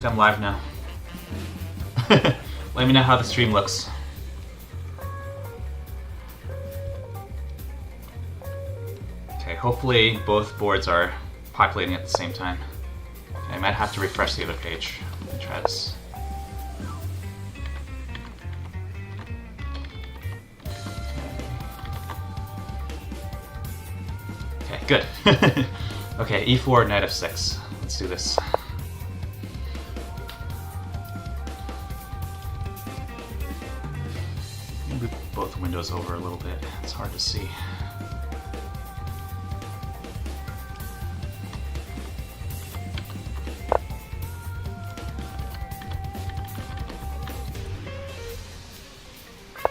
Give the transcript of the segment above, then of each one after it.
I'm live now. Let me know how the stream looks. Okay, hopefully both boards are populating at the same time. Okay, I might have to refresh the other page. Let me try this. Okay, good. Okay, e4, knight f6. Let's do this. Move both windows over a little bit. It's hard to see.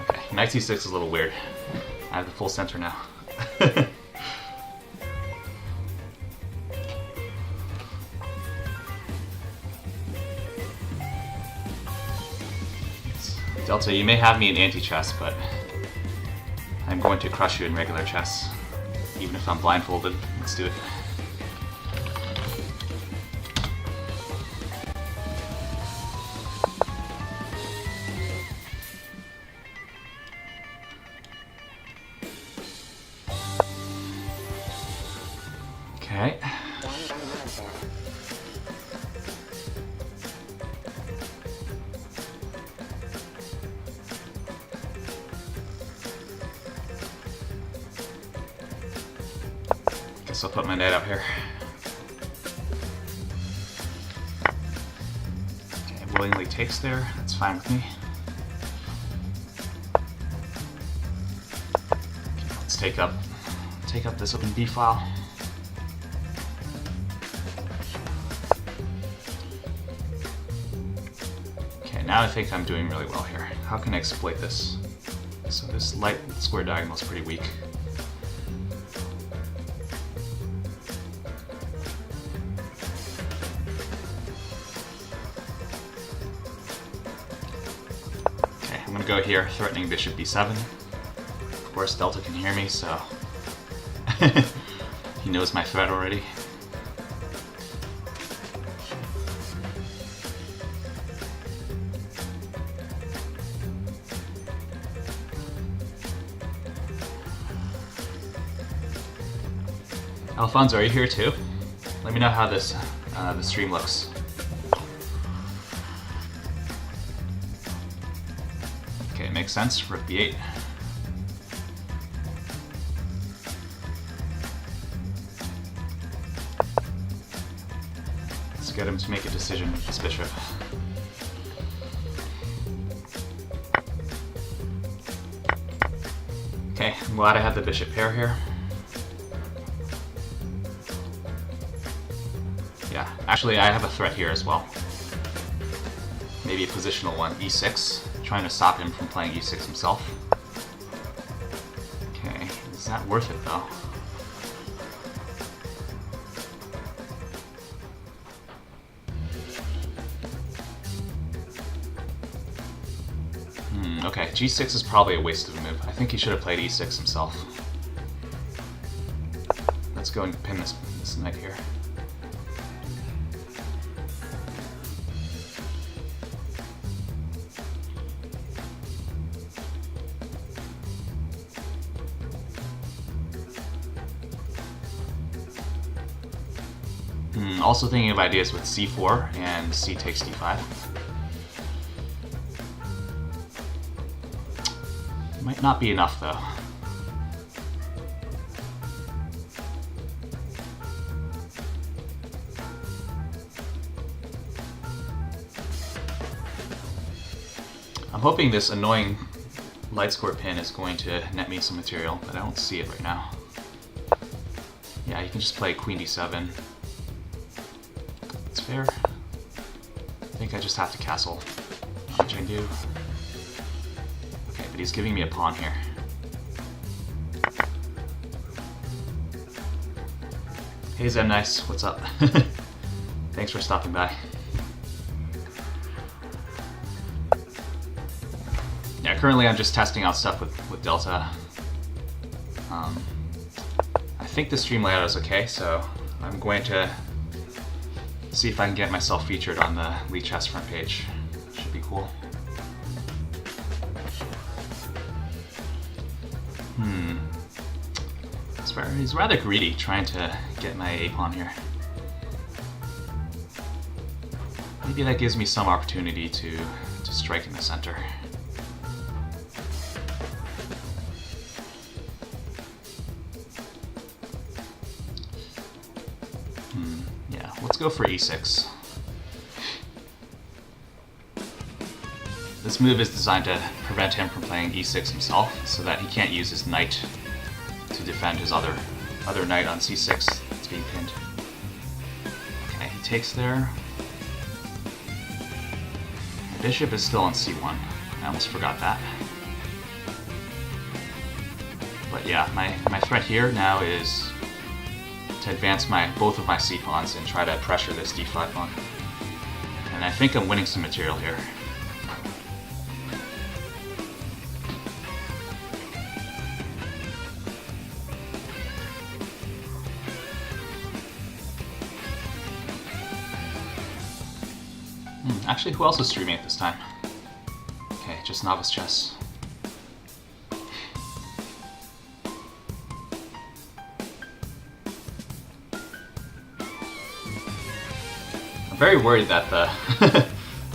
Okay, knight c6 is a little weird. I have the full center now. Delta, you may have me in anti-chess, but I'm going to crush you in regular chess. Even if I'm blindfolded. Let's do it. Okay. Guess I'll put my knight out here. Okay, willingly takes there. That's fine with me. Okay, let's take up this open B file. Okay, now I think I'm doing really well here. How can I exploit this? So this light square diagonal is pretty weak. I'm gonna go here, threatening bishop b7. Of course, Delta can hear me, so he knows my threat already. Alfonso, are you here too? Let me know how this the stream looks. Okay, makes sense. Rook b8. Let's get him to make a decision with this bishop. Okay, I'm glad I had the bishop pair here. Yeah, actually I have a threat here as well. Maybe a positional one, e6. Trying to stop him from playing e6 himself. Okay, is that worth it though? Okay, g6 is probably a waste of a move. I think he should have played e6 himself. Let's go and pin this knight here. Also thinking of ideas with c4 and c takes d5. Might not be enough though. I'm hoping this annoying light square pin is going to net me some material, but I don't see it right now. Yeah, you can just play queen d7. Fair. I think I just have to castle, which I do. Okay, but he's giving me a pawn here. Hey Zen Nice, what's up? Thanks for stopping by. Yeah, currently I'm just testing out stuff with Delta. I think the stream layout is okay, so I'm going to see if I can get myself featured on the League Chess front page. Should be cool. He's rather greedy, trying to get my A pawn here. Maybe that gives me some opportunity to strike in the center. Yeah, let's go for E6. This move is designed to prevent him from playing E6 himself, so that he can't use his knight to defend his other knight on C6 that's being pinned. Okay, he takes there. The bishop is still on C1. I almost forgot that. But yeah, my threat here now is to advance both of my C pawns and try to pressure this D5 pawn. And I think I'm winning some material here. Actually, who else is streaming at this time? Okay, just Novice Chess. I'm very worried that the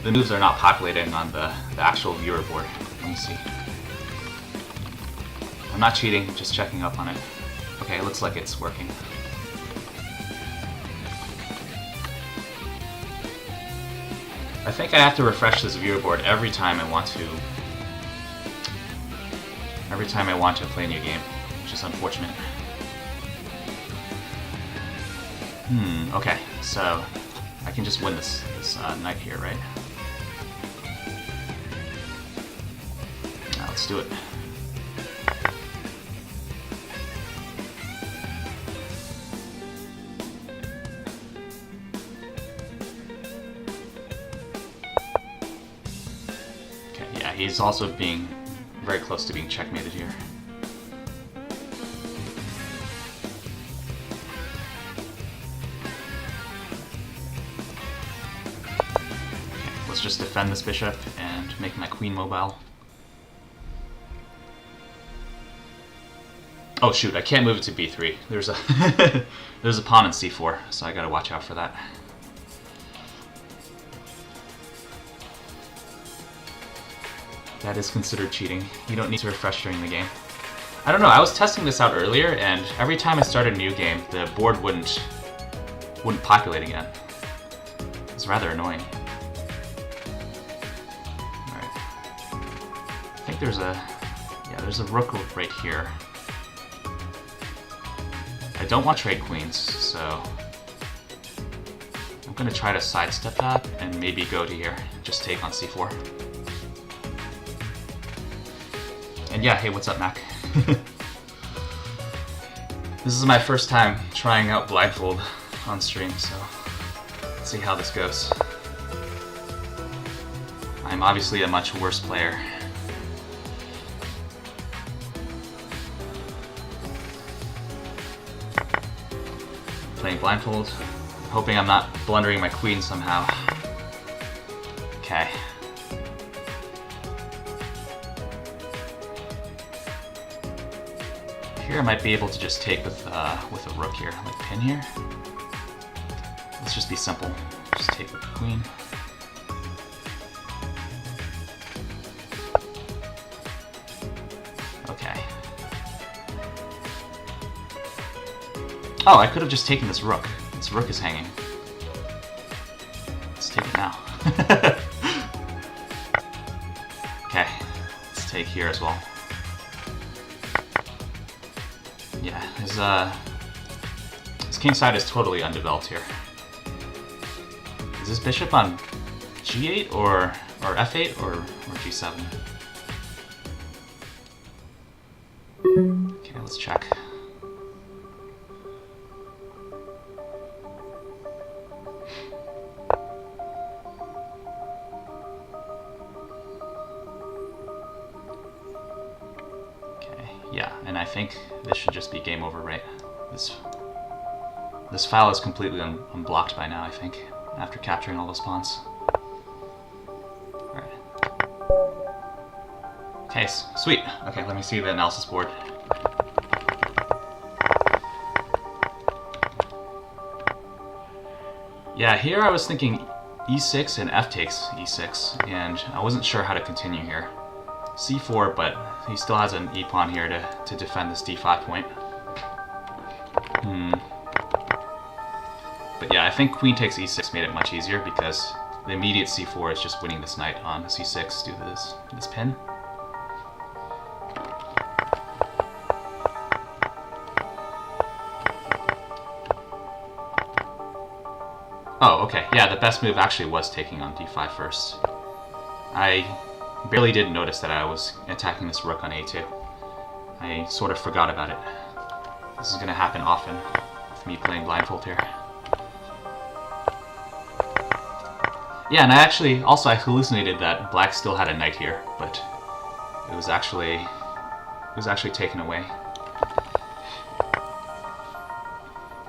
the moves are not populating on the actual viewer board. Let me see. I'm not cheating, just checking up on it. Okay, it looks like it's working. I think I have to refresh this viewer board every time I want to play a new game, which is unfortunate. Okay, so I can just win this knight here, right? Now let's do it. He's also being very close to being checkmated here. Okay, let's just defend this bishop and make my queen mobile. Oh shoot, I can't move it to b3. There's a there's a pawn in c4, so I gotta watch out for that. That is considered cheating. You don't need to refresh during the game. I don't know, I was testing this out earlier, and every time I started a new game, the board wouldn't populate again. It's rather annoying. Alright. I think there's a rook right here. I don't want to trade queens, so I'm gonna try to sidestep that and maybe go to here. Just take on c4. And yeah, hey, what's up, Mac? This is my first time trying out Blindfold on stream, so let's see how this goes. I'm obviously a much worse player. Playing Blindfold, hoping I'm not blundering my queen somehow. Okay. Here I might be able to just take with a rook here, like pin here. Let's just be simple. Just take with the queen. Okay. Oh, I could have just taken this rook. This rook is hanging. Let's take it now. Okay, let's take here as well. Yeah, his king side is totally undeveloped here. Is this bishop on g8 or f8 or g7? Okay, let's check. Yeah, and I think this should just be game over, right? This file is completely unblocked by now, I think. after capturing all those pawns. Alright. Okay, sweet. Okay, let me see the analysis board. Yeah, here I was thinking e6 and f takes e6, and I wasn't sure how to continue here. c4, but he still has an e-pawn here to defend this d5 point. But yeah, I think queen takes e6 made it much easier because the immediate c4 is just winning this knight on c6 due to this pin. Oh, okay. Yeah, the best move actually was taking on d5 first. I barely did notice that I was attacking this rook on a2. I sort of forgot about it. This is going to happen often with me playing Blindfold here. Yeah, and I hallucinated that black still had a knight here, but it was actually taken away.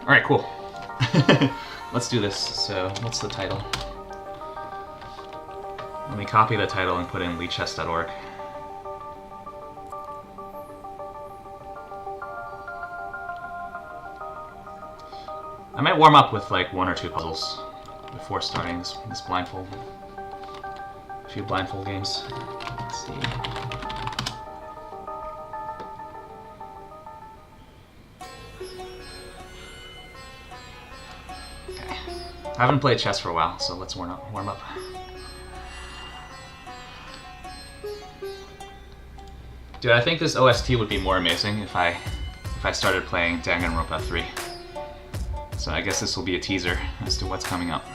All right, cool. Let's do this. So, what's the title? Let me copy the title and put it in leechess.org. I might warm up with like 1 or 2 puzzles before starting this blindfold. A few blindfold games. Let's see. Okay. I haven't played chess for a while, so let's warm up. Dude, I think this OST would be more amazing if I started playing Danganronpa 3. So I guess this will be a teaser as to what's coming up.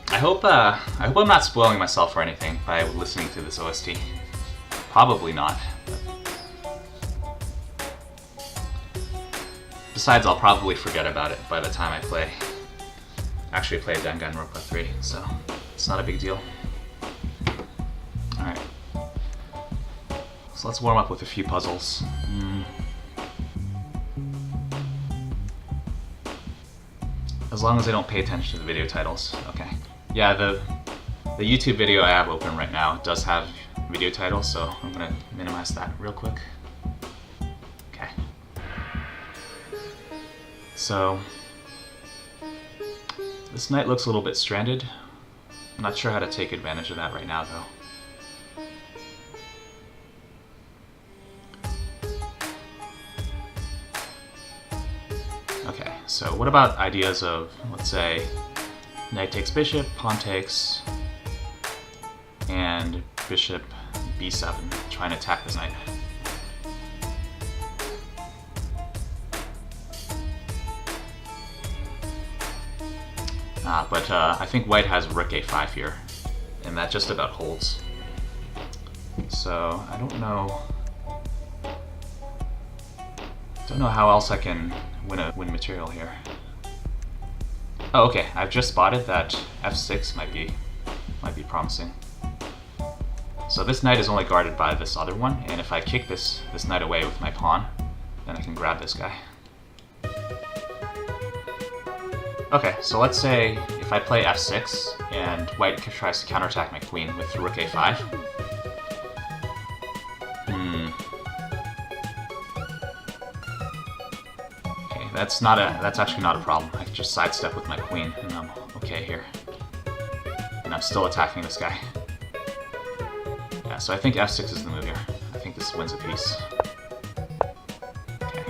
I hope I'm not spoiling myself or anything by listening to this OST. Probably not. Besides, I'll probably forget about it by the time I actually play Danganronpa 3, so it's not a big deal. Alright. So let's warm up with a few puzzles. As long as I don't pay attention to the video titles. Okay. Yeah, the YouTube video I have open right now does have video titles, so I'm gonna minimize that real quick. Okay. So this knight looks a little bit stranded. I'm not sure how to take advantage of that right now, though. Okay, so what about ideas of, let's say, knight takes bishop, pawn takes, and bishop b7, trying to attack this knight. But I think white has rook a5 here, and that just about holds. So I don't know how else I can win material here. Oh, okay. I've just spotted that f6 might be promising. So this knight is only guarded by this other one, and if I kick this knight away with my pawn, then I can grab this guy. Okay, so let's say if I play f6 and white tries to counterattack my queen with rook a5. Okay, that's actually not a problem. I can just sidestep with my queen and I'm okay here. And I'm still attacking this guy. Yeah, so I think f6 is the move here. I think this wins a piece. Okay.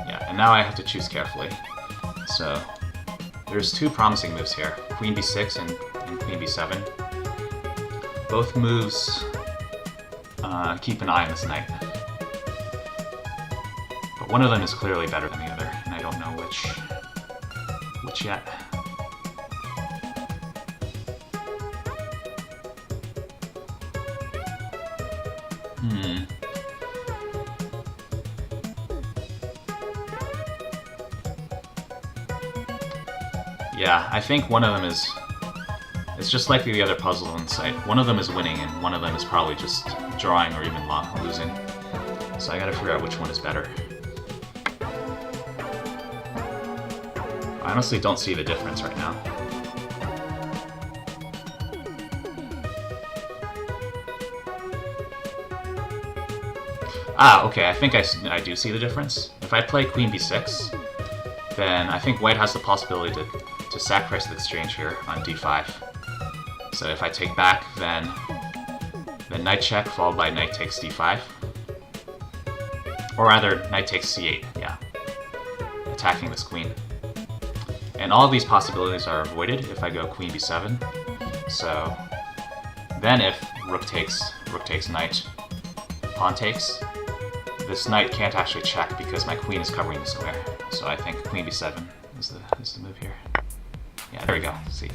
Yeah, and now I have to choose carefully. So there's 2 promising moves here, queen b6 and queen b7. Both moves keep an eye on this knight. But one of them is clearly better than the other, and I don't know which yet. Yeah, I think one of them is... It's just like the other puzzle on the site. One of them is winning, and one of them is probably just drawing or even losing. So I gotta figure out which one is better. I honestly don't see the difference right now. Ah, okay, I think I do see the difference. If I play queen b6, then I think white has the possibility to sacrifice the exchange here on d5. So if I take back, then knight check followed by knight takes d5. Or rather, knight takes c8, yeah. Attacking this queen. And all of these possibilities are avoided if I go queen b7. So then if rook takes knight, pawn takes, this knight can't actually check because my queen is covering the square. So I think queen b7 is the move here. Yeah, there we go. See,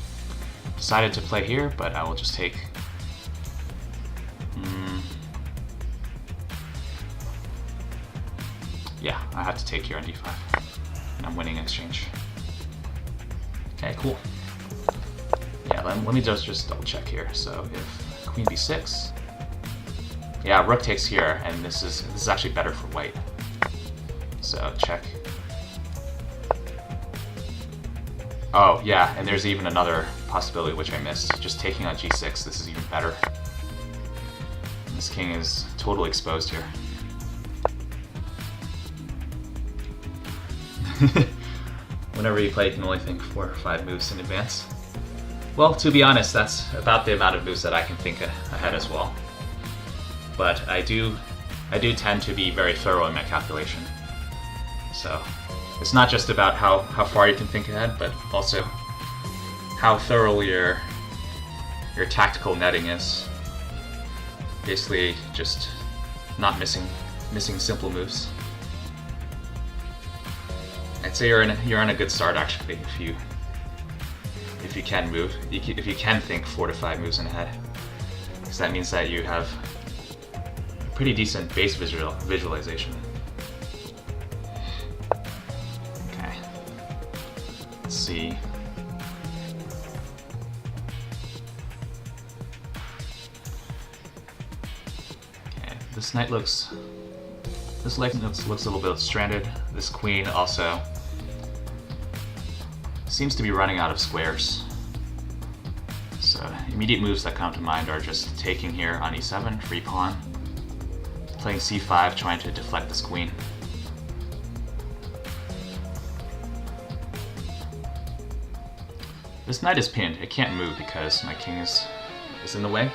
decided to play here, but I will just take. Yeah, I have to take here on d5, and I'm winning exchange. Okay, cool. Yeah, let me just double check here. So if queen b6. Yeah, rook takes here, and this is actually better for white. So check. Oh yeah, and there's even another possibility which I missed. Just taking on g6, this is even better. This king is totally exposed here. Whenever you play, you can only think 4 or 5 moves in advance. Well, to be honest, that's about the amount of moves that I can think ahead as well. But I do tend to be very thorough in my calculation. So it's not just about how far you can think ahead, but also how thorough your tactical netting is. Basically, just not missing simple moves. I'd say you're in a good start actually if you can move, if you can think 4 to 5 moves in ahead, because that means that you have pretty decent base visualization. Okay. Let's see. Okay, this knight looks a little bit stranded. This queen also seems to be running out of squares. So immediate moves that come to mind are just taking here on e7, free pawn. Playing c5, trying to deflect this queen. This knight is pinned. It can't move because my king is in the way.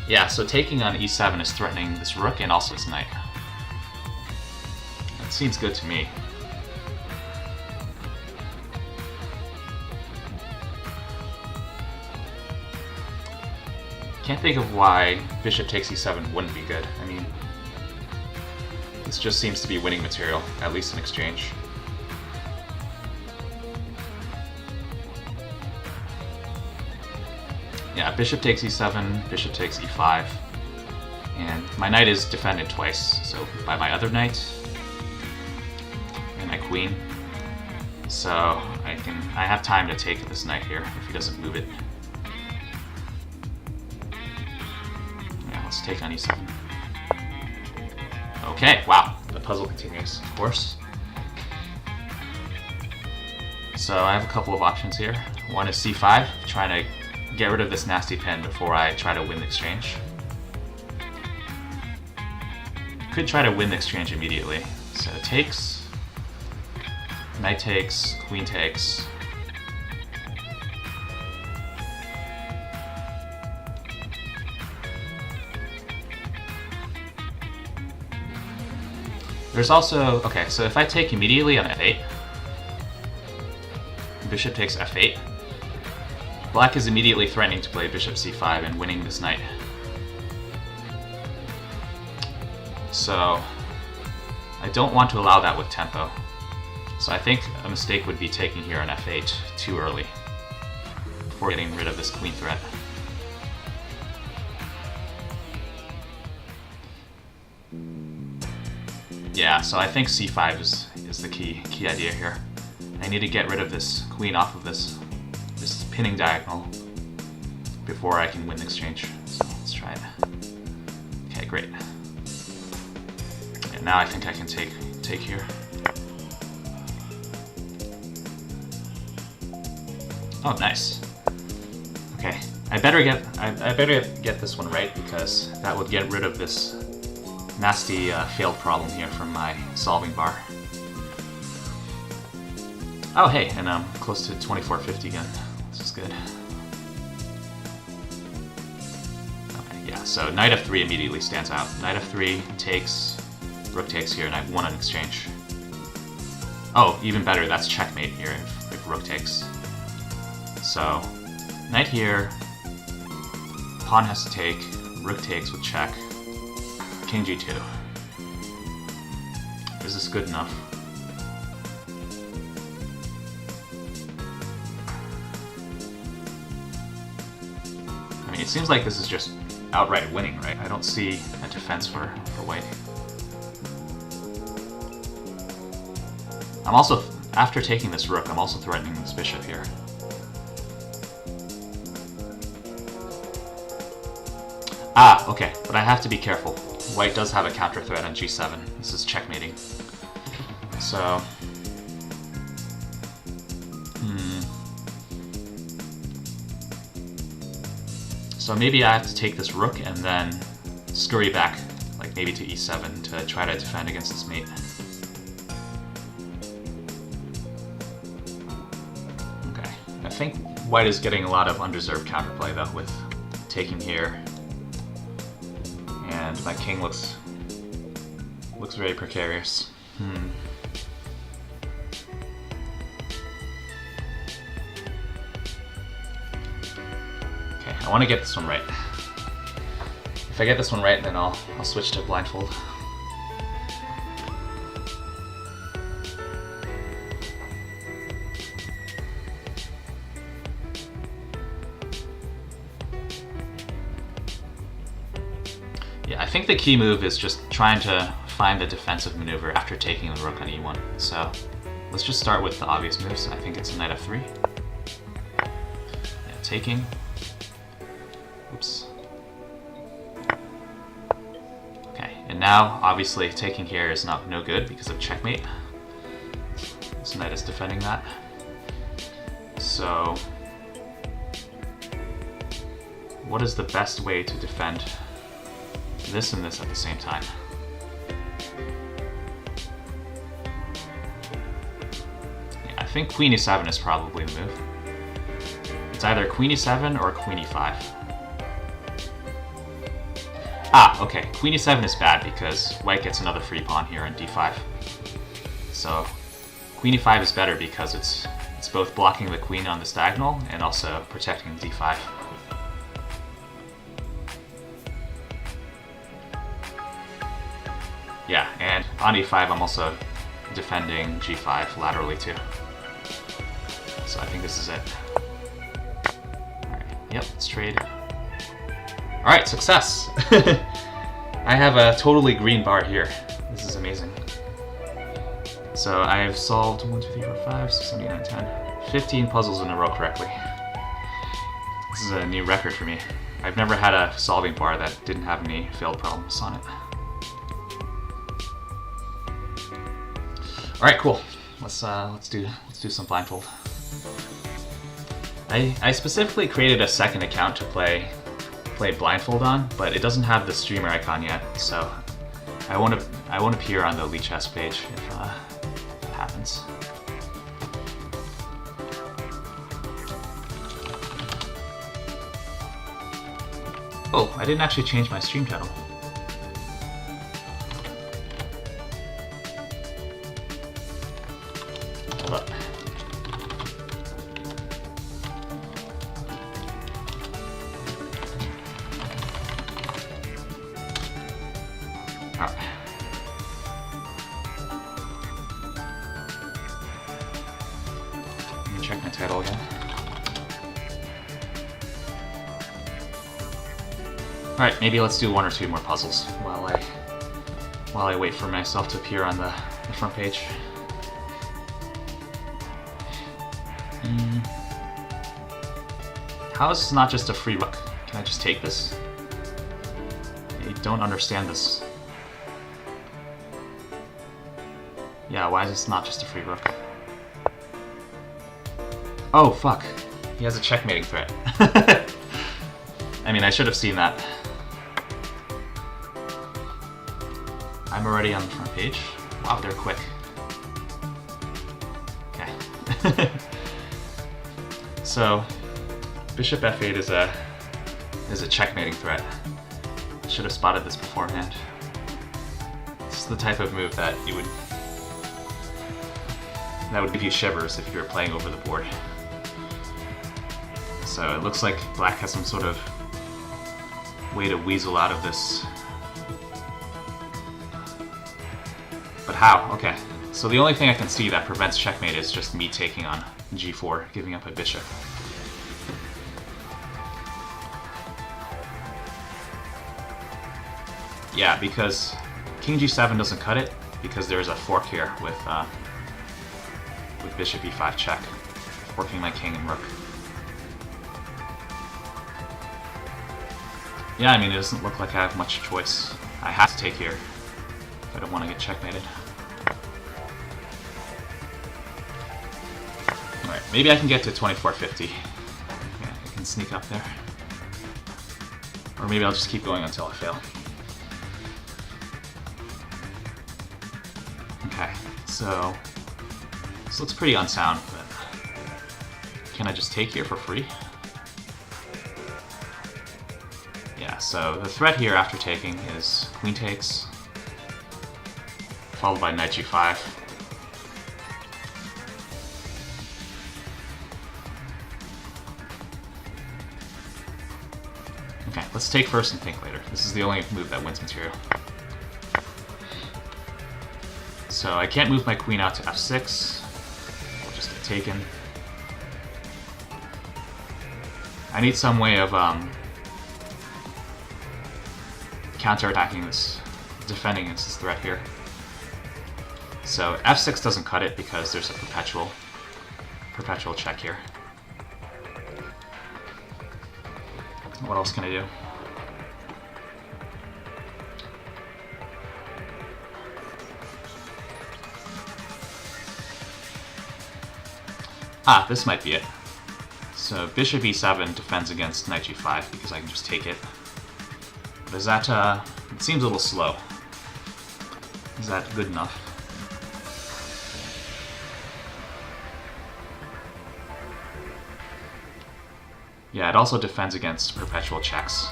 Yeah, so taking on e7 is threatening this rook and also this knight. That seems good to me. Can't think of why bishop takes e7 wouldn't be good. I mean, this just seems to be winning material, at least in exchange. Yeah, bishop takes e7, bishop takes e5, and my knight is defended twice, so by my other knight and my queen. So I have time to take this knight here if he doesn't move it. Yeah, let's take on e7. Okay, wow, the puzzle continues, of course. So I have a couple of options here. One is c5, trying to get rid of this nasty pin before I try to win the exchange. Could try to win the exchange immediately. So it takes, knight takes, queen takes. There's also, okay, so if I take immediately on f8, bishop takes f8, black is immediately threatening to play bishop c5 and winning this knight. So I don't want to allow that with tempo. So I think a mistake would be taking here on f8 too early before getting rid of this queen threat. Yeah, so I think c5 is the key idea here. I need to get rid of this queen off of this pinning diagonal before I can win the exchange. So let's try it. Okay, great. And now I think I can take here. Oh, nice. Okay, I better get this one right, because that would get rid of this nasty failed problem here from my solving bar. Oh hey, and I'm close to 2450 again. This is good. Okay, yeah, so knight f3 immediately stands out. Knight f3 takes, rook takes here, and I've won an exchange. Oh, even better, that's checkmate here if rook takes. So, knight here, pawn has to take, rook takes with check, king g2. Is this good enough? I mean, it seems like this is just outright winning, right? I don't see a defense for white. I'm also, after taking this rook, I'm also threatening this bishop here. Ah, okay, but I have to be careful. White does have a counter threat on g7. This is checkmating. So... So maybe I have to take this rook and then scurry back, like maybe to e7 to try to defend against this mate. Okay, I think white is getting a lot of undeserved counterplay though, with taking here. And my king looks very precarious. Okay, I want to get this one right. If I get this one right, then I'll switch to blindfold. Yeah, I think the key move is just trying to find the defensive maneuver after taking the rook on e1. So let's just start with the obvious moves. I think it's a knight f3. Yeah, taking. Oops. Okay, and now obviously taking here is no good because of checkmate. This knight is defending that. So what is the best way to defend this and this at the same time? Yeah, I think queen e7 is probably the move. It's either queen e7 or queen e5. Ah, okay, queen e7 is bad because white gets another free pawn here on d5. So queen e5 is better because it's both blocking the queen on this diagonal and also protecting d5. Yeah, and on e5 I'm also defending g5 laterally too. So I think this is it. Alright, yep, let's trade. Alright, success! I have a totally green bar here. This is amazing. So I've solved 1, 2, 3, 4, 5, 6, 7, 8, 9, 10, 15 puzzles in a row correctly. This is a new record for me. I've never had a solving bar that didn't have any failed problems on it. All right, cool. Let's do some blindfold. I specifically created a second account to play blindfold on, but it doesn't have the streamer icon yet, so I won't appear on the Lee Chess page if that happens. Oh, I didn't actually change my stream title. Hold up. Let me check my title again. Alright, maybe let's do 1 or 2 more puzzles while I wait for myself to appear on the front page. How is this not just a free rook? Can I just take this? I don't understand this. Yeah, why is this not just a free rook? Oh, fuck. He has a checkmating threat. I mean, I should have seen that. I'm already on the front page. Wow, they're quick. Okay. So, bishop f8 is a checkmating threat. I should have spotted this beforehand. This is the type of move that would give you shivers if you were playing over the board. So it looks like black has some sort of way to weasel out of this. But how? Okay. So the only thing I can see that prevents checkmate is just me taking on g4, giving up a bishop. Yeah, because king g7 doesn't cut it, because there's a fork here with bishop e5 check, forking my king and rook. Yeah, I mean, it doesn't look like I have much choice. I have to take here if I don't want to get checkmated. Alright, maybe I can get to 2450. Yeah, I can sneak up there. Or maybe I'll just keep going until I fail. Okay, so this looks pretty unsound, but can I just take here for free? Yeah, so the threat here after taking is queen takes, followed by knight g5. Okay, let's take first and think later. This is the only move that wins material. So I can't move my queen out to f6. I'll just get taken. I need some way of counterattacking this, defending against this threat here. So f6 doesn't cut it because there's a perpetual check here. What else can I do? Ah, this might be it. So bishop e7 defends against knight g5 because I can just take it. But is that, it seems a little slow. Is that good enough? Yeah, it also defends against perpetual checks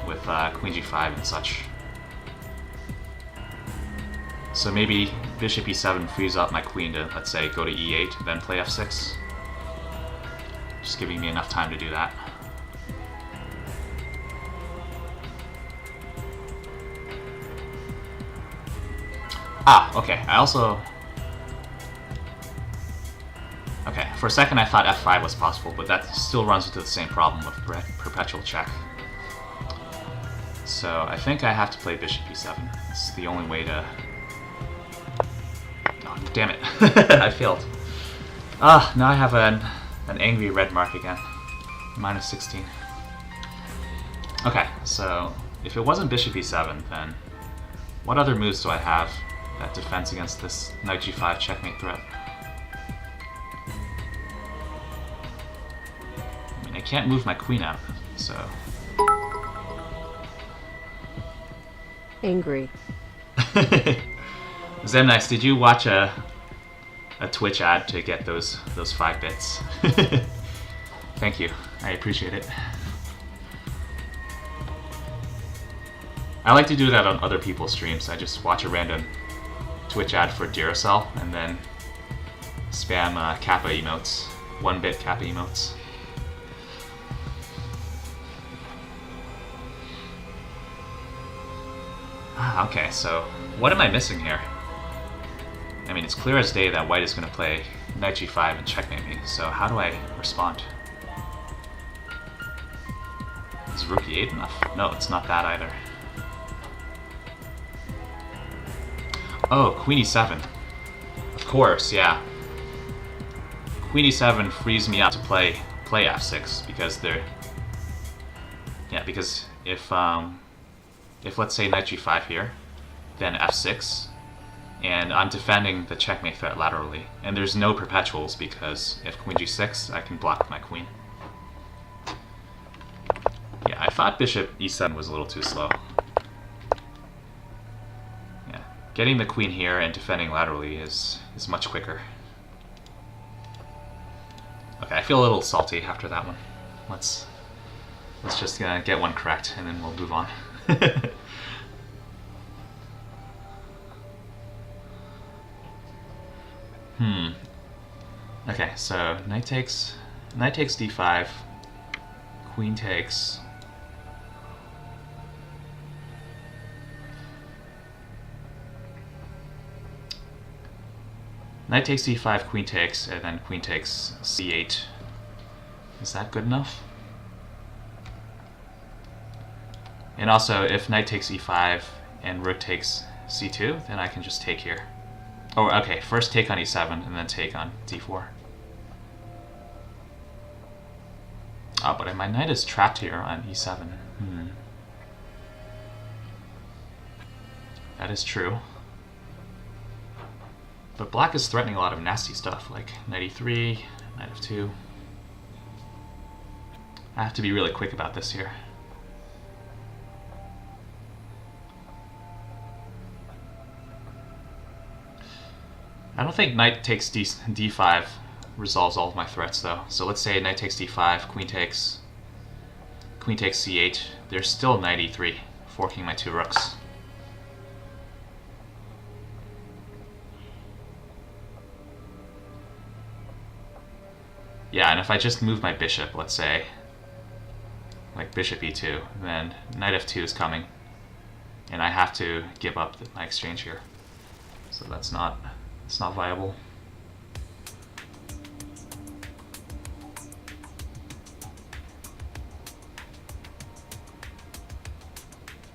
with queen g5 and such. So maybe bishop e7 frees up my queen to, let's say, go to e8 and then play f6. Just giving me enough time to do that. Ah, okay, I also... Okay, for a second I thought f5 was possible, but that still runs into the same problem with perpetual check. So I think I have to play bishop e7. It's the only way to... Oh, damn it. I failed. Ah, now I have an angry red mark again. Minus 16. Okay, so if it wasn't bishop e7, then what other moves do I have that defends against this knight g5 checkmate threat? I mean, I can't move my queen out, so... Angry. Zemnice, did you watch a Twitch ad to get those 5 bits? Thank you. I appreciate it. I like to do that on other people's streams. I just watch a random Twitch ad for Duracell and then spam Kappa emotes, 1-bit Kappa emotes. Ah, okay, so what am I missing here? I mean, it's clear as day that white is going to play knight g5 and checkmate me, so how do I respond? Is rook e8 enough? No, it's not that either. Oh, queen e7. Of course, yeah. Queen e7 frees me up to play f6 because because if let's say knight g5 here, then f6, and I'm defending the checkmate threat laterally, and there's no perpetuals because if queen g6, I can block my queen. Yeah, I thought bishop e7 was a little too slow. Yeah, getting the queen here and defending laterally is much quicker. Okay, I feel a little salty after that one. Let's just get one correct and then we'll move on. Okay, so knight takes d5, queen takes. Knight takes d5, queen takes, and then queen takes c8. Is that good enough? And also, if knight takes e5 and rook takes c2, then I can just take here. Oh, okay, first take on e7 and then take on d4. Oh, but my knight is trapped here on e7. That is true. But black is threatening a lot of nasty stuff, like knight e3, knight f2. I have to be really quick about this here. I don't think knight takes d5 resolves all of my threats though. So let's say knight takes d5, queen takes c8. There's still knight e3, forking my two rooks. Yeah, and if I just move my bishop, let's say, like bishop e2, then knight f2 is coming, and I have to give up my exchange here. So it's not viable.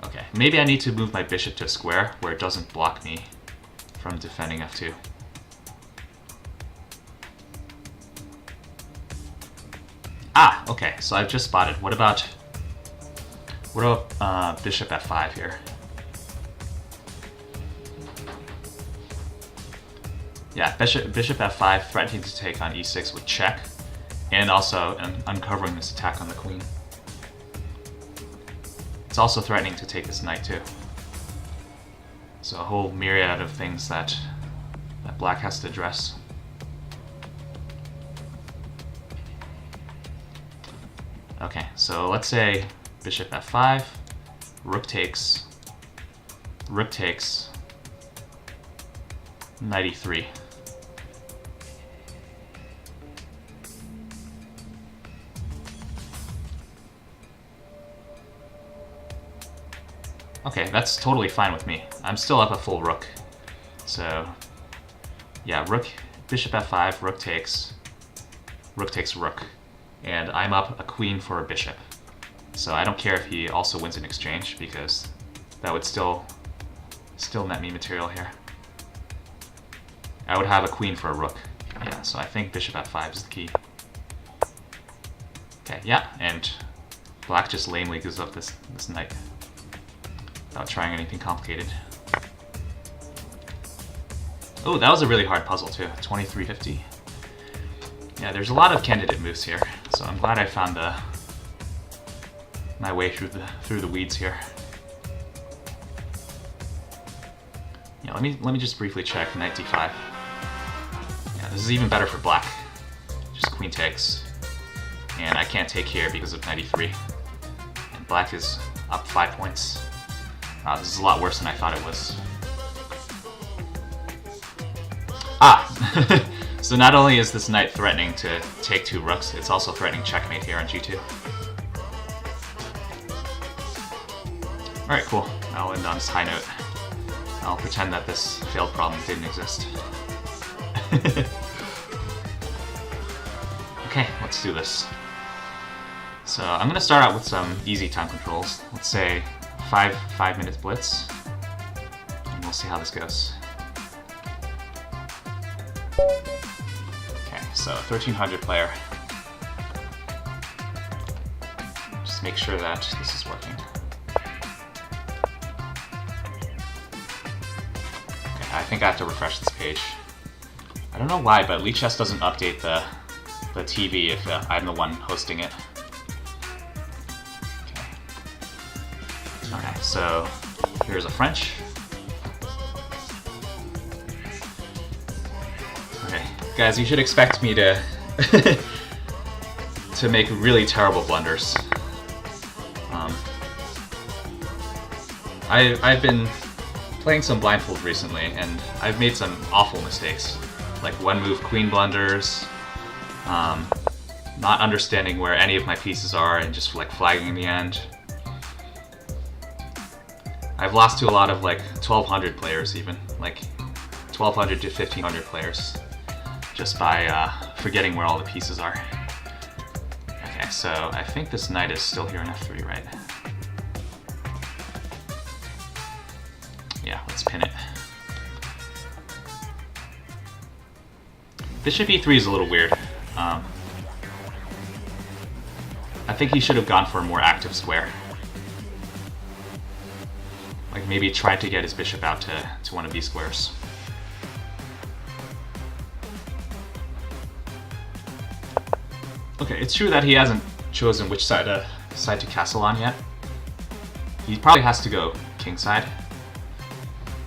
Okay, maybe I need to move my bishop to a square where it doesn't block me from defending f2. Ah, okay, so I've just spotted. What about bishop f5 here? Yeah, bishop f5 threatening to take on e6 with check, and also uncovering this attack on the queen. It's also threatening to take this knight too. So a whole myriad of things that black has to address. Okay, so let's say bishop f5, rook takes, knight e3. Okay, that's totally fine with me. I'm still up a full rook. So, yeah, bishop f5, rook takes rook. And I'm up a queen for a bishop. So I don't care if he also wins an exchange, because that would still net me material here. I would have a queen for a rook. Yeah, so I think bishop f5 is the key. Okay, yeah, and black just lamely gives up this knight without trying anything complicated. Oh, that was a really hard puzzle too, 2350. Yeah, there's a lot of candidate moves here, so I'm glad I found my way through the weeds here. Yeah, let me just briefly check knight d5. Yeah, this is even better for black. Just queen takes, and I can't take here because of knight e3. And black is up 5 points. Wow, this is a lot worse than I thought it was. Ah! So not only is this knight threatening to take two rooks, it's also threatening checkmate here on g2. Alright, cool. I'll end on this high note. I'll pretend that this failed problem didn't exist. Okay, let's do this. So I'm going to start out with some easy time controls. Let's say 5 minutes blitz, and we'll see how this goes. So 1300 player. Just Let's make sure that this is working. Okay, I think I have to refresh this page. I don't know why, but Lichess doesn't update the TV if I'm the one hosting it. Okay, so here's a French. Okay, guys, you should expect me to to make really terrible blunders. I've been playing some Blindfold recently, and I've made some awful mistakes, like one move queen blunders, not understanding where any of my pieces are and just like flagging in the end. I've lost to a lot of like 1200 players, even like 1200 to 1500 players, just by forgetting where all the pieces are. Okay, so I think this knight is still here in f3, right? Yeah, let's pin it. Bishop e3 is a little weird. I think he should have gone for a more active square. Like maybe tried to get his bishop out to one of these squares. Okay, it's true that he hasn't chosen which side to castle on yet. He probably has to go kingside.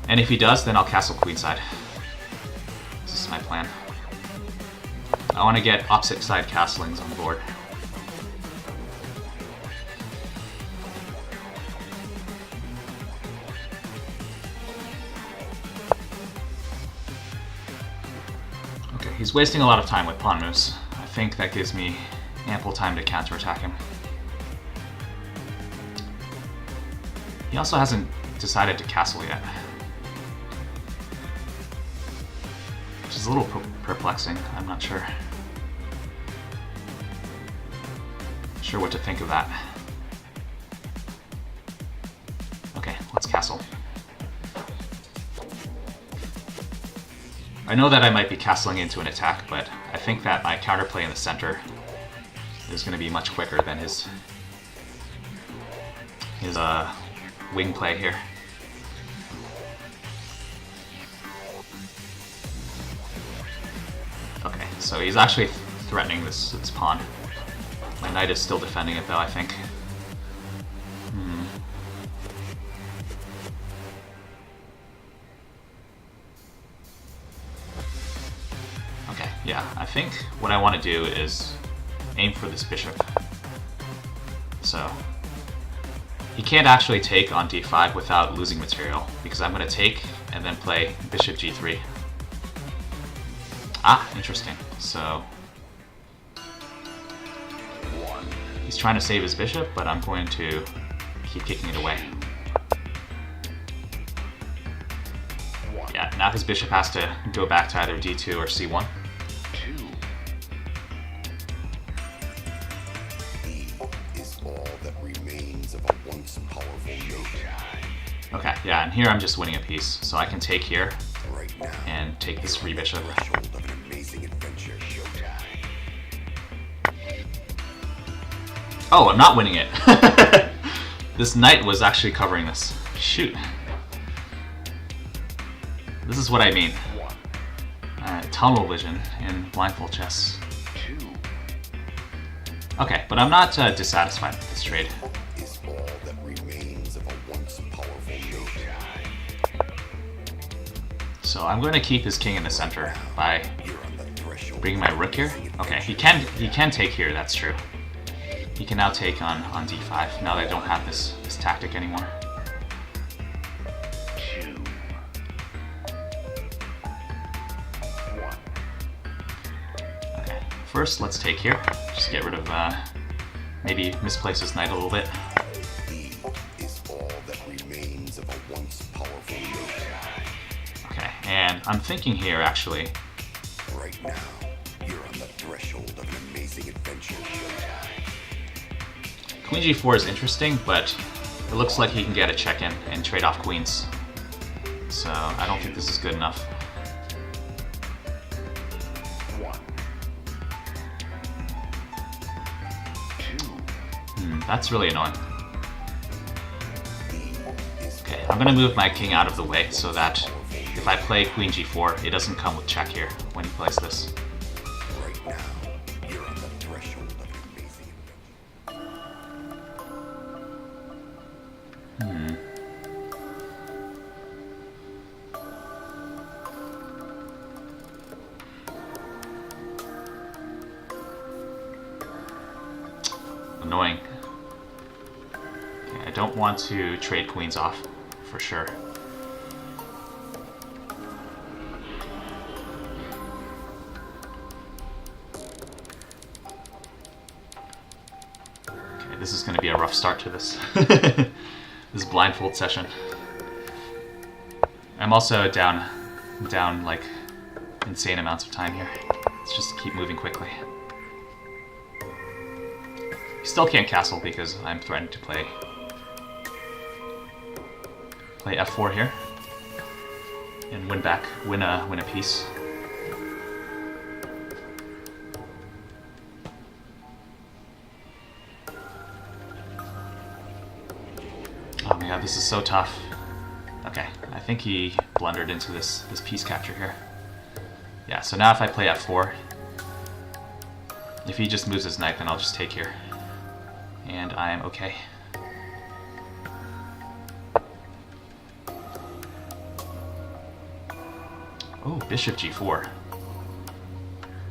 And if he does, then I'll castle queenside. This is my plan. I want to get opposite side castlings on the board. Okay, he's wasting a lot of time with pawn moves. I think that gives me ample time to counterattack him. He also hasn't decided to castle yet, which is a little perplexing. I'm not sure what to think of that. Okay, let's castle. I know that I might be castling into an attack, but I think that my counterplay in the center is going to be much quicker than his wing play here. Okay, so he's actually threatening this pawn. My knight is still defending it though, I think. Okay, yeah, I think what I want to do is aim for this bishop. So he can't actually take on d5 without losing material, because I'm going to take and then play bishop g3. Ah, interesting. So he's trying to save his bishop, but I'm going to keep kicking it away. Yeah, now his bishop has to go back to either d2 or c1. Okay, yeah, and here I'm just winning a piece, so I can take here and take this free bishop. Oh, I'm not winning it. This knight was actually covering this. Shoot. This is what I mean. Tunnel vision in Blindfold chess. Okay, but I'm not dissatisfied with this trade. So I'm going to keep his king in the center by bringing my rook here. Okay, he can take here, that's true. He can now take on d5, now that I don't have this tactic anymore. Okay, first let's take here. Just get rid of, maybe misplace his knight a little bit. Okay, and I'm thinking here actually. Right now, you're on the threshold of an amazing adventure. Queen g4 is interesting, but it looks like he can get a check-in and trade off queens. So I don't think this is good enough. That's really annoying. Okay, I'm gonna move my king out of the way so that if I play queen g4, it doesn't come with check here when he plays this. Right now, you're on the threshold of an amazing adventure. Annoying. Okay, I don't want to trade queens off, for sure. Okay, this is going to be a rough start to this. This blindfold session. I'm also down like insane amounts of time here. Let's just keep moving quickly. Still can't castle because I'm threatened to play f4 here and win a piece. Oh my god, this is so tough. Okay, I think he blundered into this piece capture here. Yeah, so now if I play f4, if he just moves his knight, then I'll just take here. And I am okay. Oh, bishop g4.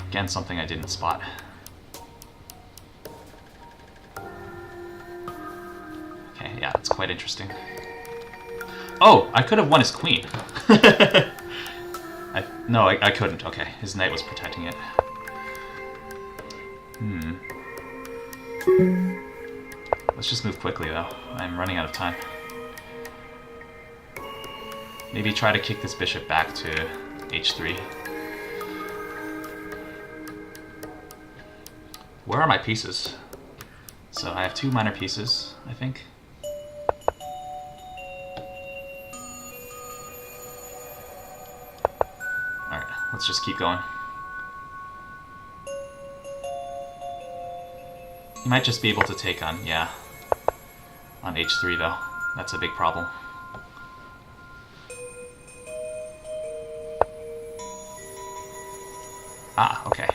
Again, something I didn't spot. Okay, yeah, it's quite interesting. Oh, I could have won his queen. No, I couldn't. Okay, his knight was protecting it. Let's just move quickly, though. I'm running out of time. Maybe try to kick this bishop back to h3. Where are my pieces? So I have 2 minor pieces, I think. Alright, let's just keep going. You might just be able to take on, yeah, on h3 though. That's a big problem. Ah, okay.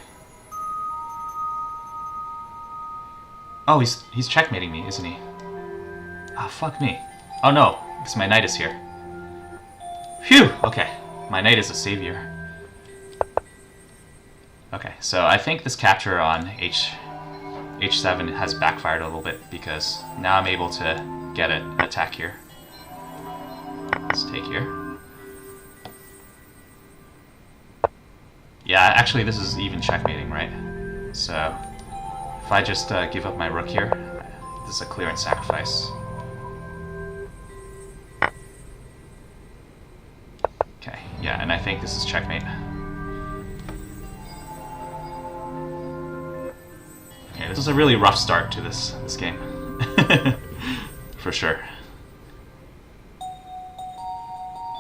Oh, he's checkmating me, isn't he? Ah, fuck me. Oh no, because my knight is here. Phew! Okay, my knight is a savior. Okay, so I think this capture on h7 has backfired a little bit because now I'm able to get an attack here. Let's take here. Yeah, actually this is even checkmating, right? So if I just give up my rook here, this is a clearance sacrifice. Okay, yeah, and I think this is checkmate. Okay, this is a really rough start to this game. For sure.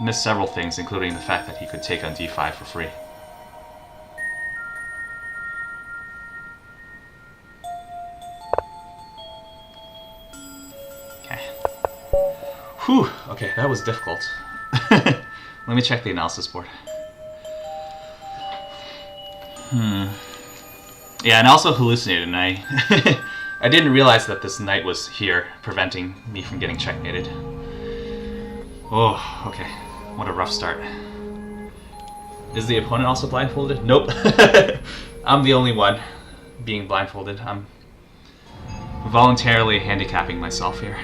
Missed several things, including the fact that he could take on d5 for free. Okay. Whew, okay, that was difficult. Let me check the analysis board. Yeah, and I also hallucinated, and I I didn't realize that this knight was here, preventing me from getting checkmated. Oh, okay. What a rough start. Is the opponent also blindfolded? Nope. I'm the only one being blindfolded. I'm voluntarily handicapping myself here.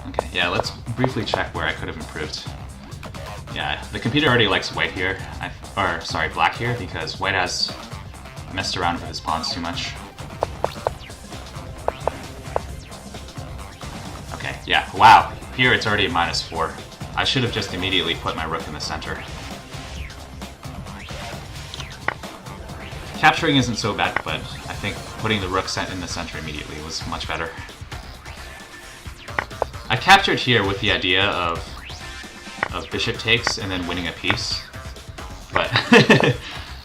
Okay, yeah, let's briefly check where I could have improved. Yeah, the computer already likes white here, sorry, black here, because white has messed around with his pawns too much. Okay, yeah, wow, here it's already a -4. I should have just immediately put my rook in the center. Capturing isn't so bad, but I think putting the rook in the center immediately was much better. I captured here with the idea of bishop takes and then winning a piece, but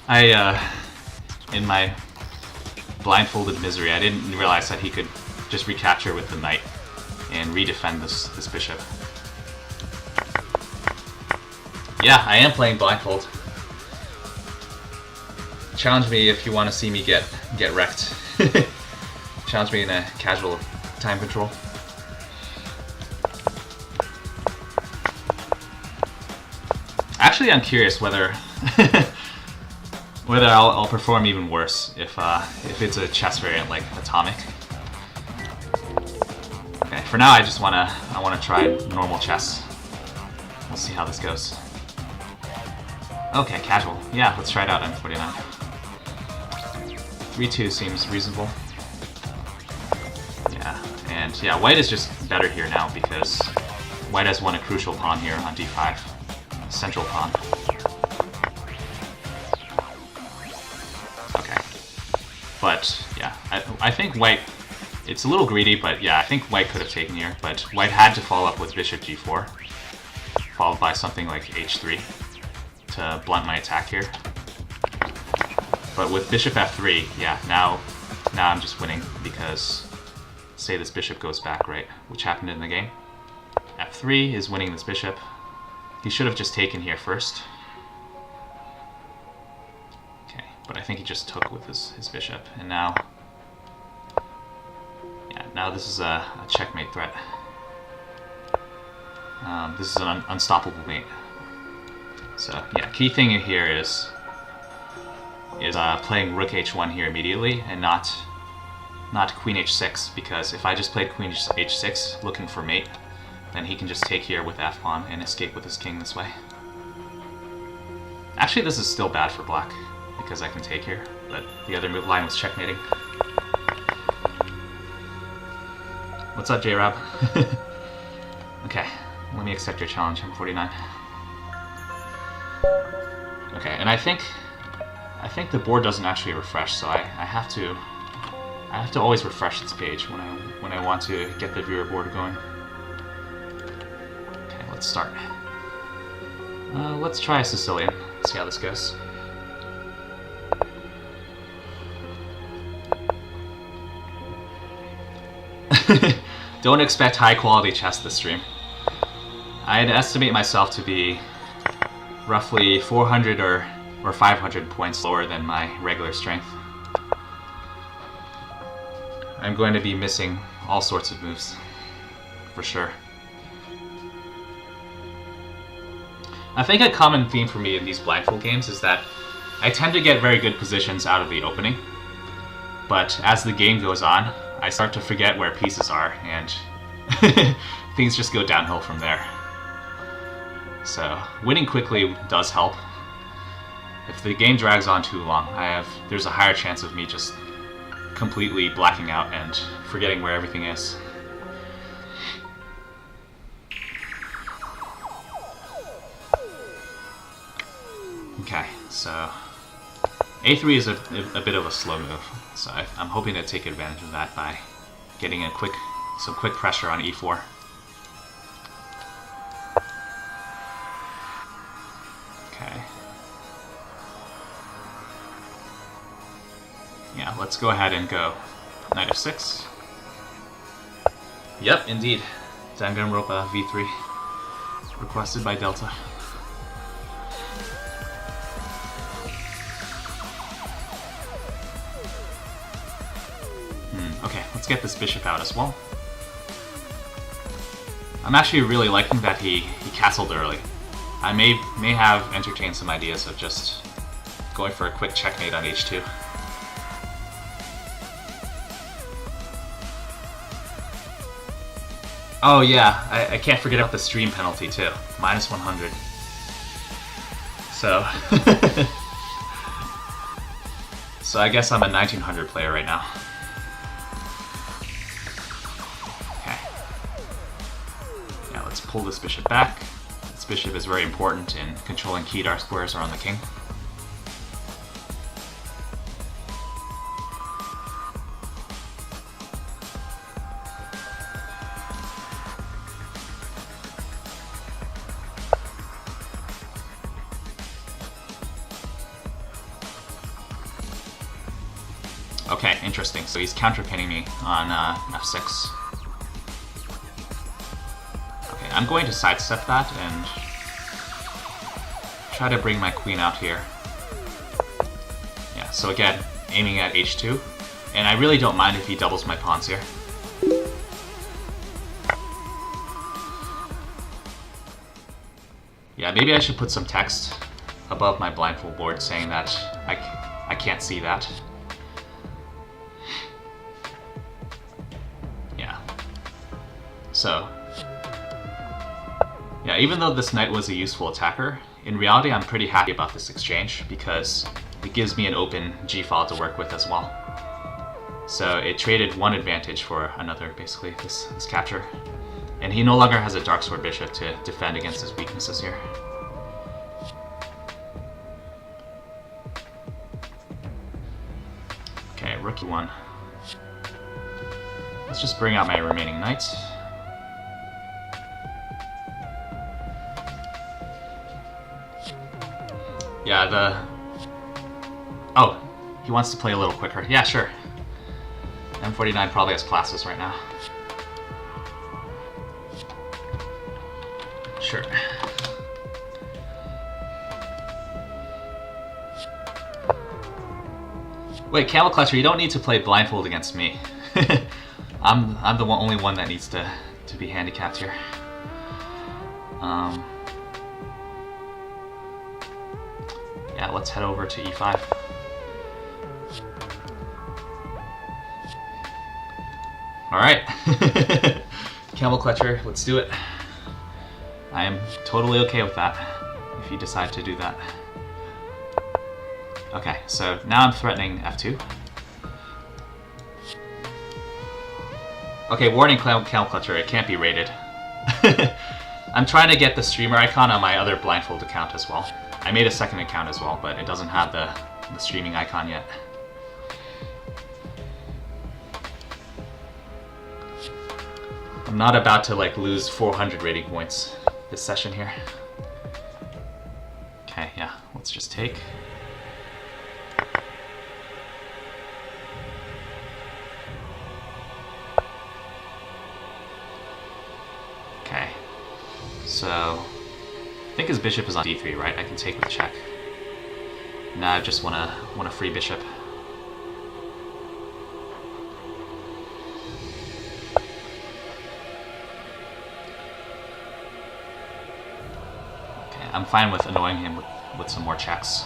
In my blindfolded misery, I didn't realize that he could just recapture with the knight and redefend this bishop. Yeah, I am playing blindfold. Challenge me if you want to see me get wrecked. Challenge me in a casual time control. Actually, I'm curious whether whether I'll perform even worse if it's a chess variant like Atomic. Okay, for now I wanna try normal chess. We'll see how this goes. Okay, casual. Yeah, let's try it out. I'm 49. 3-2 seems reasonable. Yeah, and yeah, white is just better here now because white has won a crucial pawn here on d5. Central pawn. Okay. But, yeah, I think white... It's a little greedy, but yeah, I think white could have taken here, but white had to follow up with bishop g4, followed by something like h3 to blunt my attack here. But with bishop f3, yeah, now I'm just winning because, say this bishop goes back, right, which happened in the game. f3 is winning this bishop. He should have just taken here first. Okay, but I think he just took with his bishop, and now... Yeah, now this is a checkmate threat. This is an unstoppable mate. So, yeah, key thing here is playing rook h1 here immediately, and not queen h6, because if I just played queen h6 looking for mate, then he can just take here with f-pawn and escape with his king this way. Actually, this is still bad for black, because I can take here, but the other move line was checkmating. What's up, J-Rob? Okay, let me accept your challenge. I'm 49. Okay, and I think the board doesn't actually refresh, so I have to always refresh this page when I want to get the viewer board going. Okay, let's start. Let's try a Sicilian. See how this goes. Don't expect high quality chess this stream. I'd estimate myself to be roughly 400 or 500 points lower than my regular strength. I'm going to be missing all sorts of moves, for sure. I think a common theme for me in these blindfold games is that I tend to get very good positions out of the opening, but as the game goes on, I start to forget where pieces are, and things just go downhill from there. So, winning quickly does help. If the game drags on too long, there's a higher chance of me just completely blacking out and forgetting where everything is. Okay, so a3 is a bit of a slow move, so I'm hoping to take advantage of that by getting some quick pressure on e4. Okay. Yeah, let's go ahead and go knight f6. Yep, indeed. Danganronpa v3, requested by Delta. Okay, let's get this bishop out as well. I'm actually really liking that he castled early. I may have entertained some ideas of just going for a quick checkmate on h2. Oh yeah, I can't forget about the stream penalty too. Minus 100. So... so I guess I'm a 1900 player right now. Let's pull this bishop back. This bishop is very important in controlling key dark squares around the king. Okay, interesting. So he's counterpinning me on f6. Okay, I'm going to sidestep that and try to bring my queen out here. Yeah, so again, aiming at h2. And I really don't mind if he doubles my pawns here. Yeah, maybe I should put some text above my blindfold board saying that I can't see that. Yeah. So, yeah, even though this knight was a useful attacker, in reality I'm pretty happy about this exchange because it gives me an open g-file to work with as well. So it traded one advantage for another, basically, this capture. And he no longer has a dark sword bishop to defend against his weaknesses here. Okay, rook e1. Let's just bring out my remaining knight. Yeah, oh, he wants to play a little quicker. Yeah, sure. M49 probably has classes right now. Sure. Wait, Camel Clutcher, you don't need to play Blindfold against me. I'm the only one that needs to be handicapped here. Yeah, let's head over to e5. Alright. Camel Clutcher, let's do it. I am totally okay with that, if you decide to do that. Okay, so now I'm threatening f2. Okay, warning Camel Clutcher, it can't be rated. I'm trying to get the streamer icon on my other Blindfold account as well. I made a second account as well, but it doesn't have the streaming icon yet. I'm not about to like lose 400 rating points this session here. Okay, yeah, let's just take. Okay, so I think his bishop is on d3, right? I can take with check. Now I just want a free bishop. I'm fine with annoying him with some more checks.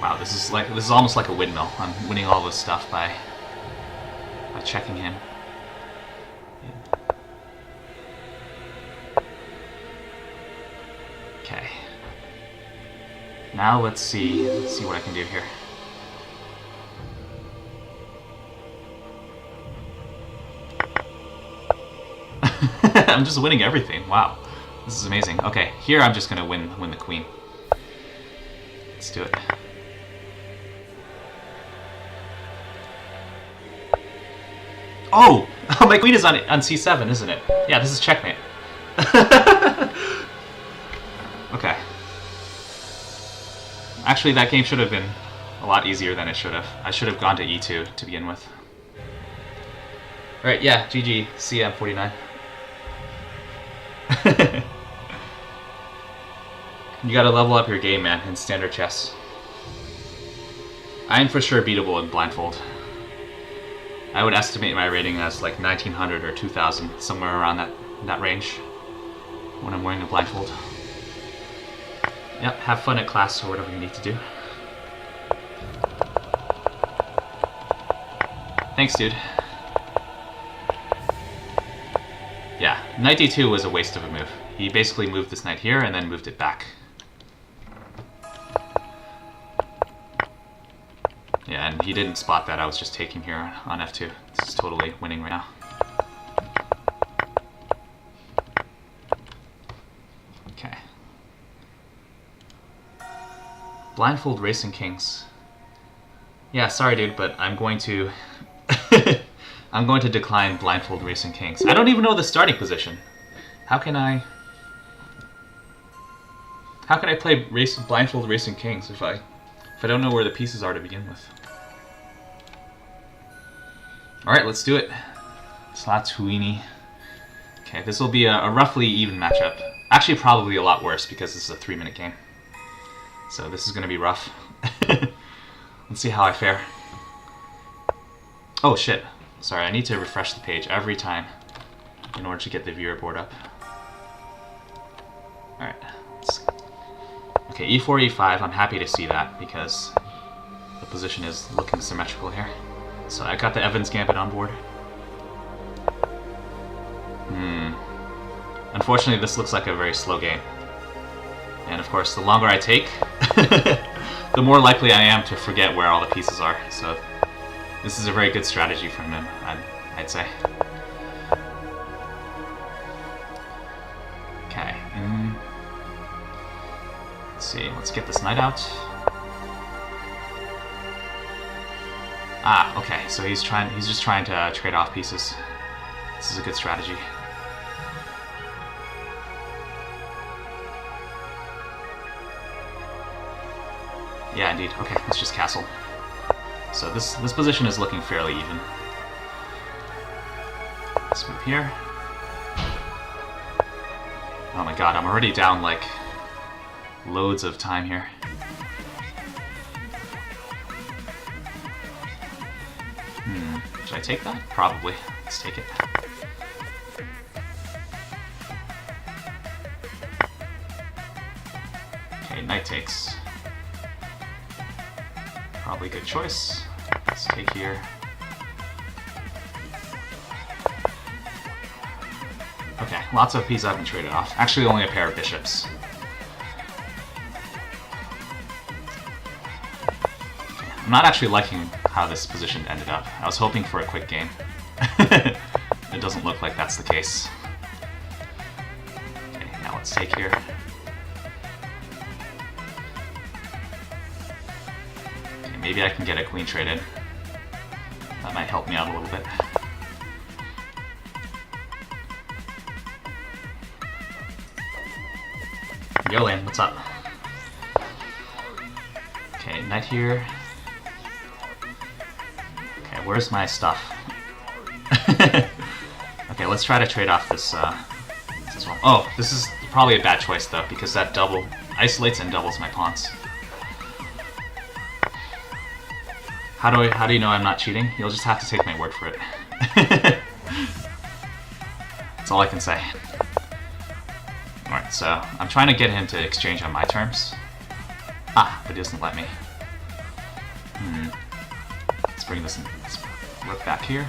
Wow, this is almost like a windmill. I'm winning all this stuff by checking him. Okay. Now let's see what I can do here. I'm just winning everything. Wow, this is amazing. Okay, here I'm just gonna win the queen. Let's do it. Oh, my queen is on c7, isn't it? Yeah, this is checkmate. Okay. Actually, that game should have been a lot easier than it should have. I should have gone to e2 to begin with. All right, yeah, GG, CM49. You gotta level up your game, man, in standard chess. I'm for sure beatable in Blindfold. I would estimate my rating as like 1900 or 2000, somewhere around that range when I'm wearing a Blindfold. Yep, have fun at class or whatever you need to do. Thanks, dude. Yeah, knight d2 was a waste of a move. He basically moved this knight here and then moved it back. Yeah, and he didn't spot that I was just taking here on f2. This is totally winning right now. Okay. Blindfold Racing Kings. Yeah, sorry dude, but I'm going to I'm going to decline Blindfold Racing Kings. I don't even know the starting position. How can I How can I play Blindfold Racing Kings if I don't know where the pieces are to begin with? Alright, let's do it. Slatuini. Okay, this will be a roughly even matchup. Actually, probably a lot worse because this is a 3-minute game. So this is going to be rough. Let's see how I fare. Oh shit. Sorry, I need to refresh the page every time in order to get the viewer board up. Alright. Okay, e4, e5, I'm happy to see that because the position is looking symmetrical here. So I got the Evans Gambit on board. Unfortunately, this looks like a very slow game. And of course, the longer I take, the more likely I am to forget where all the pieces are. So this is a very good strategy from him, I'd say. Okay. Let's see. Let's get this knight out. Ah, okay. So he's just trying to trade off pieces. This is a good strategy. Yeah, indeed. Okay, let's just castle. So this position is looking fairly even. Let's move here. Oh my god, I'm already down like loads of time here. Should I take that? Probably. Let's take it. Okay, knight takes. Probably a good choice. Let's take here. Okay, lots of pieces haven't traded off. Actually, only a pair of bishops. Okay, I'm not actually liking how this position ended up. I was hoping for a quick game. It doesn't look like that's the case. Okay, now let's take here. Okay, maybe I can get a queen trade in. That might help me out a little bit. Yo, Lane, what's up? Okay, knight here. Okay, where's my stuff? Okay, let's try to trade off this as well. Oh, this is probably a bad choice though, because that double isolates and doubles my pawns. How do you know I'm not cheating? You'll just have to take my word for it. That's all I can say. Alright, so I'm trying to get him to exchange on my terms. Ah, but he doesn't let me. Let's bring this in. Let's work back here.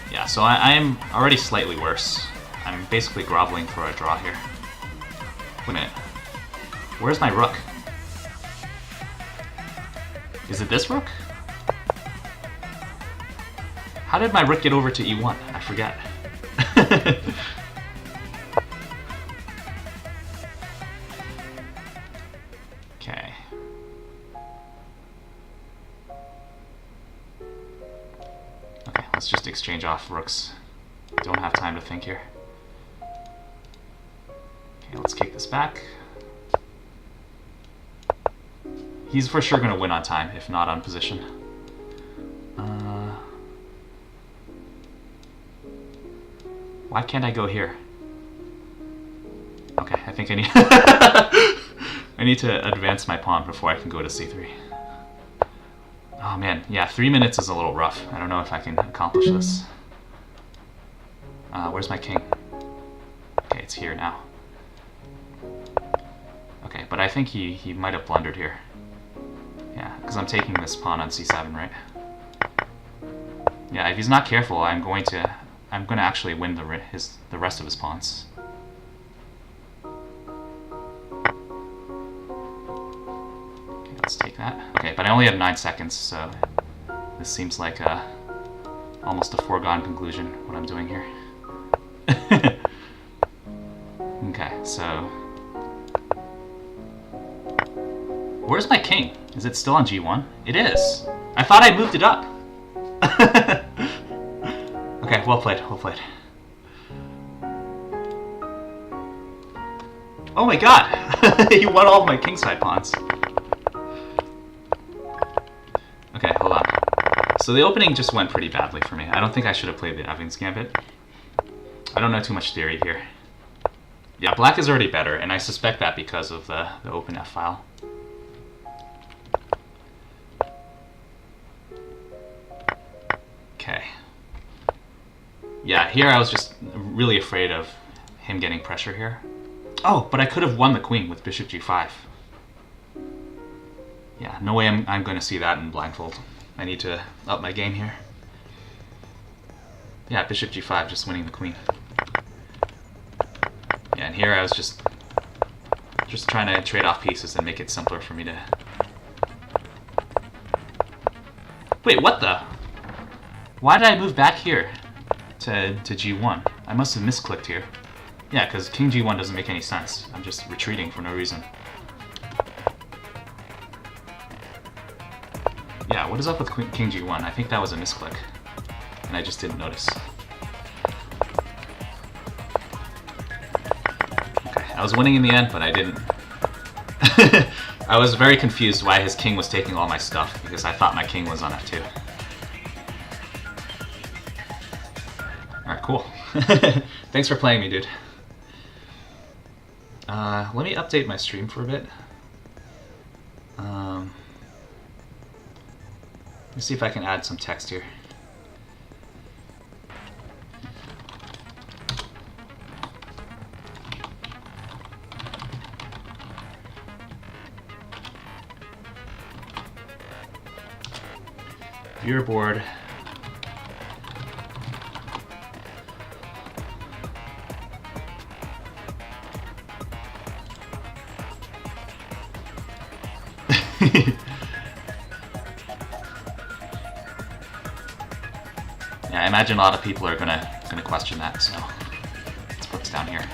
Yeah, so I am already slightly worse. I'm basically groveling for a draw here. Wait a minute. Where's my rook? Is it this rook? How did my rook get over to e1? I forget. Okay. Okay, let's just exchange off rooks. Don't have time to think here. Okay, let's kick this back. He's for sure going to win on time, if not on position. Why can't I go here? Okay, I think I need I need to advance my pawn before I can go to c3. Oh man, yeah, 3 minutes is a little rough. I don't know if I can accomplish this. Where's my king? Okay, it's here now. Okay, but I think he might have blundered here. Yeah, because I'm taking this pawn on c7, right? Yeah, if he's not careful, I'm going to actually win the rest of his pawns. Okay, let's take that. Okay, but I only have 9 seconds, so this seems like almost a foregone conclusion what I'm doing here. Okay, so where's my king? Is it still on g1? It is. I thought I moved it up. Okay, well played, well played. Oh my god! You won all of my kingside pawns. Okay, hold on. So the opening just went pretty badly for me. I don't think I should have played the Evans Gambit. I don't know too much theory here. Yeah, black is already better, and I suspect that because of the open F file. Okay. Yeah, here I was just really afraid of him getting pressure here. Oh, but I could have won the queen with bishop g5. Yeah, no way I'm going to see that in Blindfold. I need to up my game here. Yeah, bishop g5, just winning the queen. Yeah, and here I was just trying to trade off pieces and make it simpler for me to... Wait, what the? Why did I move back here to g1? I must have misclicked here. Yeah, because king g1 doesn't make any sense. I'm just retreating for no reason. Yeah, what is up with king g1? I think that was a misclick, and I just didn't notice. Okay, I was winning in the end, but I didn't. I was very confused why his king was taking all my stuff, because I thought my king was on f2. Alright, cool. Thanks for playing me, dude. Let me update my stream for a bit. Let's see if I can add some text here. Viewer board. Yeah, I imagine a lot of people are gonna question that, so let's put this down here.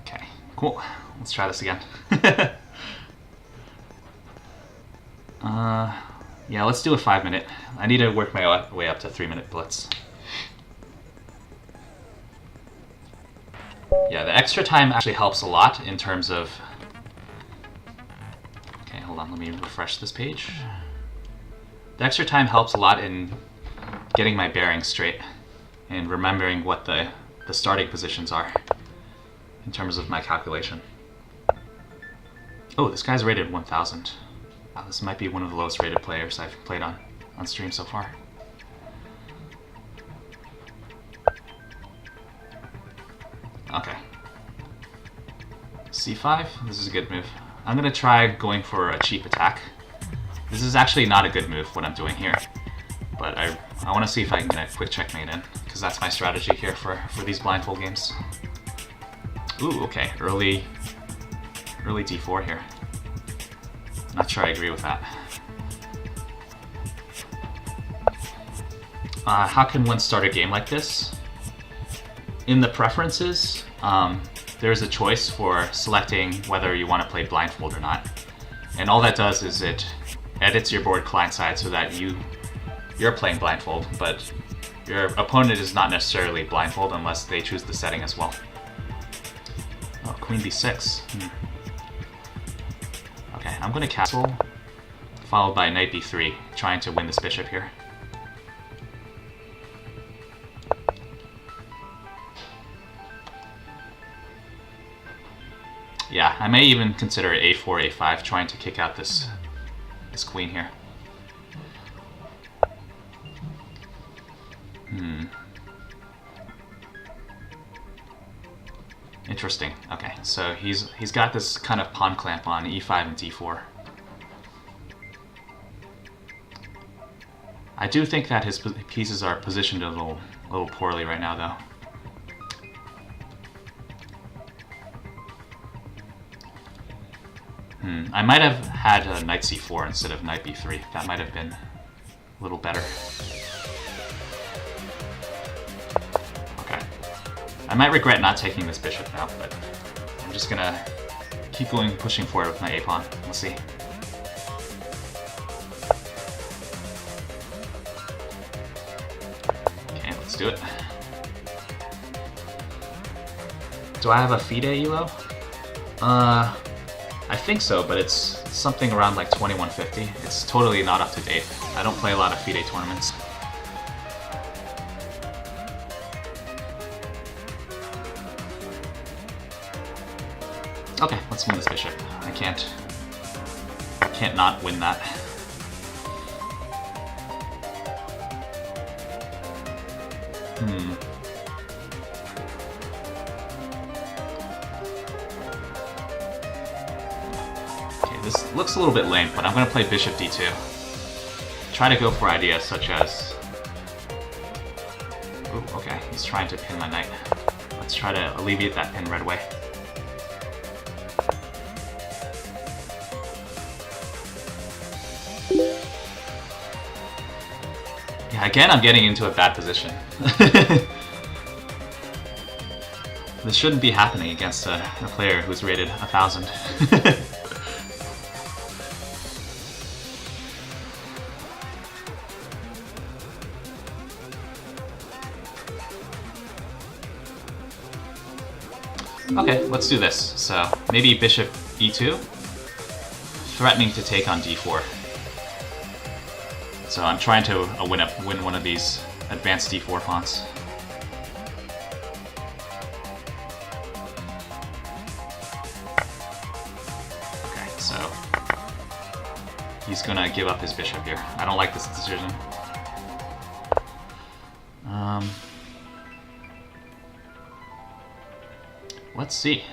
Okay, cool. Let's try this again. Yeah, let's do a 5-minute. I need to work my way up to 3-minute blitz. Yeah, the extra time actually helps a lot in terms of... Okay, hold on, let me refresh this page. The extra time helps a lot in getting my bearings straight and remembering what the starting positions are in terms of my calculation. Oh, this guy's rated 1000. Wow, this might be one of the lowest rated players I've played on stream so far. Okay. c5, this is a good move. I'm gonna try going for a cheap attack. This is actually not a good move, what I'm doing here. But I want to see if I can get a quick checkmate in, because that's my strategy here for these blindfold games. Ooh, okay, early d4 here. Not sure I agree with that. How can one start a game like this? In the preferences, there's a choice for selecting whether you want to play blindfold or not. And all that does is it edits your board client side so that you're playing blindfold, but your opponent is not necessarily blindfold unless they choose the setting as well. Oh, queen b6. Okay, I'm going to castle, followed by knight b3, trying to win this bishop here. Yeah, I may even consider a4, a5, trying to kick out this queen here. Interesting. Okay, so he's got this kind of pawn clamp on e5 and d4. I do think that his pieces are positioned a little poorly right now, though. I might have had knight c4 instead of knight b3. That might have been a little better. Okay. I might regret not taking this bishop now, but I'm just gonna keep pushing forward with my a-pawn. We'll see. Okay, let's do it. Do I have a FIDE elo? I think so, but it's something around like 2150. It's totally not up to date. I don't play a lot of FIDE tournaments. Okay, let's win this bishop. I can't not win that. Okay, this looks a little bit lame, but I'm gonna play bishop d2. Try to go for ideas such as... Ooh, okay, he's trying to pin my knight. Let's try to alleviate that pin right away. Yeah, again, I'm getting into a bad position. This shouldn't be happening against a player who's rated 1000. Okay, let's do this. So maybe bishop e2, threatening to take on d4. So I'm trying to win one of these advanced d4 pawns. Okay, so he's gonna give up his bishop here. I don't like this decision. Let's see.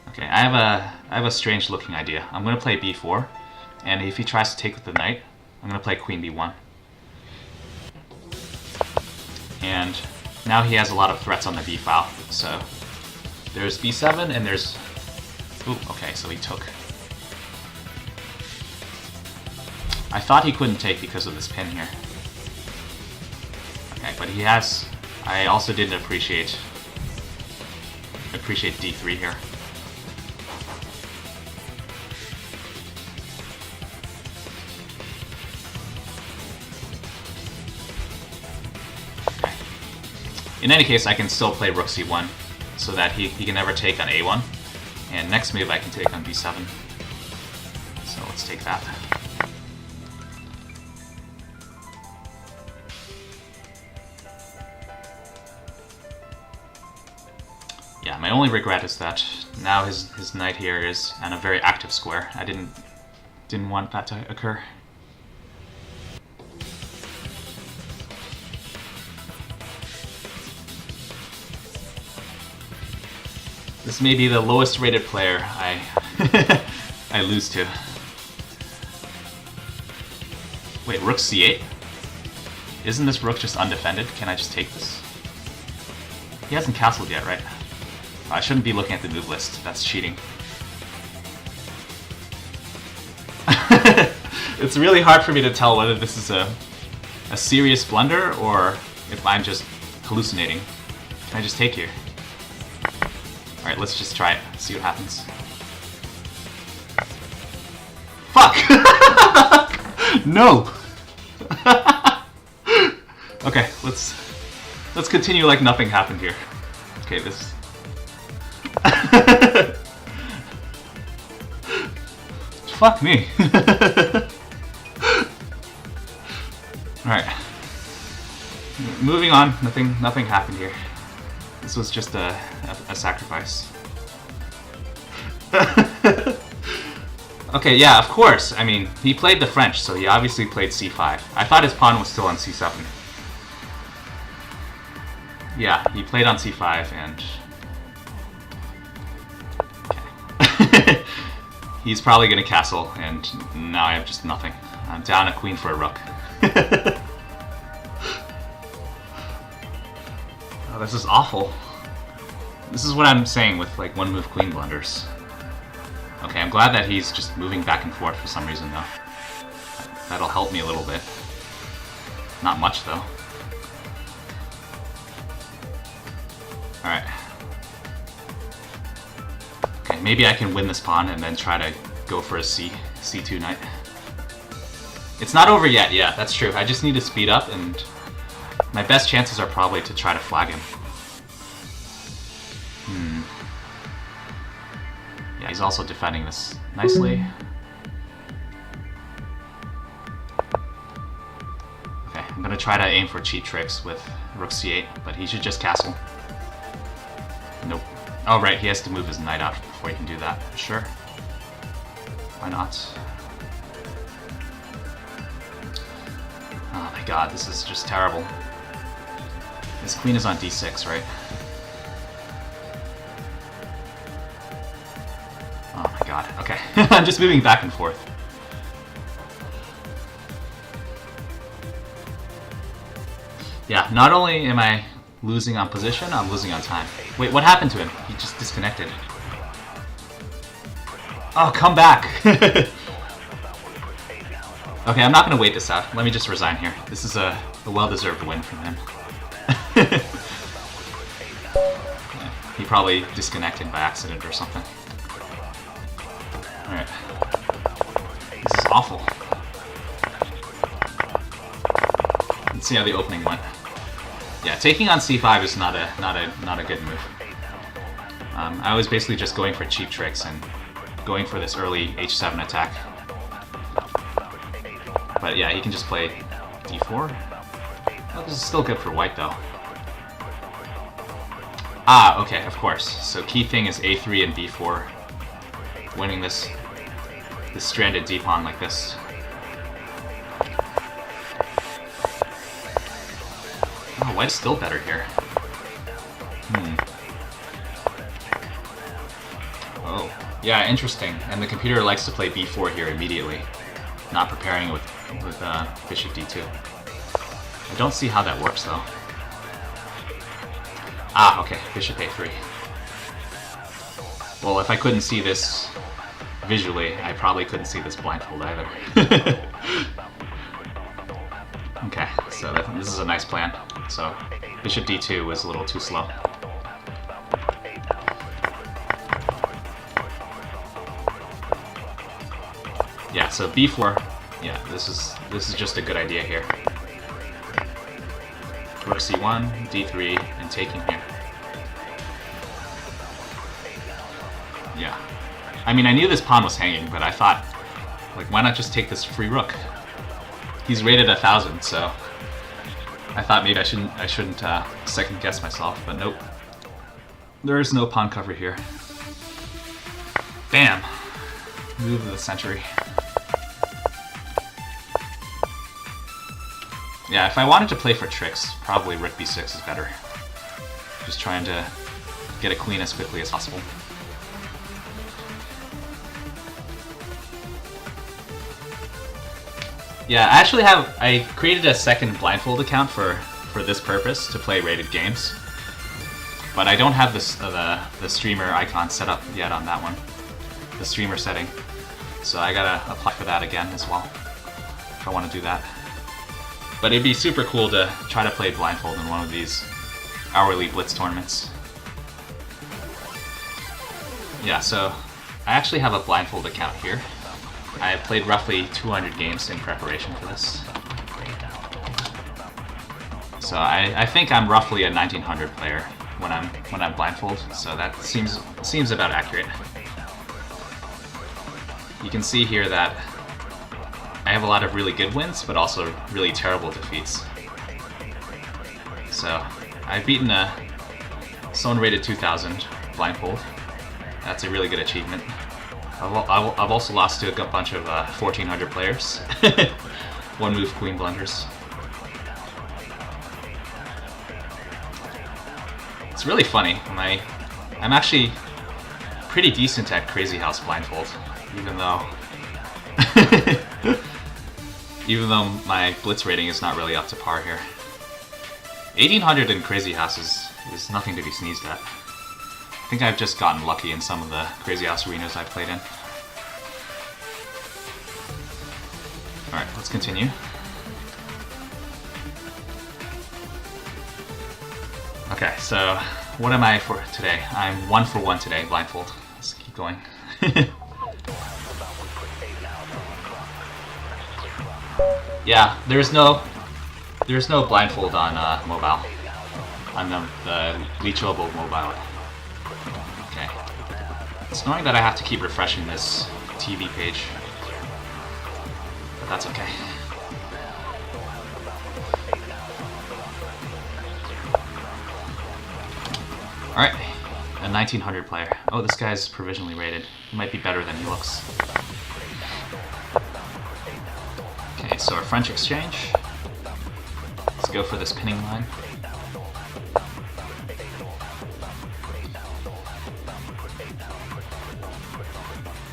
Okay, I have a strange looking idea. I'm gonna play b4, and if he tries to take with the knight, I'm gonna play queen b1. And now he has a lot of threats on the b file. So there's b7 and there's... Ooh, okay, so he took. I thought he couldn't take because of this pin here. Okay, but he has... I also didn't appreciate d3 here. Okay. In any case, I can still play rook c1 so that he can never take on a1. And next move I can take on b7. So let's take that. Yeah, my only regret is that now his knight here is on a very active square. I didn't want that to occur. This may be the lowest rated player I I lose to. Wait, rook c8? Isn't this rook just undefended? Can I just take this? He hasn't castled yet, right? I shouldn't be looking at the move list. That's cheating. It's really hard for me to tell whether this is a serious blunder or if I'm just hallucinating. Can I just take here? Alright, let's just try it. See what happens. Fuck! No! Okay, let's continue like nothing happened here. Okay, this... Fuck me. Alright. Moving on, nothing happened here. This was just a sacrifice. Okay, yeah, of course. I mean, he played the French, so he obviously played c5. I thought his pawn was still on c7. Yeah, he played on c5 and... Okay. He's probably gonna castle, and now I have just nothing. I'm down a queen for a rook. Oh, this is awful. This is what I'm saying with like one move queen blunders. Okay, I'm glad that he's just moving back and forth for some reason though. That'll help me a little bit. Not much though. Alright. Okay, maybe I can win this pawn and then try to go for a c2 knight. It's not over yet, yeah, that's true. I just need to speed up and My best chances are probably to try to flag him. Yeah, he's also defending this nicely. Okay, I'm gonna try to aim for cheat tricks with rook c8, but he should just castle. Nope. Oh right, he has to move his knight out before he can do that. Sure. Why not? Oh my god, this is just terrible. His queen is on d6, right? Oh my god, okay. I'm just moving back and forth. Yeah, not only am I losing on position, I'm losing on time. Wait, what happened to him? He just disconnected. Oh, come back! Okay, I'm not gonna wait this out. Let me just resign here. This is a well-deserved win from him. He probably disconnected by accident or something. Alright. This is awful. Let's see how the opening went. Yeah, taking on c5 is not a good move. I was basically just going for cheap tricks and going for this early h7 attack. But yeah, he can just play d4. Oh, this is still good for white though. Ah, okay, of course. So key thing is a3 and b4. Winning this stranded d-pawn like this. Oh, white's still better here. Oh, yeah, interesting. And the computer likes to play b4 here immediately, not preparing with bishop d2. I don't see how that works though. Ah, okay, bishop a3. Well, if I couldn't see this visually, I probably couldn't see this blindfold either. Okay, so this is a nice plan. So bishop d2 was a little too slow. Yeah, so b4. Yeah, this is just a good idea here. Rook c1, d3, and taking here. Yeah. I mean, I knew this pawn was hanging, but I thought, like, why not just take this free rook? He's rated 1,000, so I thought maybe I shouldn't second guess myself, but nope. There is no pawn cover here. Bam! Move of the century. Yeah, if I wanted to play for tricks, probably rook b6 is better. Just trying to get a queen as quickly as possible. Yeah, I created a second Blindfold account for this purpose, to play rated games. But I don't have this the streamer icon set up yet on that one. The streamer setting. So I gotta apply for that again as well, if I want to do that. But it'd be super cool to try to play Blindfold in one of these hourly Blitz tournaments. Yeah, so I actually have a Blindfold account here. I played roughly 200 games in preparation for this. So I think I'm roughly a 1900 player when I'm Blindfold, so that seems about accurate. You can see here that I have a lot of really good wins, but also really terrible defeats. So I've beaten someone rated 2000 Blindfold. That's a really good achievement. I've also lost to a bunch of 1400 players. One move queen blunders. It's really funny. I'm actually pretty decent at Crazy House Blindfold, even though my blitz rating is not really up to par here. 1800 in Crazy House is nothing to be sneezed at. I think I've just gotten lucky in some of the Crazy House arenas I've played in. Alright, let's continue. Okay, so what am I for today? I'm 1 for 1 today, Blindfold. Let's keep going. Yeah, there's no There's no blindfold on mobile. On the Leechable mobile. Okay. It's annoying that I have to keep refreshing this TV page. But that's okay. Alright. A 1900 player. Oh, this guy's provisionally rated. He might be better than he looks. Okay, so our French exchange. Let's go for this pinning line.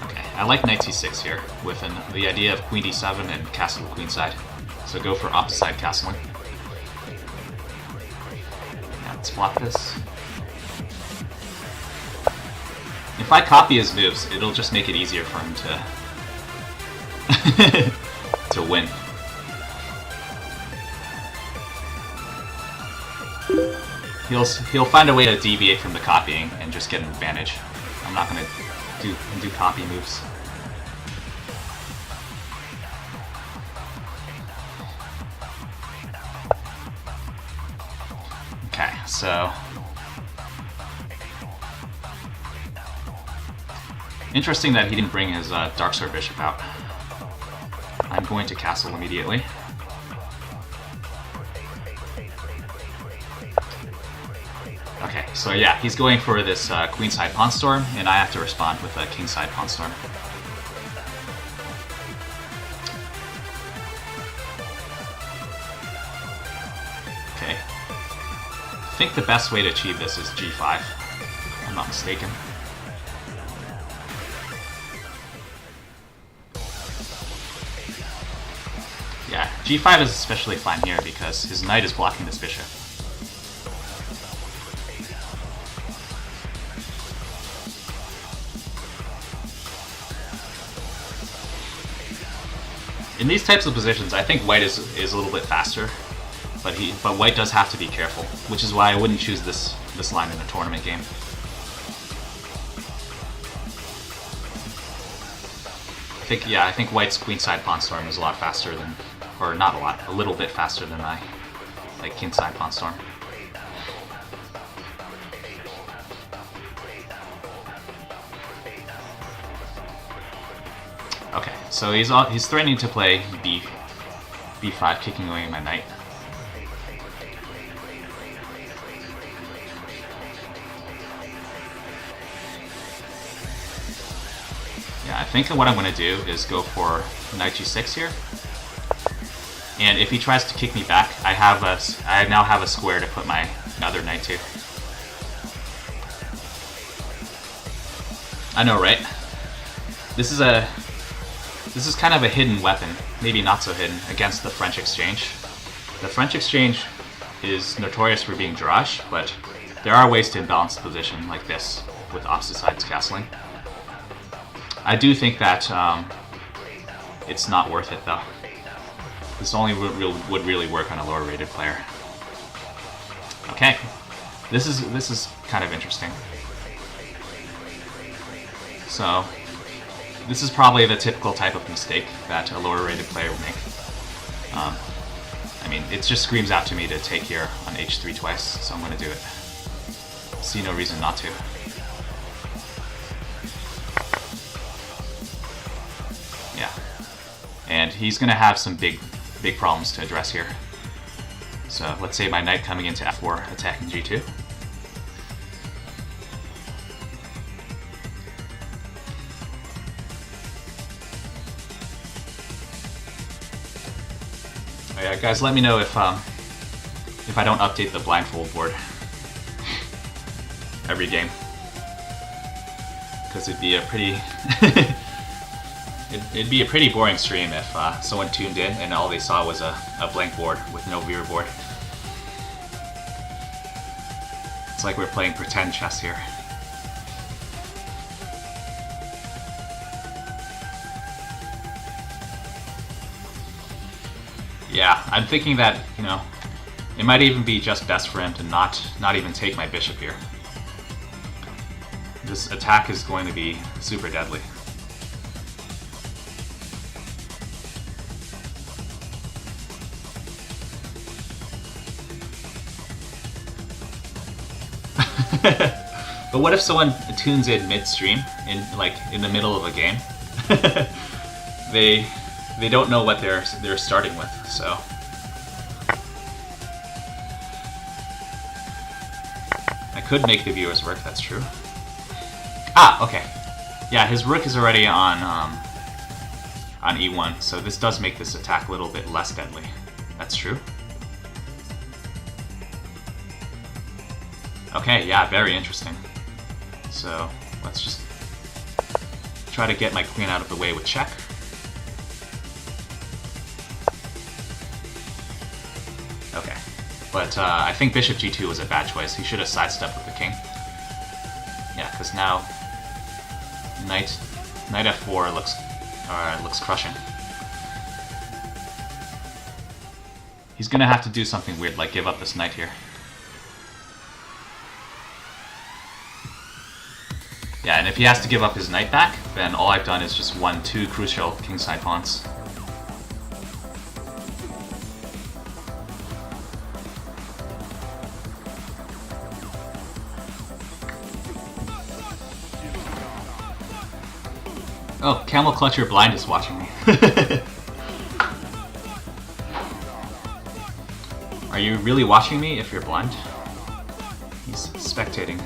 Okay, I like knight c6 here, with the idea of queen d7 and castle queenside. So go for opposite side castling. Yeah, let's block this. If I copy his moves, it'll just make it easier for him to to win. He'll find a way to deviate from the copying and just get an advantage. I'm not gonna do copy moves. Okay, so interesting that he didn't bring his Dark Sword Bishop out. I'm going to castle immediately. Okay, so yeah, he's going for this queenside pawn storm, and I have to respond with a kingside pawn storm. Okay. I think the best way to achieve this is g5, if I'm not mistaken. Yeah, g5 is especially fine here because his knight is blocking this bishop. In these types of positions, I think white is a little bit faster, but white does have to be careful, which is why I wouldn't choose this line in a tournament game. I think white's queenside pawn storm is a lot faster than, or not a lot, a little bit faster than my kingside pawn storm. Okay, so he's threatening to play b5, kicking away my knight. Yeah, I think what I'm going to do is go for knight g6 here. And if he tries to kick me back, I now have a square to put my other knight to. I know, right? This is kind of a hidden weapon, maybe not so hidden, against the French exchange. The French exchange is notorious for being drage, but there are ways to imbalance the position like this with opposite sides castling. I do think that it's not worth it though. This only would really work on a lower rated player. Okay, this is kind of interesting. So this is probably the typical type of mistake that a lower rated player would make. I mean, it just screams out to me to take here on h3 twice, so I'm going to do it. See no reason not to. Yeah. And he's going to have some big problems to address here. So let's say my knight coming into f4, attacking g2. Oh yeah, guys, let me know if I don't update the blindfold board every game, because it'd be a pretty it'd be a pretty boring stream if someone tuned in and all they saw was a blank board with no viewer board. It's like we're playing pretend chess here. Yeah, I'm thinking that, you know, it might even be just best for him to not even take my bishop here. This attack is going to be super deadly. But what if someone tunes in midstream, in the middle of a game? They don't know what they're starting with, so. I could make the viewers work, that's true. Ah, okay. Yeah, his rook is already on e1, so this does make this attack a little bit less deadly. That's true. Okay, yeah, very interesting. So, let's just try to get my queen out of the way with check. Okay. But I think bishop g2 was a bad choice. He should have sidestepped with the king. Yeah, because now knight f4 looks crushing. He's gonna have to do something weird, like give up this knight here. Yeah, and if he has to give up his knight back, then all I've done is just won 2 crucial kingside pawns. Oh, Camel Clutcher Blind is watching me. Are you really watching me if you're blind? He's spectating.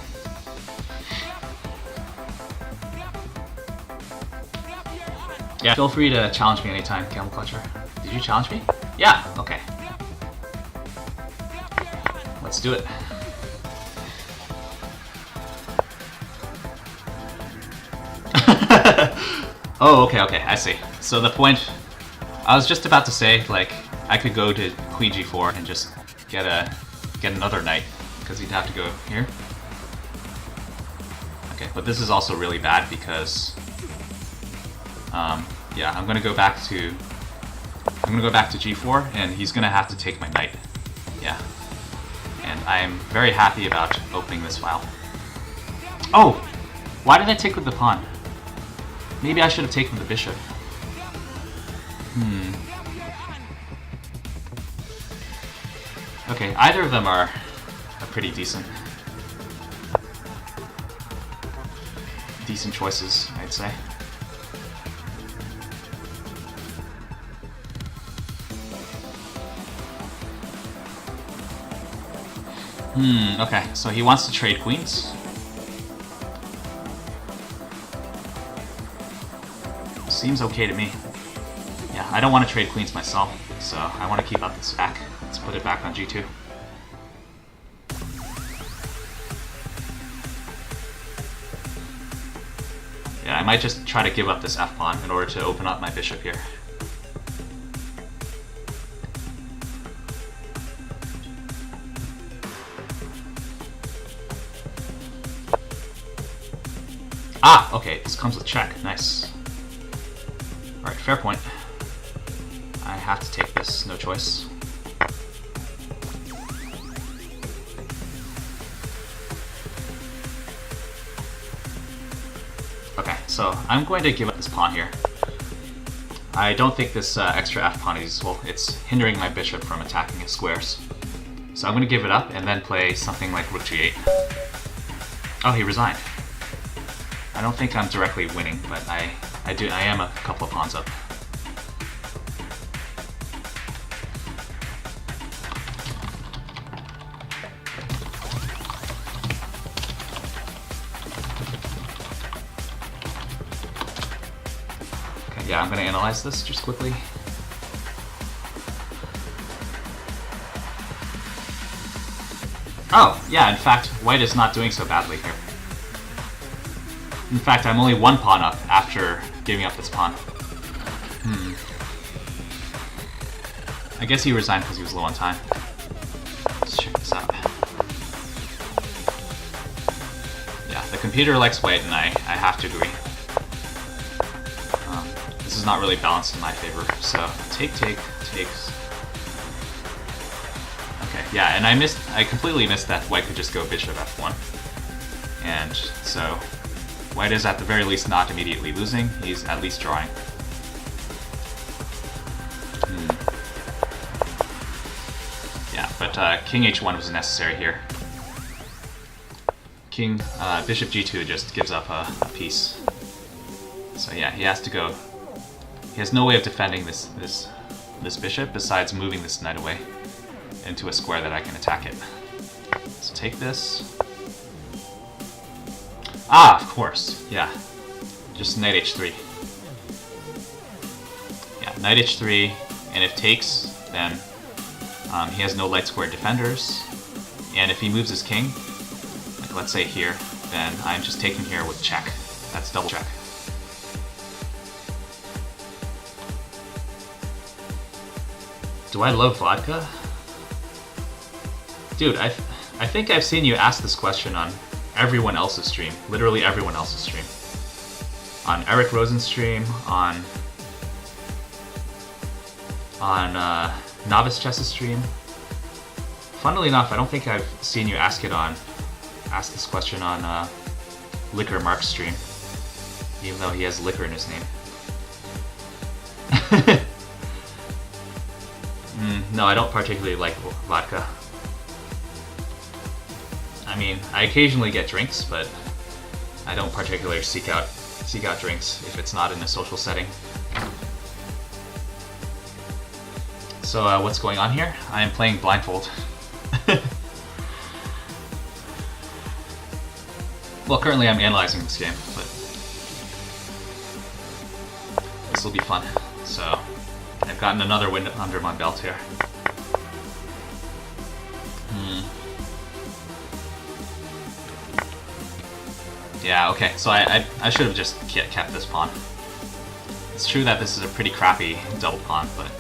Yeah, feel free to challenge me anytime, Camel Clutcher. Did you challenge me? Yeah, okay. Let's do it. Oh, okay, I see. So the point, I was just about to say, like, I could go to queen g4 and just get another knight, because he'd have to go here. Okay, but this is also really bad because, yeah, I'm gonna go back to g4, and he's gonna have to take my knight. Yeah, and I'm very happy about opening this file. Oh, why did I take with the pawn? Maybe I should have taken the bishop. Okay, either of them are pretty decent choices, I'd say. Okay, so he wants to trade queens. Seems okay to me. Yeah, I don't want to trade queens myself, so I want to keep up this back. Let's put it back on g2. Yeah, I might just try to give up this f-pawn in order to open up my bishop here. Ah, okay, this comes with check. Nice. Alright, fair point. I have to take this, no choice. Okay, so I'm going to give up this pawn here. I don't think this extra f-pawn is useful. It's hindering my bishop from attacking his squares. So I'm going to give it up and then play something like rook g8. Oh, he resigned. I don't think I'm directly winning, but I am a couple of pawns up. Okay, yeah, I'm going to analyze this just quickly. Oh, yeah, in fact, white is not doing so badly here. In fact, I'm only 1 pawn up after giving up this pawn. I guess he resigned because he was low on time. Let's check this out. Yeah, the computer likes white, and I have to agree. This is not really balanced in my favor, so takes. Okay, yeah, and I completely missed that white could just go bishop f1. And so white is at the very least not immediately losing, he's at least drawing. Yeah, but king h1 was necessary here. Bishop g2 just gives up a piece. So yeah, he has to go. He has no way of defending this bishop besides moving this knight away into a square that I can attack it. So take this. Ah, of course, yeah. Just knight h3. Yeah, knight h3, and if takes, then he has no light square defenders. And if he moves his king, like let's say here, then I'm just taking here with check. That's double check. Do I love vodka? Dude, I think I've seen you ask this question on everyone else's stream. Literally everyone else's stream. On Eric Rosen's stream, on Novice Chess's stream. Funnily enough, I don't think I've seen you ask this question on Liquor Mark's stream, even though he has liquor in his name. No, I don't particularly like vodka. I mean, I occasionally get drinks, but I don't particularly seek out drinks if it's not in a social setting. So what's going on here? I am playing Blindfold. Well, currently I'm analyzing this game, but this will be fun. So I've gotten another win under my belt here. Yeah, okay, so I should have just kept this pawn. It's true that this is a pretty crappy double pawn, but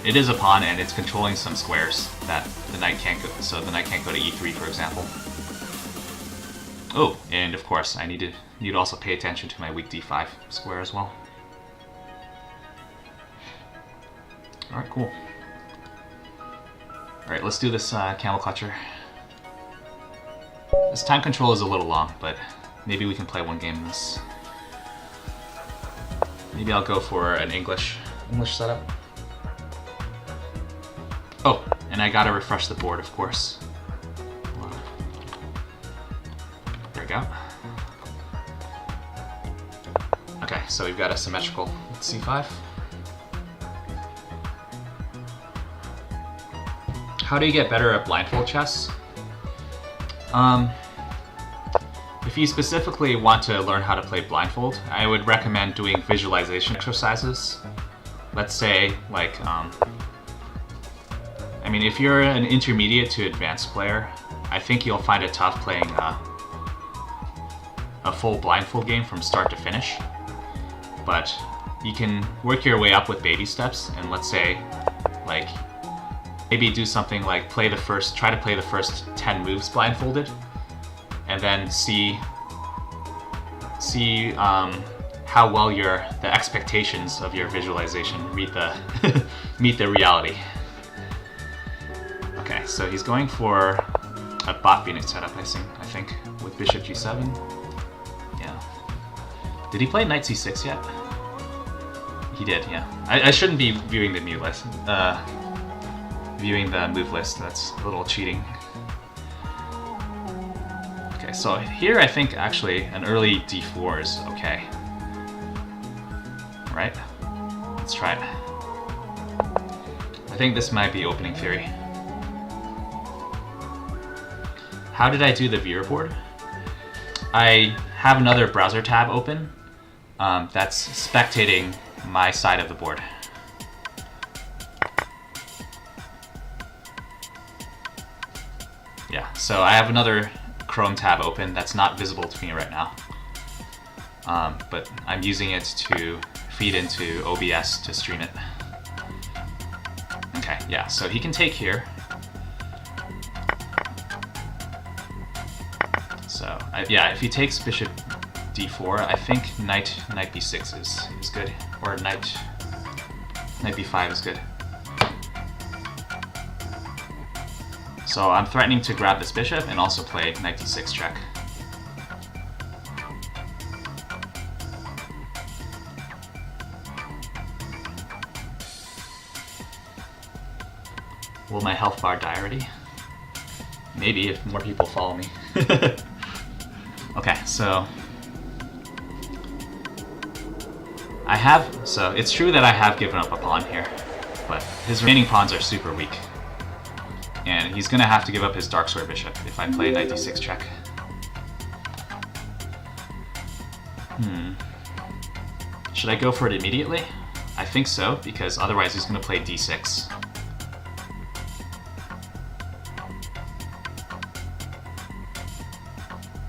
it is a pawn and it's controlling some squares that the knight can't go, so the knight can't go to e3, for example. Oh, and of course I need to also pay attention to my weak d5 square as well. Alright, cool. Alright, let's do this camel clutcher. This time control is a little long, but maybe we can play one game in this. Maybe I'll go for an English setup. Oh, and I gotta refresh the board, of course. There we go. Okay, so we've got a symmetrical c5. How do you get better at blindfold chess? If you specifically want to learn how to play blindfold, I would recommend doing visualization exercises. Let's say, like, I mean, if you're an intermediate to advanced player, I think you'll find it tough playing a full blindfold game from start to finish. But you can work your way up with baby steps, and let's say, like, maybe do something like try to play the first 10 moves blindfolded, and then see how well the expectations of your visualization meet the reality. Okay, so he's going for a bot phoenix setup, I think, with bishop g7. Yeah. Did he play knight c6 yet? He did, yeah. I shouldn't be viewing the move list. That's a little cheating. Okay, so here I think actually an early d4 is okay. Right? Let's try it. I think this might be opening theory. How did I do the viewer board? I have another browser tab open that's spectating my side of the board. Yeah, so I have another Chrome tab open that's not visible to me right now. But I'm using it to feed into OBS to stream it. Okay, yeah, so he can take here. So, yeah, if he takes bishop d4, I think knight b6 is good, or knight b5 is good. So I'm threatening to grab this bishop and also play knight d6 check. Will my health bar die already? Maybe, if more people follow me. Okay, so so it's true that I have given up a pawn here, but his remaining pawns are super weak. And he's gonna have to give up his Dark Sword Bishop if I play knight d6 check. Should I go for it immediately? I think so, because otherwise he's gonna play d6.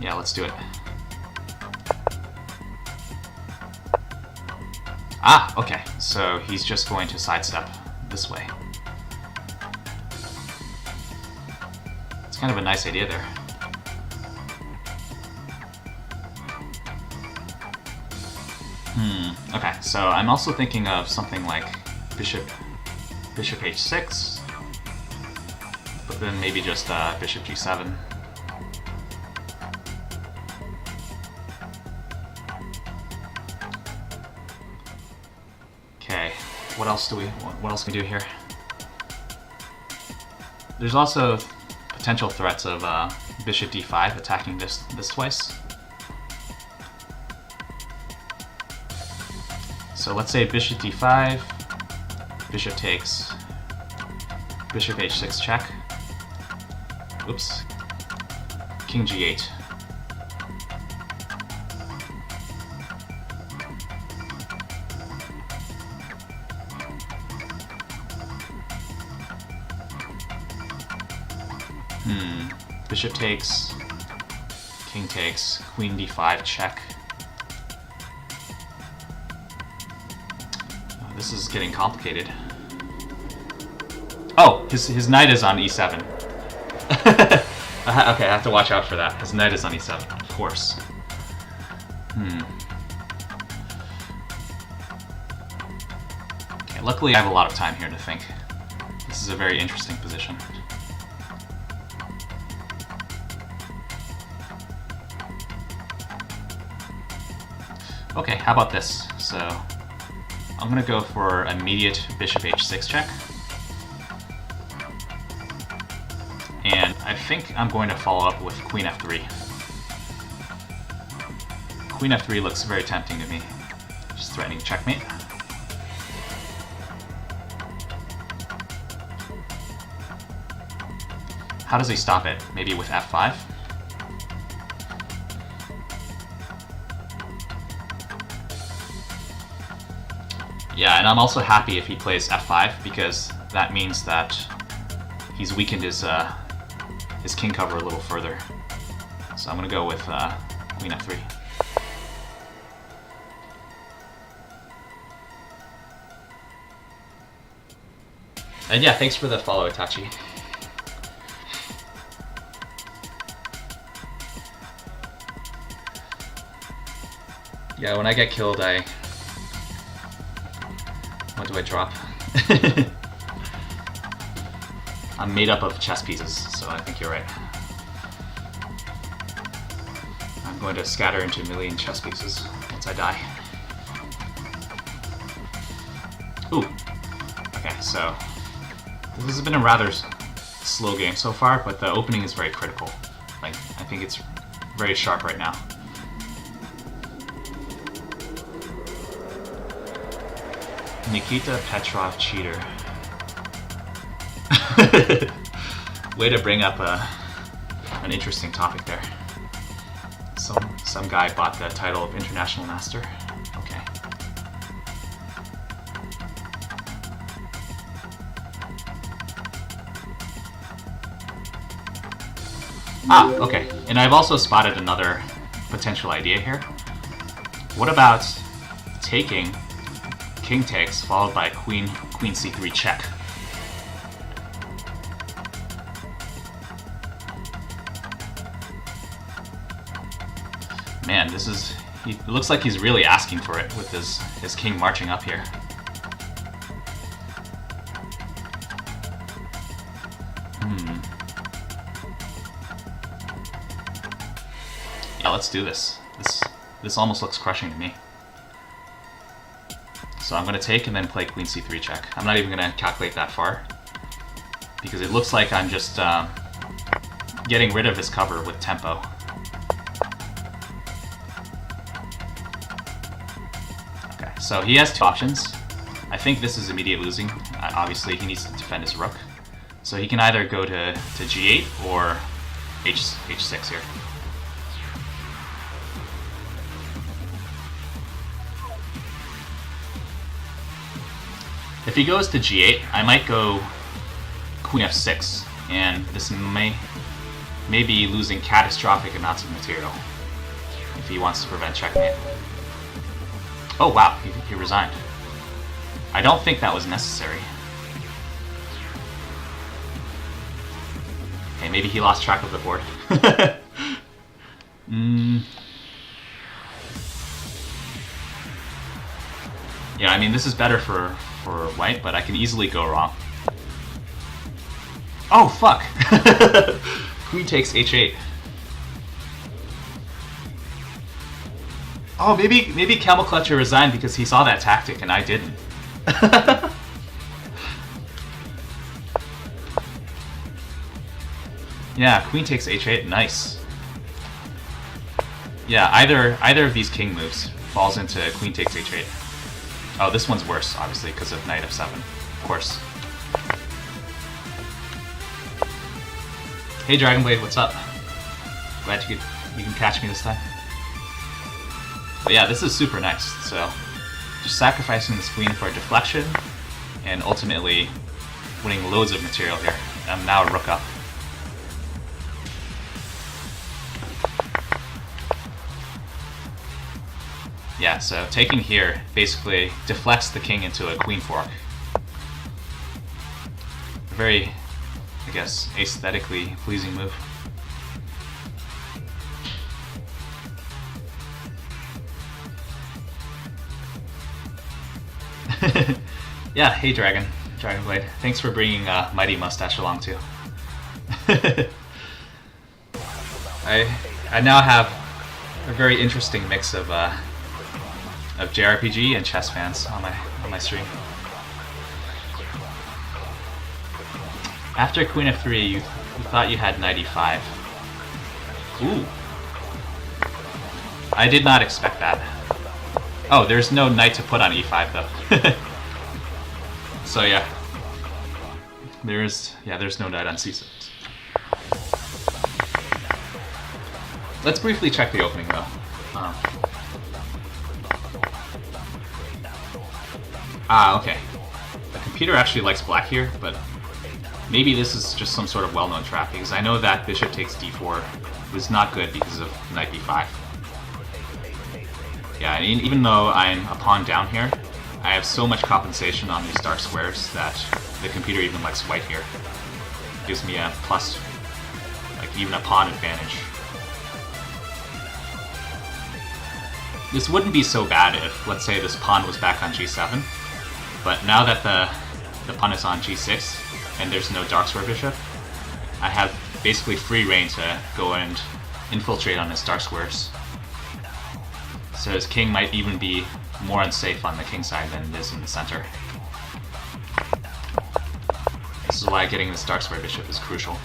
Yeah, let's do it. Ah, okay, so he's just going to sidestep this way. It's kind of a nice idea there. Okay, so I'm also thinking of something like bishop h6, but then maybe just bishop g7. Okay, what else can we do here? There's also potential threats of bishop d5 attacking this twice. So let's say bishop d5, bishop takes, bishop h6 check. Oops. King g8. Bishop takes, king takes, queen d5 check. This is getting complicated. Oh, his knight is on e7. Okay, I have to watch out for that. His knight is on e7, of course. Okay, luckily I have a lot of time here to think. This is a very interesting position. Okay, how about this? So I'm gonna go for immediate bishop h6 check. And I think I'm going to follow up with queen f3. Queen f3 looks very tempting to me. Just threatening checkmate. How does he stop it? Maybe with f5? Yeah, and I'm also happy if he plays f5 because that means that he's weakened his king cover a little further. So I'm gonna go with queen f3. And yeah, thanks for the follow, Itachi. Yeah, when I get killed, what do I drop? I'm made up of chess pieces, so I think you're right. I'm going to scatter into a million chess pieces once I die. Ooh. Okay, so this has been a rather slow game so far, but the opening is very critical. Like, I think it's very sharp right now. Nikita Petrov cheater. Way to bring up an interesting topic there. Some guy bought the title of International Master. Okay. Ah, okay. And I've also spotted another potential idea here. What about taking king takes followed by queen c3 check? Man, it looks like he's really asking for it with his king marching up here. Yeah, let's do this. This almost looks crushing to me. So I'm going to take and then play queen c3 check. I'm not even going to calculate that far, because it looks like I'm just getting rid of his cover with tempo. Okay, so he has two options. I think this is immediate losing. Obviously, he needs to defend his rook. So he can either go to g8 or h6 here. If he goes to g8, I might go queen f6, and this may be losing catastrophic amounts of material if he wants to prevent checkmate. Oh wow, he resigned. I don't think that was necessary. Okay, maybe he lost track of the board. Yeah, I mean, this is better for white, but I can easily go wrong. Oh, fuck! Queen takes h8. Oh, maybe Camel Clutcher resigned because he saw that tactic and I didn't. Yeah, queen takes h8, nice. Yeah, either of these king moves falls into queen takes h8. Oh, this one's worse, obviously, because of knight f7. Of course. Hey Dragonblade, what's up? Glad you can catch me this time. But yeah, this is super next, so just sacrificing this queen for a deflection, and ultimately winning loads of material here. I'm now a rook up. Yeah, so taking here basically deflects the king into a queen fork. A very, I guess, aesthetically pleasing move. Yeah, hey Dragonblade. Thanks for bringing Mighty Mustache along too. I now have a very interesting mix of JRPG and chess fans on my stream. After Queen f3, you thought you had knight e5. Ooh. I did not expect that. Oh, there's no knight to put on e5 though. So yeah. There's no knight on c6. Let's briefly check the opening though. Okay. The computer actually likes black here, but maybe this is just some sort of well-known trap, because I know that bishop takes d4 was not good because of knight b5. Yeah, and even though I'm a pawn down here, I have so much compensation on these dark squares that the computer even likes white here. It gives me a plus, like even a pawn advantage. This wouldn't be so bad if, let's say, this pawn was back on g7. But now that the pawn is on g6 and there's no dark square bishop, I have basically free reign to go and infiltrate on his dark squares. So his king might even be more unsafe on the king side than it is in the center. This is why getting this dark square bishop is crucial.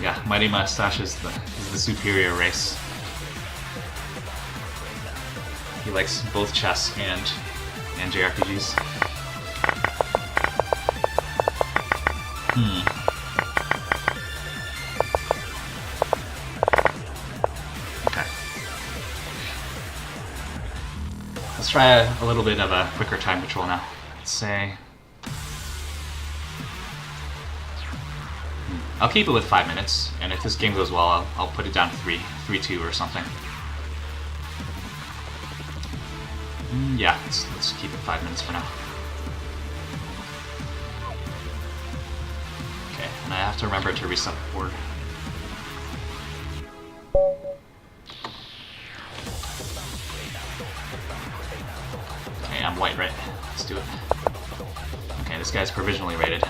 Yeah, Mighty Mustache is the superior race. He likes both chess and JRPGs. Okay. Let's try a little bit of a quicker time control now. Let's say I'll keep it with 5 minutes, and if this game goes well, I'll put it down to 3-2 or something. Yeah, let's keep it 5 minutes for now. Okay, and I have to remember to reset the board. Okay, I'm white, right? Let's do it. Okay, this guy's provisionally rated.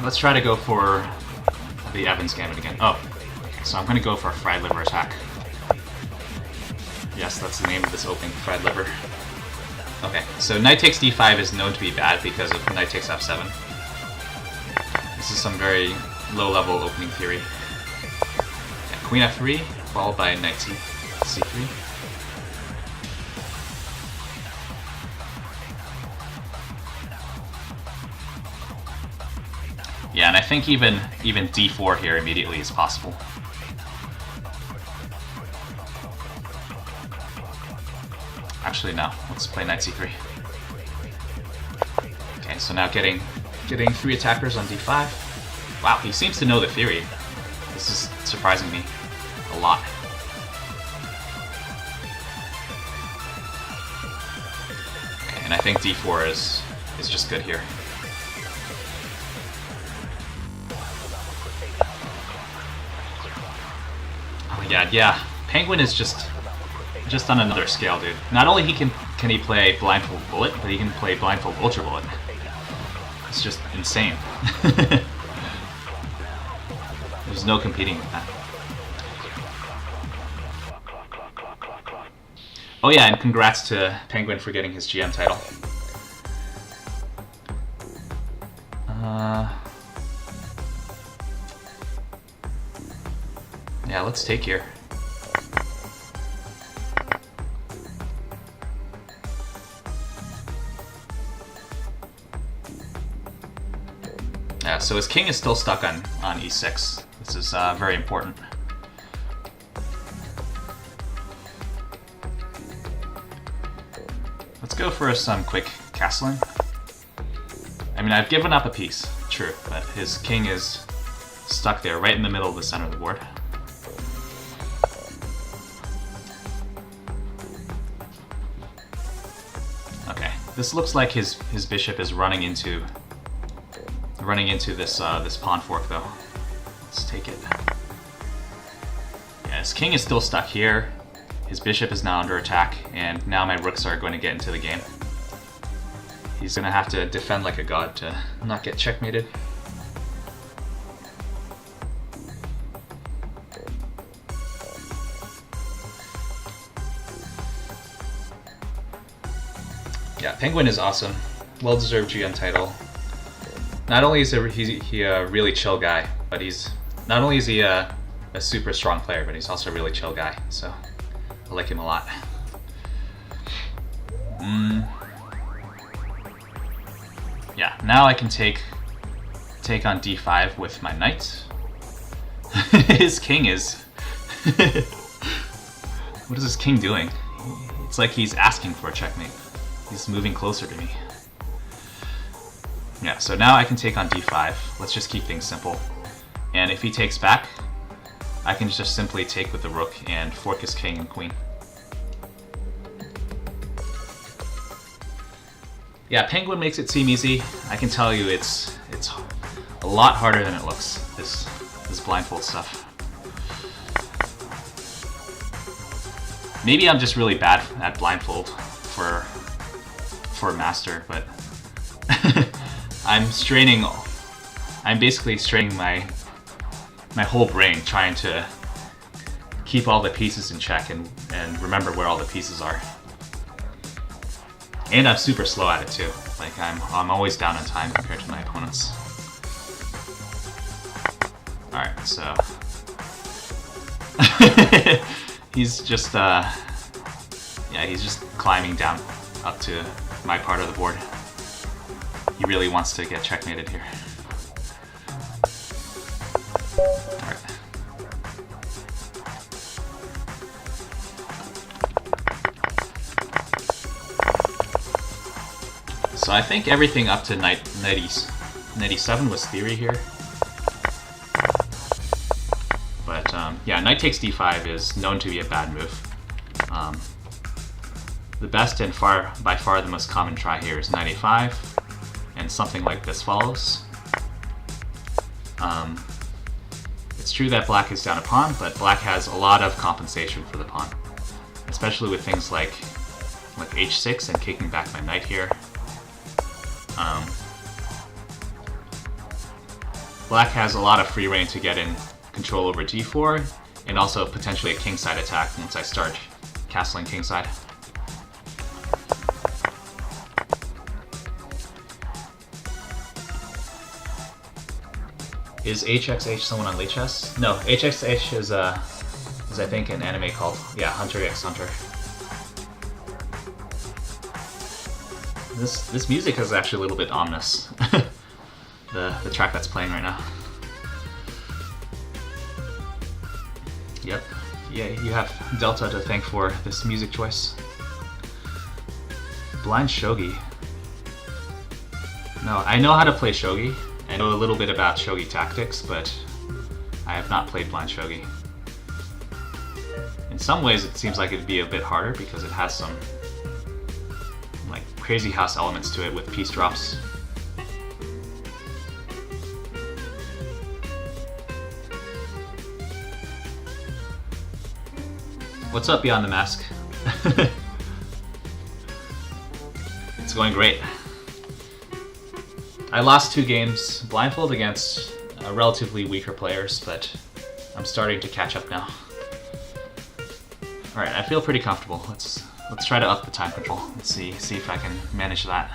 Let's try to go for the Evans Gambit again. Oh, okay, so I'm gonna go for a fried liver attack. Yes, that's the name of this opening, fried liver. Okay, so knight takes d5 is known to be bad because of knight takes f7. This is some very low-level opening theory. Yeah, queen f3, followed by knight c3. Yeah, and I think even d4 here immediately is possible. Actually, no. Let's play knight c3. Okay, so now getting 3 attackers on d5. Wow, he seems to know the theory. This is surprising me a lot. Okay, and I think d4 is just good here. Oh my god, yeah. Penguin is just on another scale, dude. Not only can he play Blindfold Bullet, but he can play Blindfold Ultra Bullet. It's just insane. There's no competing with that. Oh yeah, and congrats to Penguin for getting his GM title. Yeah, let's take here. Yeah, so his king is still stuck on e6. This is very important. Let's go for some quick castling. I mean, I've given up a piece, true, but his king is stuck there, right in the middle of the center of the board. Okay, this looks like his bishop is running into this this pawn fork though. Let's take it. Yeah, his king is still stuck here. His bishop is now under attack, and now my rooks are going to get into the game. He's going to have to defend like a god to not get checkmated. Yeah, Penguin is awesome. Well-deserved GM title. Not only is he a really chill guy, but not only is he a super strong player, but he's also a really chill guy. So I like him a lot. Yeah, now I can take on d5 with my knight. His king is... What is his king doing? It's like he's asking for a checkmate. He's moving closer to me. Yeah, so now I can take on d5. Let's just keep things simple. And if he takes back, I can just simply take with the rook and fork his king and queen. Yeah, Penguin makes it seem easy. I can tell you it's a lot harder than it looks, this blindfold stuff. Maybe I'm just really bad at blindfold for master, but I'm basically straining my whole brain trying to keep all the pieces in check and remember where all the pieces are. And I'm super slow at it too. Like I'm always down on time compared to my opponents. Alright, so he's just he's just climbing down up to my part of the board. He really wants to get checkmated here. Alright. So I think everything up to knight e7 was theory here. But yeah, knight takes d5 is known to be a bad move. The best and by far the most common try here is knight a5, and something like this follows. It's true that black is down a pawn, but black has a lot of compensation for the pawn, especially with things like h6 and kicking back my knight here. Black has a lot of free reign to get in control over d4, and also potentially a kingside attack once I start castling kingside. Is HXH someone on late chess? No, HXH is I think an anime called, yeah, Hunter x Hunter. This music is actually a little bit ominous. the track that's playing right now. Yep. Yeah, you have Delta to thank for this music choice. Blind Shogi. No, I know how to play Shogi. I know a little bit about Shogi tactics, but I have not played Blind Shogi. In some ways, it seems like it'd be a bit harder because it has some like crazy house elements to it with piece drops. What's up, Beyond the Mask? It's going great. I lost 2 games blindfold against relatively weaker players, but I'm starting to catch up now. All right, I feel pretty comfortable. Let's try to up the time control. Let's see if I can manage that.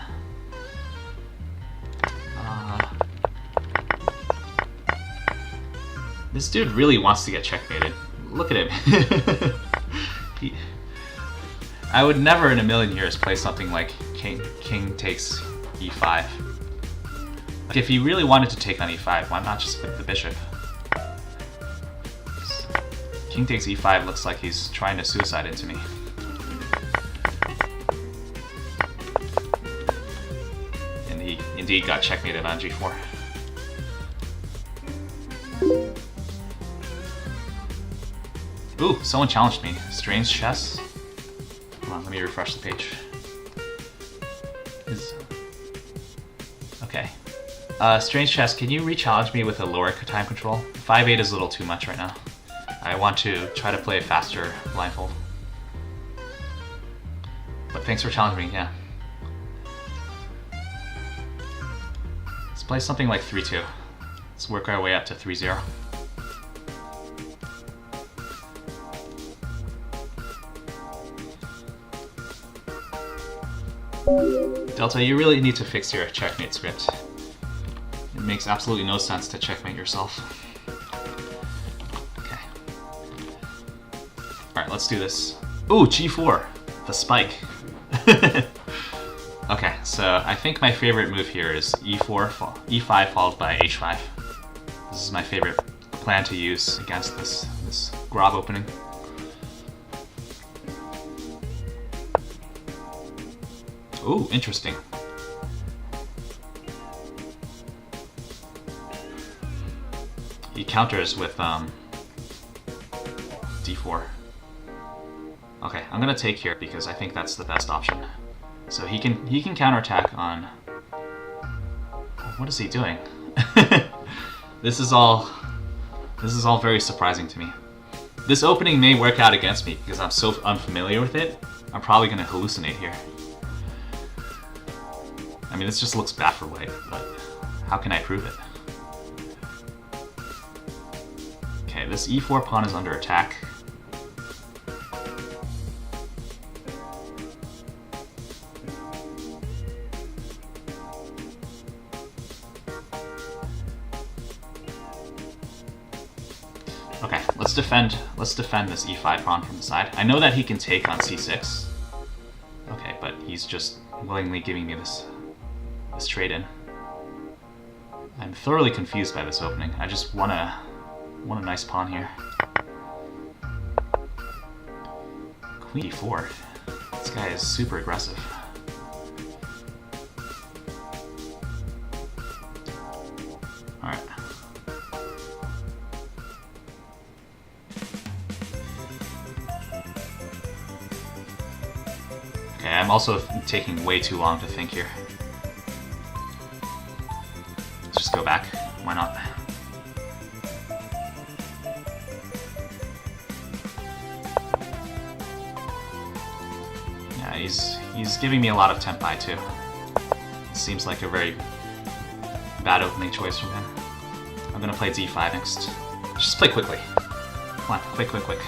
This dude really wants to get checkmated. Look at him. I would never in a million years play something like king takes e5. Like if he really wanted to take on e5, why not just pick the bishop? King takes e5 looks like he's trying to suicide into me. And he indeed got checkmated on g4. Ooh, someone challenged me. Strange chess? Hold on, let me refresh the page. Okay. Strange chess, can you re-challenge me with a lower time control? 5-8 is a little too much right now. I want to try to play faster blindfold. But thanks for challenging me, yeah. Let's play something like 3-2. Let's work our way up to 3-0. Delta, you really need to fix your checkmate script. It makes absolutely no sense to checkmate yourself. Okay. Alright, let's do this. Ooh, g4! The spike. Okay, so I think my favorite move here is e5 followed by h5. This is my favorite plan to use against this Grob opening. Ooh, interesting. He counters with d4. Okay, I'm gonna take here because I think that's the best option. So he can counterattack on. What is he doing? This is all very surprising to me. This opening may work out against me because I'm so unfamiliar with it. I'm probably gonna hallucinate here. I mean, this just looks bad for white, but how can I prove it? Okay, this e4 pawn is under attack. Okay, let's defend this e5 pawn from the side. I know that he can take on c6. Okay, but he's just willingly giving me this trade-in. I'm thoroughly confused by this opening. I just want a nice pawn here. Queen e4. This guy is super aggressive. Alright. Okay, I'm also taking way too long to think here. Let's just go back. Why not? Yeah, he's giving me a lot of tempi too. It seems like a very bad opening choice from him. I'm gonna play d5 next. Just play quickly. Come on, quick, quick, quick.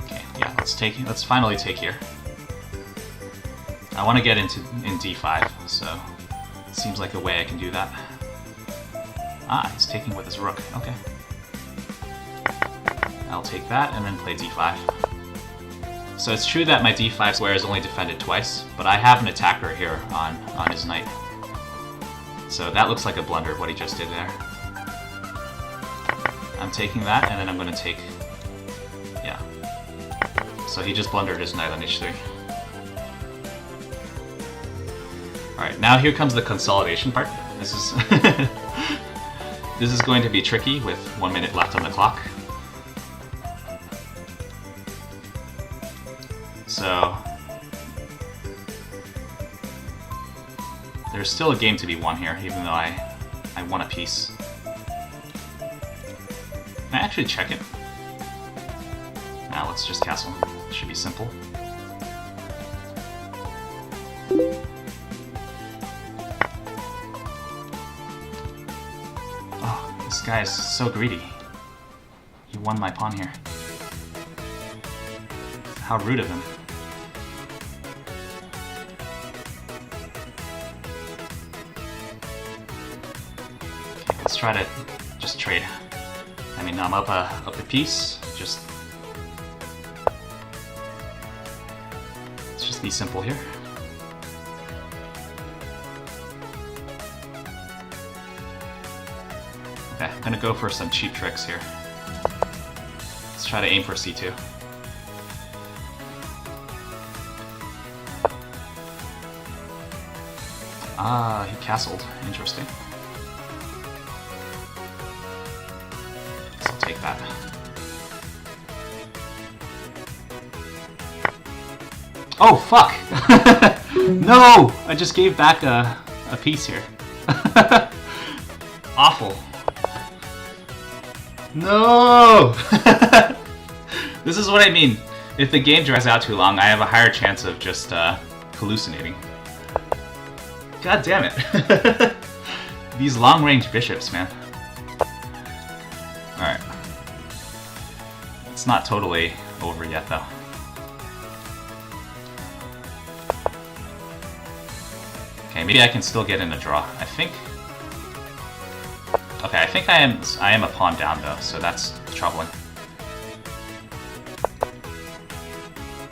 Okay, yeah, let's finally take here. I want to get in d5, so it seems like a way I can do that. Ah, he's taking with his rook. Okay. I'll take that and then play d5. So it's true that my d5 square is only defended twice, but I have an attacker here on his knight. So that looks like a blunder, what he just did there. I'm taking that, and then I'm going to take... Yeah. So he just blundered his knight on h3. Alright, now here comes the consolidation part. This is... This is going to be tricky with 1 minute left on the clock. So... There's still a game to be won here, even though I won a piece. Can I actually check it? Now let's just castle. It should be simple. This guy is so greedy. He won my pawn here. How rude of him. Okay, let's try to just trade. I mean, I'm up a piece. Let's just be simple here. Okay, I'm gonna go for some cheap tricks here. Let's try to aim for c2. Ah, he castled. Interesting. So I'll take that. Oh, fuck! No! I just gave back a piece here. Awful. No! This is what I mean. If the game drags out too long, I have a higher chance of just hallucinating. God damn it. These long-range bishops, man. Alright. It's not totally over yet, though. Okay, maybe I can still get in a draw. I think... Okay, I think I am a pawn down, though, so that's troubling.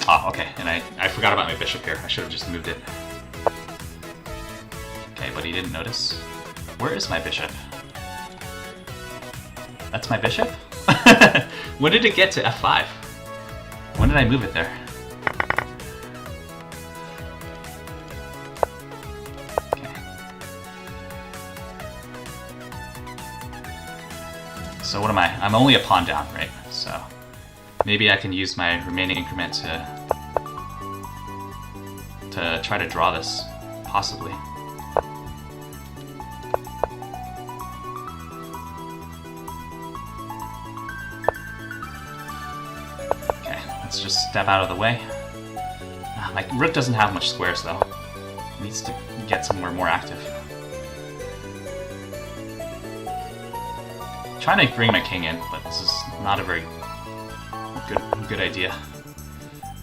Oh, okay, and I forgot about my bishop here. I should have just moved it. Okay, but he didn't notice. Where is my bishop? That's my bishop? When did it get to f5? When did I move it there? Okay. So what am I? I'm only a pawn down, right? So maybe I can use my remaining increment to try to draw this, possibly. Let's just step out of the way. My rook doesn't have much squares, though. It needs to get somewhere more active. I'm trying to bring my king in, but this is not a very good idea.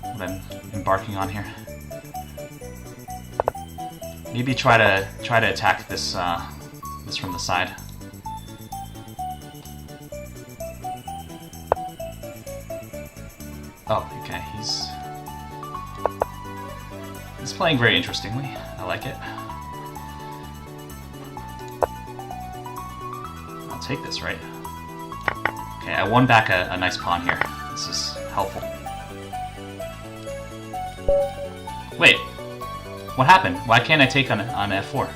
What I'm embarking on here. Maybe try to attack this this from the side. Oh, okay, he's playing very interestingly. I like it. I'll take this, right? Okay, I won back a nice pawn here. This is helpful. Wait, what happened? Why can't I take on f4?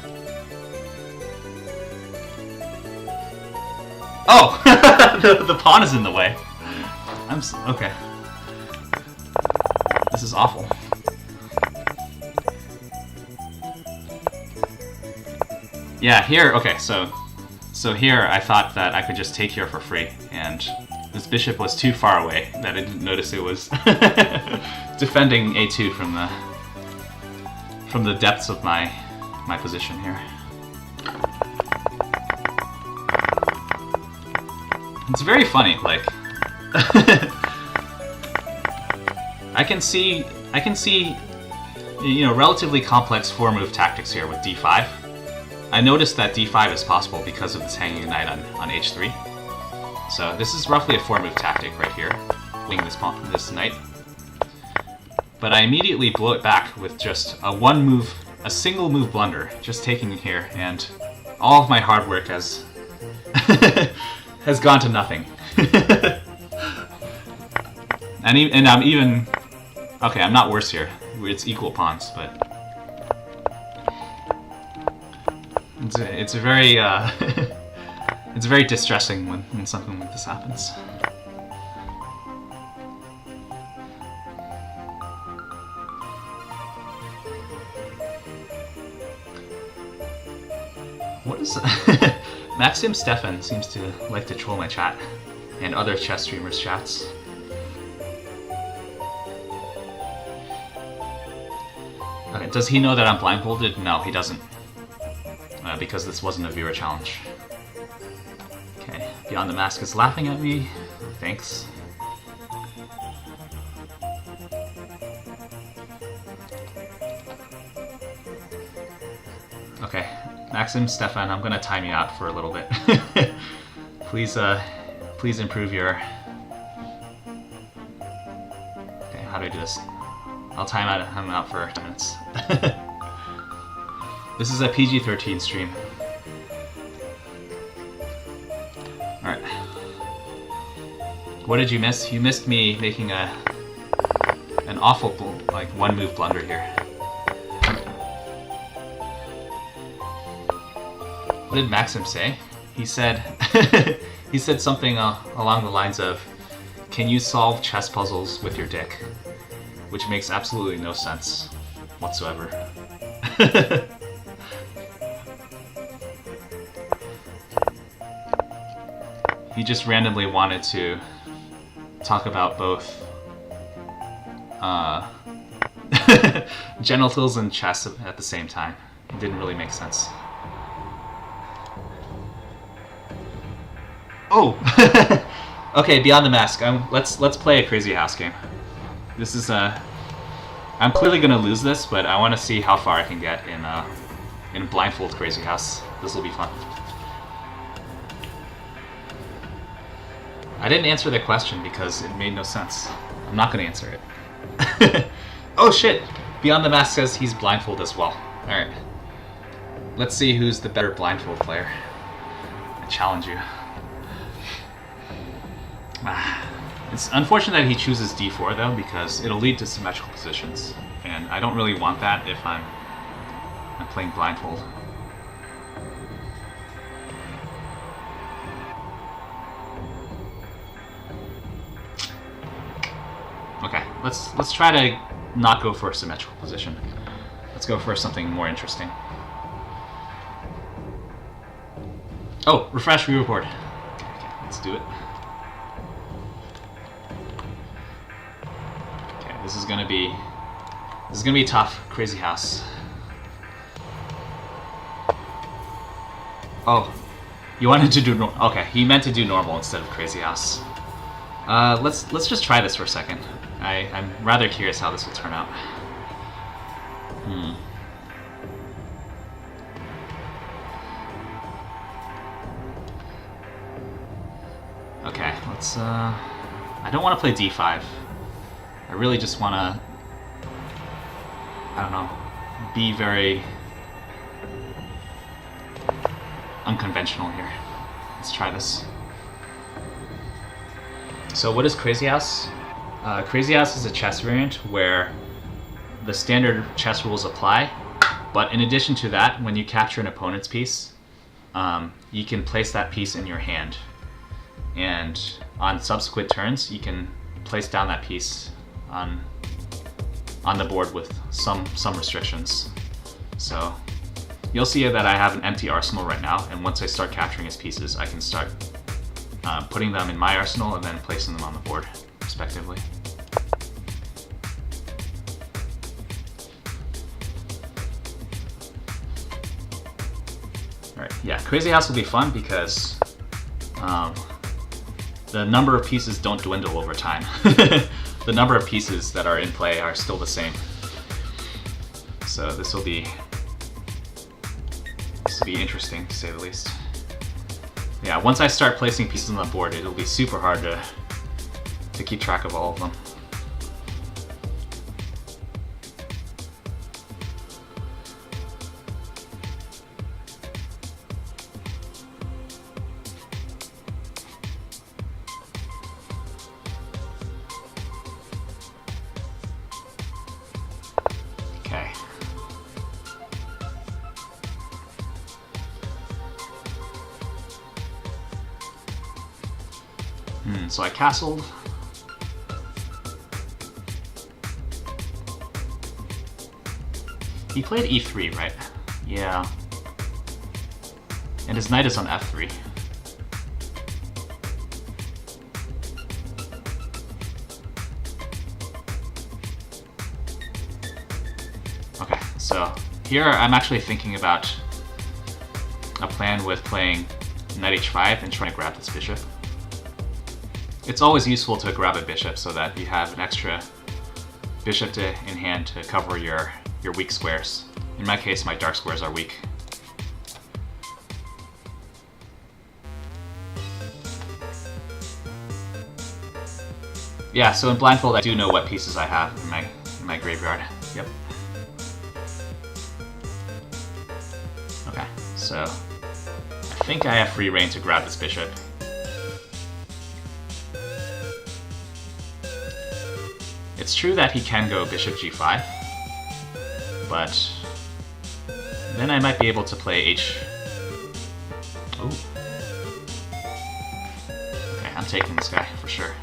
Oh, the pawn is in the way. Okay. This is awful. Yeah, here, okay, so So here I thought that I could just take here for free, and this bishop was too far away that I didn't notice it was defending a2 from the depths of my position here. It's very funny, like I can see relatively complex 4-move tactics here with d5. I noticed that d5 is possible because of this hanging knight on h3. So this is roughly a 4-move tactic right here, winning this knight. But I immediately blow it back with just a single move blunder, just taking it here, and all of my hard work has has gone to nothing. and I'm even okay. I'm not worse here. It's equal pawns, but it's a very it's very distressing when something like this happens. What is Maxim Stefan seems to like to troll my chat and other chess streamers' chats. Okay, does he know that I'm blindfolded? No, he doesn't. Because this wasn't a viewer challenge. Okay, Beyond the Mask is laughing at me. Thanks. Okay, Maxim, Stefan, I'm gonna time you out for a little bit. Please improve your... Okay, how do I do this? I'll time him out for 10 minutes. This is a PG-13 stream. Alright. What did you miss? You missed me making an awful, like, 1-move blunder here. What did Maxim say? He said he said something along the lines of, "Can you solve chess puzzles with your dick?" Which makes absolutely no sense whatsoever. He just randomly wanted to talk about both genitals and chess at the same time. It didn't really make sense. Oh! Okay, Beyond the Mask. Let's play a Crazy House game. This is I'm clearly gonna lose this, but I want to see how far I can get in Blindfold Crazy House. This will be fun. I didn't answer the question because it made no sense. I'm not gonna answer it. Oh shit! Beyond the Mask says he's blindfold as well. Alright. Let's see who's the better blindfold player. I challenge you. It's unfortunate that he chooses d4 though, because it'll lead to symmetrical positions, and I don't really want that if I'm playing blindfold. Okay, let's try to not go for a symmetrical position. Let's go for something more interesting. Oh, refresh re-report. Okay, let's do it. This is gonna be tough. Crazy House. Oh, you wanted to do okay. He meant to do normal instead of Crazy House. Let's just try this for a second. I'm rather curious how this will turn out. Okay, let's. I don't want to play d5. I really just want to, I don't know, be very unconventional here. Let's try this. So what is Crazy House? Crazy House is a chess variant where the standard chess rules apply, but in addition to that, when you capture an opponent's piece, you can place that piece in your hand. And on subsequent turns, you can place down that piece on the board with some restrictions. So you'll see that I have an empty arsenal right now, and once I start capturing his pieces, I can start putting them in my arsenal and then placing them on the board, respectively. Alright, yeah, Crazy House will be fun because the number of pieces don't dwindle over time. The number of pieces that are in play are still the same. So this will be interesting, to say the least. Yeah, once I start placing pieces on the board, it'll be super hard to keep track of all of them. Okay. So I castled. He played e3, right? Yeah. And his knight is on f3. Okay, so here I'm actually thinking about a plan with playing knight h5 and trying to grab this bishop. It's always useful to grab a bishop so that you have an extra bishop in hand to cover your weak squares. In my case, my dark squares are weak. Yeah, so in Blindfold I do know what pieces I have in my graveyard. Yep. Okay, so I think I have free reign to grab this bishop. It's true that he can go bishop g5, but then I might be able to play h... Ooh. Okay, I'm taking this guy for sure.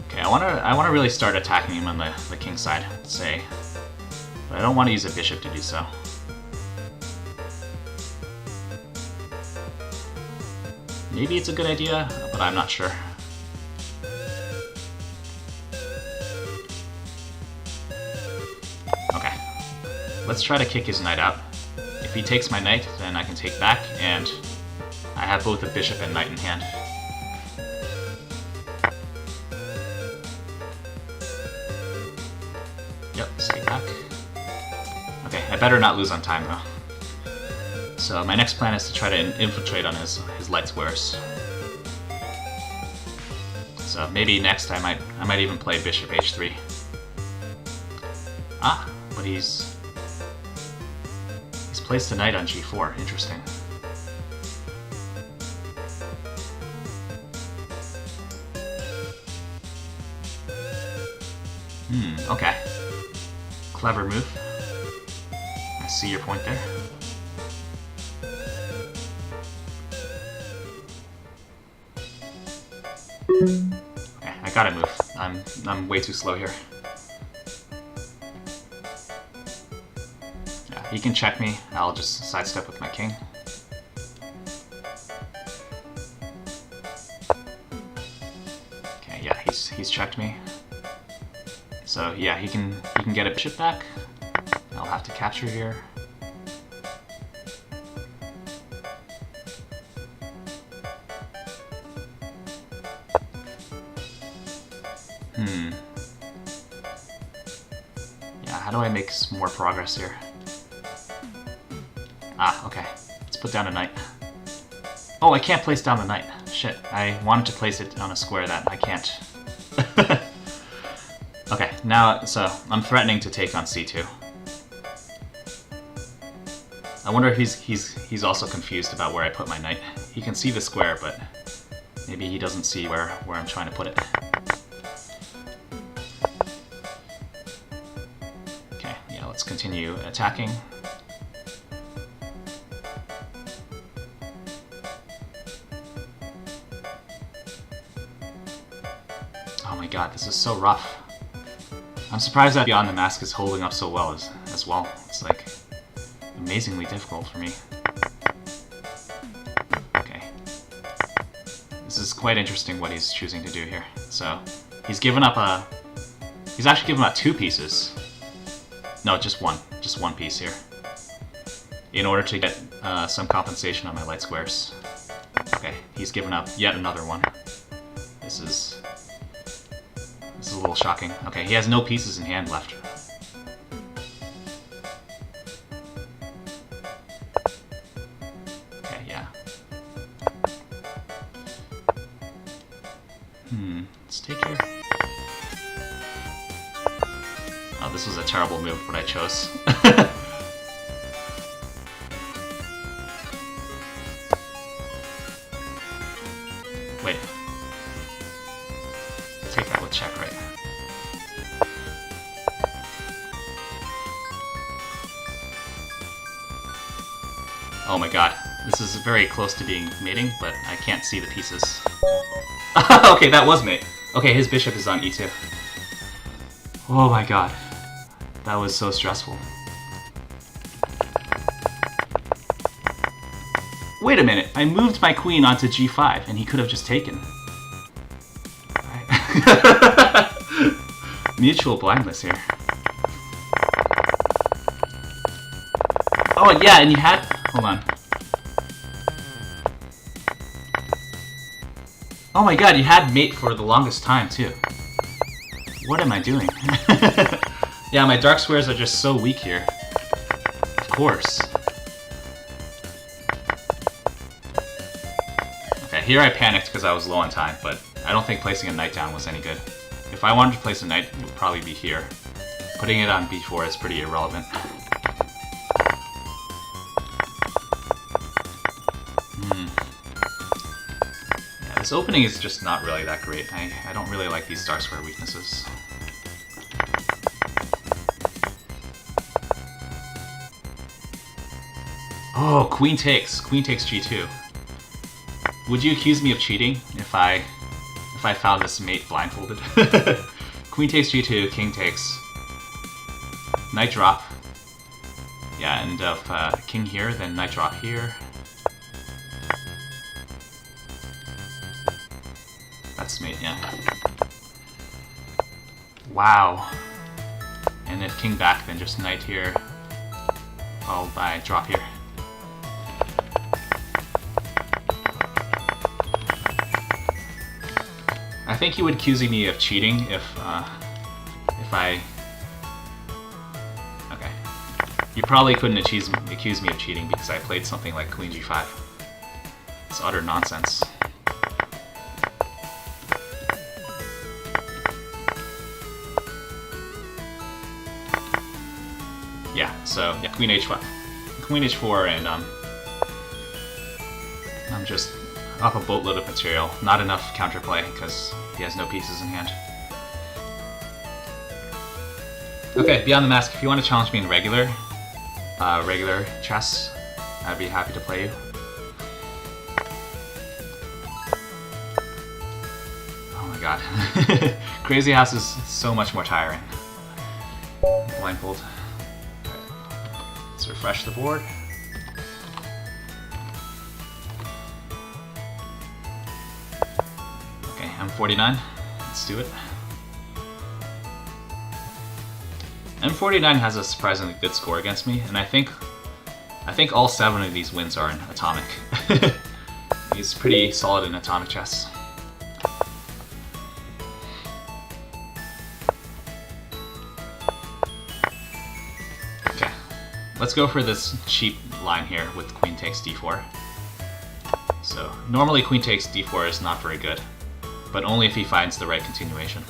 Okay, I want to really start attacking him on the king side, let's say. But I don't want to use a bishop to do so. Maybe it's a good idea, but I'm not sure. Okay, let's try to kick his knight out. If he takes my knight, then I can take back, and I have both a bishop and knight in hand. Yep, stay back. Okay, I better not lose on time though. So my next plan is to try to infiltrate on his light squares. So maybe next I might even play bishop h3. Ah, but he's placed the knight on g4. Interesting. Okay. Clever move. I see your point there. Okay, I gotta move. I'm way too slow here. Yeah, he can check me. I'll just sidestep with my king. Okay, yeah, he's checked me. So yeah, he can get a bishop back. I'll have to capture here. Yeah, how do I make more progress here? Ah, okay. Let's put down a knight. Oh, I can't place down the knight. Shit, I wanted to place it on a square that I can't. Okay, now, so I'm threatening to take on c2. I wonder if he's also confused about where I put my knight. He can see the square, but maybe he doesn't see where I'm trying to put it. Okay, yeah, let's continue attacking. my god, this is so rough. I'm surprised that Beyond the Mask is holding up so well as well. It's like amazingly difficult for me. Okay. This is quite interesting what he's choosing to do here. So he's given up a... He's actually given up 2 pieces. No, just one. Just 1 piece here. In order to get some compensation on my light squares. Okay, he's given up yet another one. This is a little shocking. Okay, he has no pieces in hand left. Okay, yeah. Let's take here. Oh, this was a terrible move, what I chose. Wait. Take that with check, right? Oh my god. This is very close to being mating, but I can't see the pieces. Okay, that was mate. Okay, his bishop is on e2. Oh my god. That was so stressful. Wait a minute, I moved my queen onto g5 and he could have just taken. Right. Mutual blindness here. Oh yeah, and you had... Hold on. Oh my god, you had mate for the longest time too. What am I doing? Yeah, my dark squares are just so weak here. Of course. Okay, here I panicked because I was low on time, but I don't think placing a knight down was any good. If I wanted to place a knight, it would probably be here. Putting it on b4 is pretty irrelevant. Yeah, this opening is just not really that great. I don't really like these dark square weaknesses. Oh, queen takes g2. Would you accuse me of cheating if I found this mate blindfolded? Queen takes g2, king takes, knight drop. Yeah, and if king here, then knight drop here. That's mate, yeah. Wow. And if king back, then just knight here, followed by drop here. I think he would accuse me of cheating if I... Okay. You probably couldn't accuse me of cheating because I played something like queen g5. It's utter nonsense. Yeah, so yeah, queen h4, and I'm just up a boatload of material. Not enough counterplay because he has no pieces in hand. Okay, Beyond the Mask, if you want to challenge me in regular chess, I'd be happy to play you. Oh my god. Crazy House is so much more tiring. Blindfold. Let's refresh the board. Okay, M49. Let's do it. M49 has a surprisingly good score against me, and I think all 7 of these wins are in atomic. He's pretty solid in atomic chess. Okay, let's go for this cheap line here with queen takes d4. So normally queen takes d4 is not very good, but only if he finds the right continuation.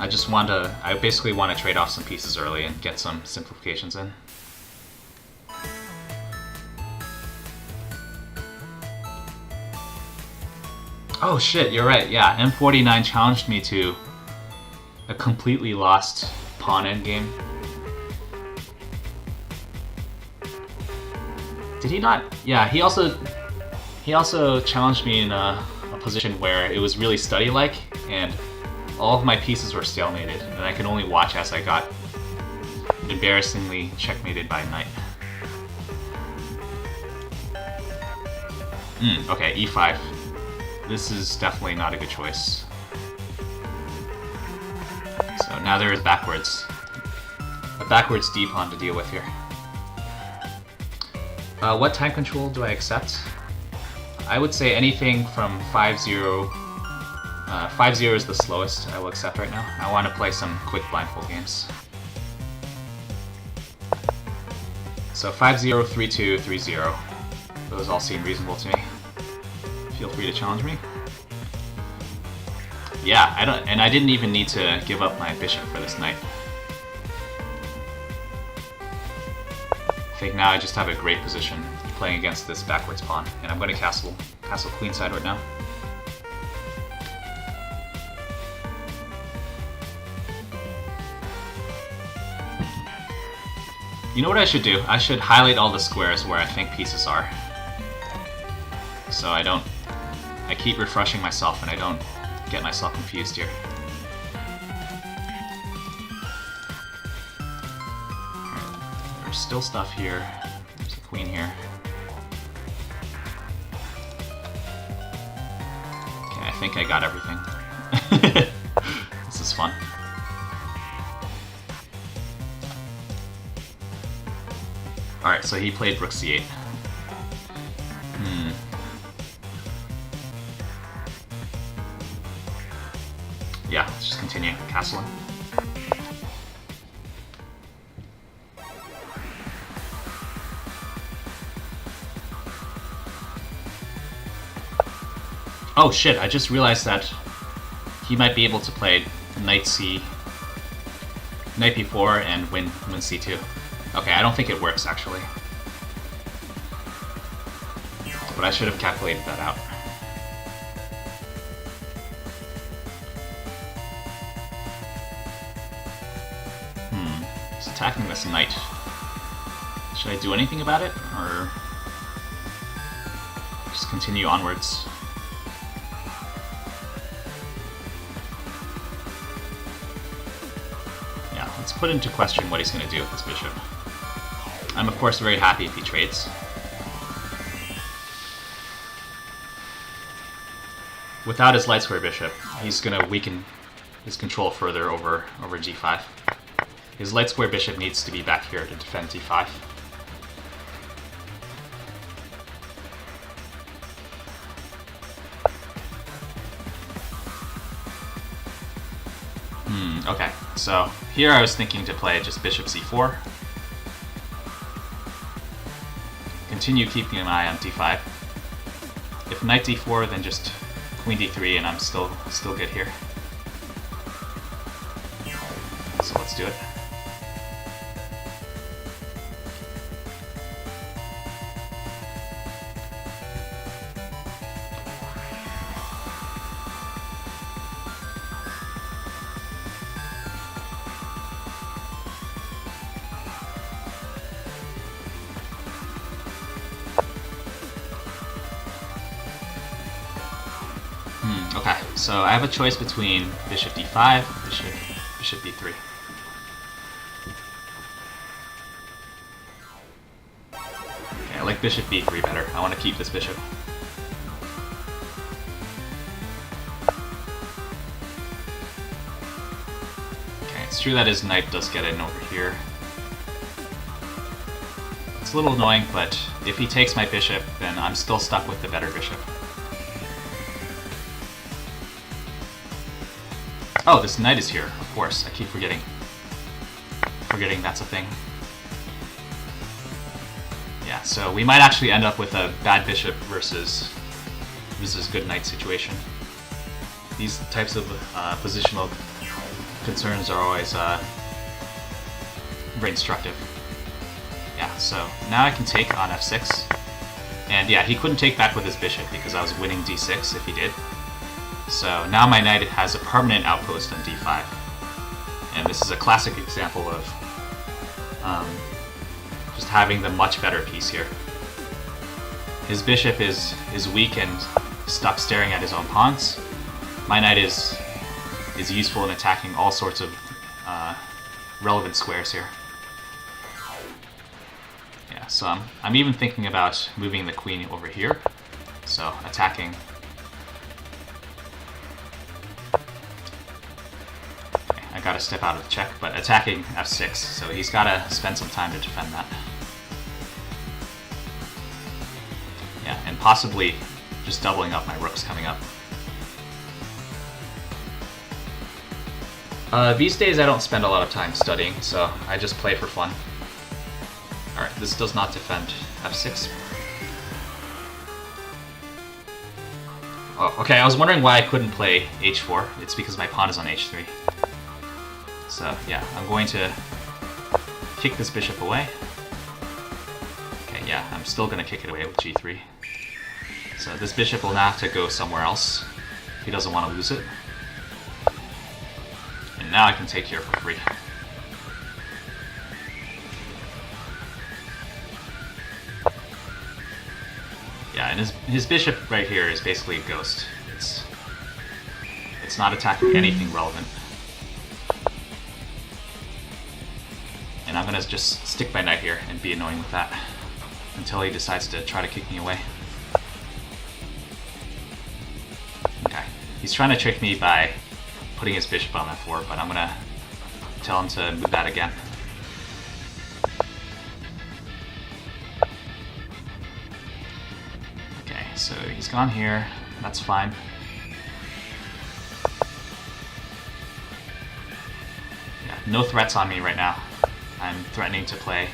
I basically want to trade off some pieces early and get some simplifications in. Oh shit, you're right, yeah, M49 challenged me to a completely lost pawn endgame. Did he not? Yeah, he also challenged me in a position where it was really study-like, and all of my pieces were stalemated, and I could only watch as I got embarrassingly checkmated by knight. Okay, e5. This is definitely not a good choice. So now there is backwards. A backwards d pawn to deal with here. What time control do I accept? I would say anything from 5-0. 5-0 is the slowest I will accept right now. I want to play some quick blindfold games. So 5-0, 3-2, 3-0. Those all seem reasonable to me. Feel free to challenge me. Yeah, I didn't even need to give up my bishop for this knight. I think now I just have a great position playing against this backwards pawn, and I'm going to castle queenside right now. You know what I should do? I should highlight all the squares where I think pieces are. So I keep refreshing myself and I don't get myself confused here. Alright, there's still stuff here. There's a queen here. Okay, I think I got everything. This is fun. Alright, so he played rook c8. Yeah, let's just continue castling. Oh shit, I just realized that he might be able to play knight b4 and win c2. Okay, I don't think it works actually. But I should have calculated that out. He's attacking this knight. Should I do anything about it, or just continue onwards? Yeah, let's put into question what he's going to do with this bishop. I'm of course very happy if he trades. Without his light square bishop, he's going to weaken his control further over g5. His light square bishop needs to be back here to defend d5. Okay, so here I was thinking to play just bishop c4. Continue keeping an eye on d5. If knight d4, then just queen d3 and I'm still good here. So let's do it. Okay, so I have a choice between bishop d5, bishop d3. Okay, I like bishop b3 better. I want to keep this bishop. Okay, it's true that his knight does get in over here. It's a little annoying, but if he takes my bishop, then I'm still stuck with the better bishop. Oh, this knight is here, of course. I keep forgetting that's a thing. Yeah, so we might actually end up with a bad bishop versus good knight situation. These types of positional concerns are always very instructive. Yeah, so now I can take on f6. And yeah, he couldn't take back with his bishop because I was winning d6 if he did. So now my knight has a permanent outpost on d5. And this is a classic example of just having the much better piece here. His bishop is weak and stuck staring at his own pawns. My knight is useful in attacking all sorts of relevant squares here. Yeah, so I'm even thinking about moving the queen over here. So attacking. Okay, I gotta step out of the check, but attacking f6, so he's gotta spend some time to defend that. Yeah, and possibly just doubling up my rooks coming up. These days I don't spend a lot of time studying, so I just play for fun. Alright, this does not defend f6. Oh, okay, I was wondering why I couldn't play h4. It's because my pawn is on h3. So, yeah, I'm going to kick this bishop away. Okay, yeah, I'm still going to kick it away with g3. So this bishop will now have to go somewhere else. He doesn't want to lose it. And now I can take here for free. Yeah, and his bishop right here is basically a ghost. It's not attacking anything relevant. And I'm gonna just stick my knight here and be annoying with that until he decides to try to kick me away. Okay, he's trying to trick me by putting his bishop on f4, but I'm gonna tell him to move that again. Okay, so he's gone here. That's fine. Yeah, no threats on me right now. I'm threatening to play.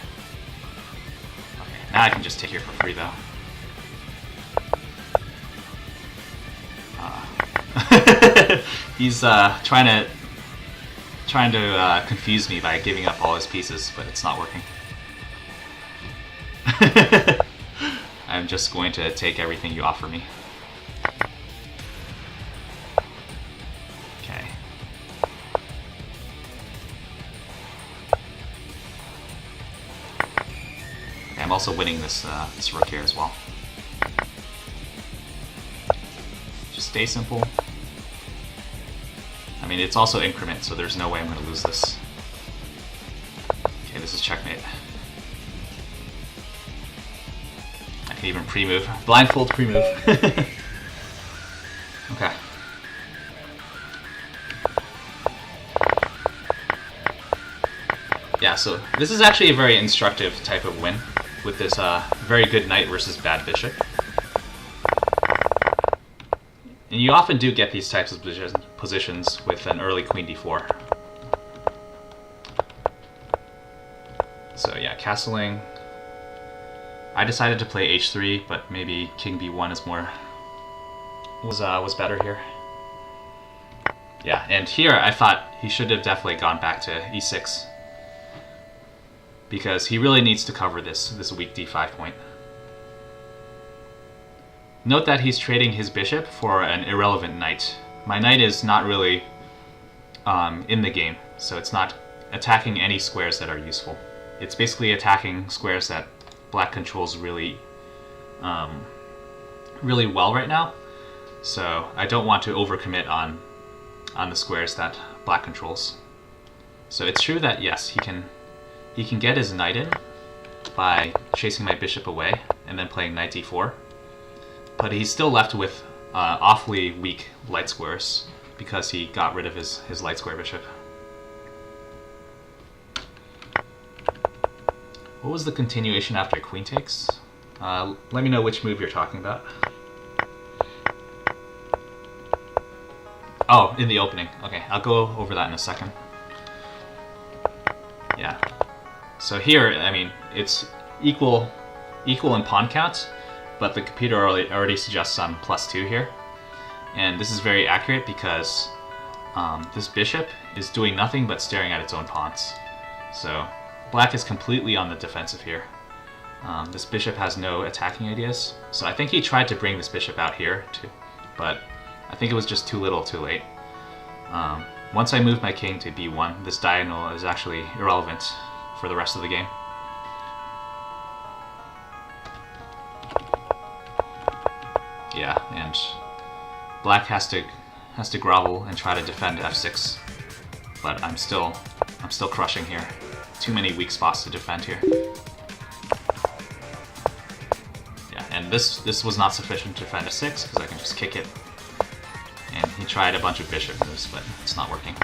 Okay, now I can just take here for free though. He's trying to confuse me by giving up all his pieces, but it's not working. I'm just going to take everything you offer me. Okay. I'm also winning this this rook here as well. Just stay simple. I mean, it's also increment, so there's no way I'm going to lose this. Okay, this is checkmate. I can even pre-move. Blindfold pre-move. Okay. Yeah, so this is actually a very instructive type of win with this very good knight versus bad bishop. And you often do get these types of positions with an early queen d4. So yeah, castling. I decided to play h3, but maybe king b1 is was better here. Yeah, and here I thought he should have definitely gone back to e6, because he really needs to cover this weak d5 point. Note that he's trading his bishop for an irrelevant knight. My knight is not really in the game, so it's not attacking any squares that are useful. It's basically attacking squares that black controls really well right now. So I don't want to overcommit on the squares that black controls. So it's true that yes, he can get his knight in by chasing my bishop away and then playing knight d4. But he's still left with awfully weak light squares because he got rid of his light square bishop. What was the continuation after queen takes? Let me know which move you're talking about. Oh, in the opening. Okay, I'll go over that in a second. Yeah. So here, I mean, it's equal in pawn count, but the computer already suggests I'm +2 here. And this is very accurate because this bishop is doing nothing but staring at its own pawns. So black is completely on the defensive here. This bishop has no attacking ideas. So I think he tried to bring this bishop out here too, but I think it was just too little too late. Once I move my king to b1, this diagonal is actually irrelevant for the rest of the game. Yeah, and Black has to grovel and try to defend f6, but I'm still crushing here. Too many weak spots to defend here. Yeah, and this was not sufficient to defend f6 because I can just kick it. And he tried a bunch of bishop moves, but it's not working.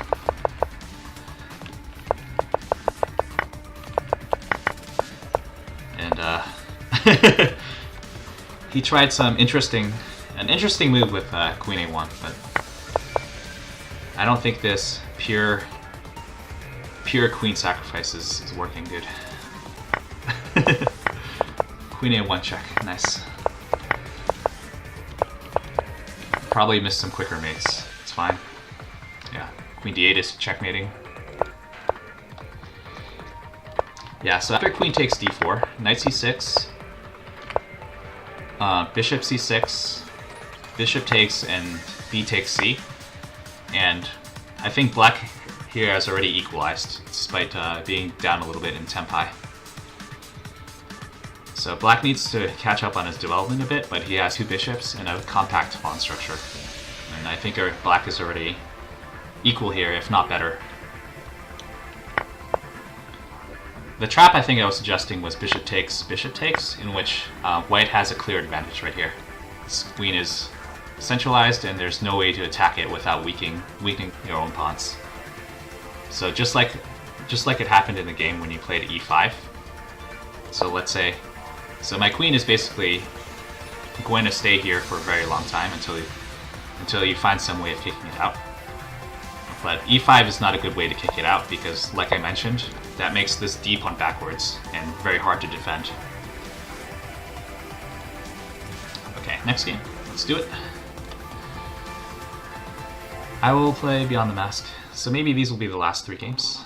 And he tried an interesting move with Queen A1, but I don't think this pure queen sacrifice is working, dude. Queen A1 check, nice. Probably missed some quicker mates. It's fine. Yeah, Queen D8 is checkmating. Yeah, so after Queen takes D4, Knight C6, Bishop C6, Bishop takes, and B takes C. And I think Black here has already equalized, despite being down a little bit in tempi. So Black needs to catch up on his development a bit, but he has 2 bishops and a compact pawn structure. And I think Black is already equal here, if not better. The trap I think I was suggesting was bishop takes, in which White has a clear advantage right here. This queen is centralized and there's no way to attack it without weakening your own pawns. So just like it happened in the game when you played e5. So let's say, so my queen is basically going to stay here for a very long time until you find some way of kicking it out. But e5 is not a good way to kick it out because, like I mentioned, that makes this d pawn backwards and very hard to defend. Okay, next game. Let's do it. I will play Beyond the Mask. So maybe these will be the last 3 games.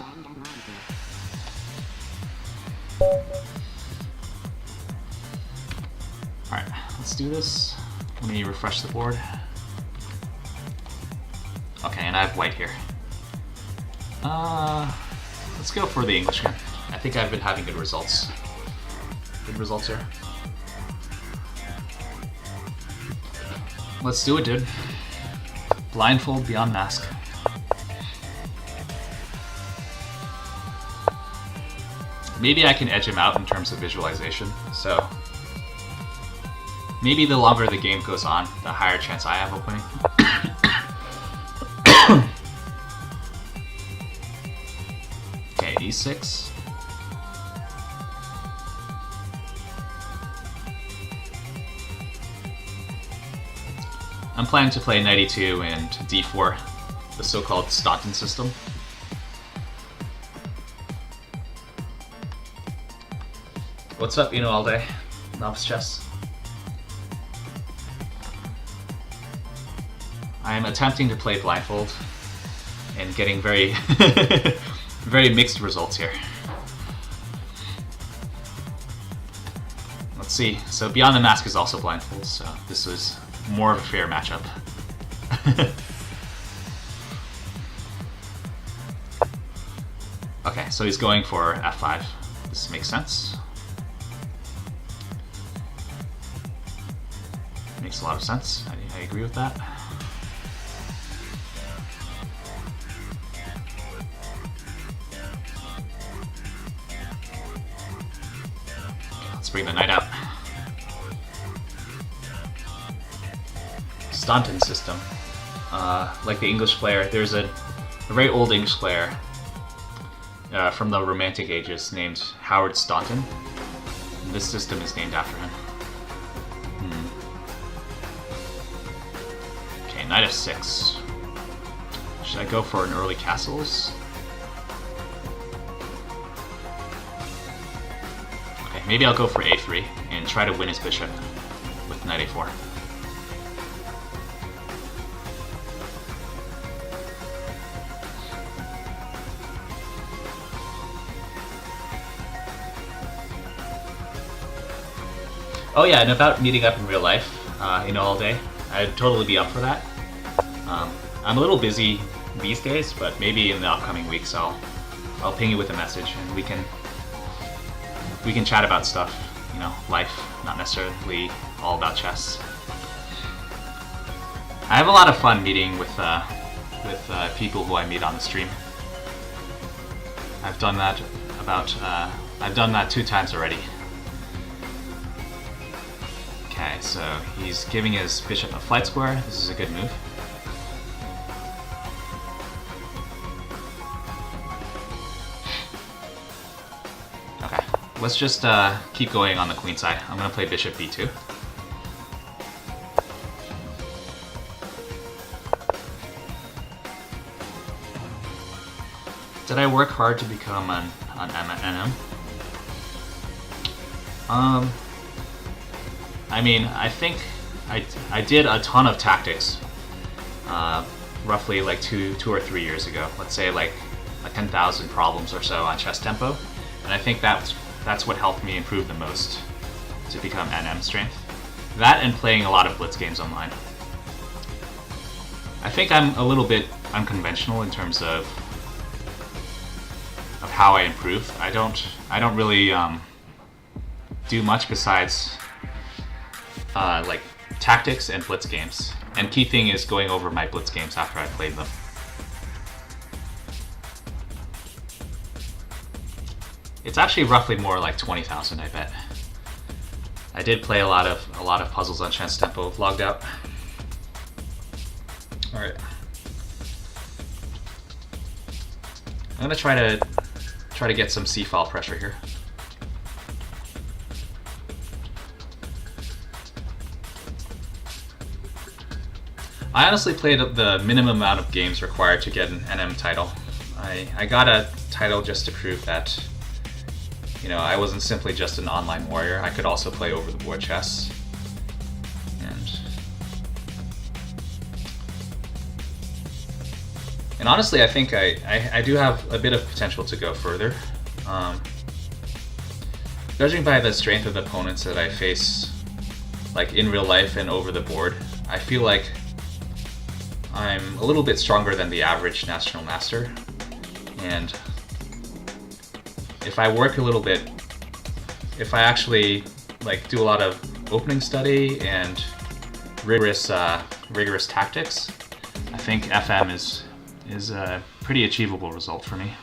Alright, let's do this. Let me refresh the board. Okay, and I have White here. Let's go for the English game. I think I've been having good results. Good results here. Let's do it, dude. Blindfold Beyond Mask. Maybe I can edge him out in terms of visualization, so maybe the longer the game goes on, the higher chance I have of winning. Okay, e6. I'm planning to play knight e2 and d4, the so-called Staunton system. What's up, all day? Novice chess. I am attempting to play Blindfold and getting very, very mixed results here. Let's see. So Beyond the Mask is also Blindfold, so this is more of a fair matchup. Okay, so he's going for f5. This makes sense. Makes a lot of sense. I agree with that. Okay, let's bring the knight out. Staunton system. Like the English player, there's a very old English player from the Romantic Ages named Howard Staunton. And this system is named after him. Okay, knight f6. Should I go for an early castles? Okay, maybe I'll go for a3 and try to win his bishop with knight a4. Oh yeah, and about meeting up in real life, all day, I'd totally be up for that. I'm a little busy these days, but maybe in the upcoming weeks I'll ping you with a message and we can chat about stuff, life, not necessarily all about chess. I have a lot of fun meeting with people who I meet on the stream. I've done that I've done that 2 times already. Okay, so he's giving his bishop a flight square. This is a good move. Okay, let's just keep going on the queen side. I'm gonna play bishop b2. Did I work hard to become an NM? I mean, I think I did a ton of tactics, roughly like two or 3 years ago. Let's say like 10,000 problems or so on chess tempo, and I think that's what helped me improve the most to become NM strength. That and playing a lot of blitz games online. I think I'm a little bit unconventional in terms of how I improve. I don't really do much besides like tactics and blitz games. And key thing is going over my blitz games after I played them. It's actually roughly more like 20,000, I bet. I did play a lot of puzzles on chess tempo logged out. All right. I'm gonna try to get some c-file pressure here. I honestly played the minimum amount of games required to get an NM title. I got a title just to prove that, you know, I wasn't simply just an online warrior. I could also play over-the-board chess. And honestly, I think I do have a bit of potential to go further. Judging by the strength of the opponents that I face, like in real life and over the board, I feel like I'm a little bit stronger than the average national master. And if I work a little bit, if I actually like do a lot of opening study and rigorous tactics, I think FM is a pretty achievable result for me.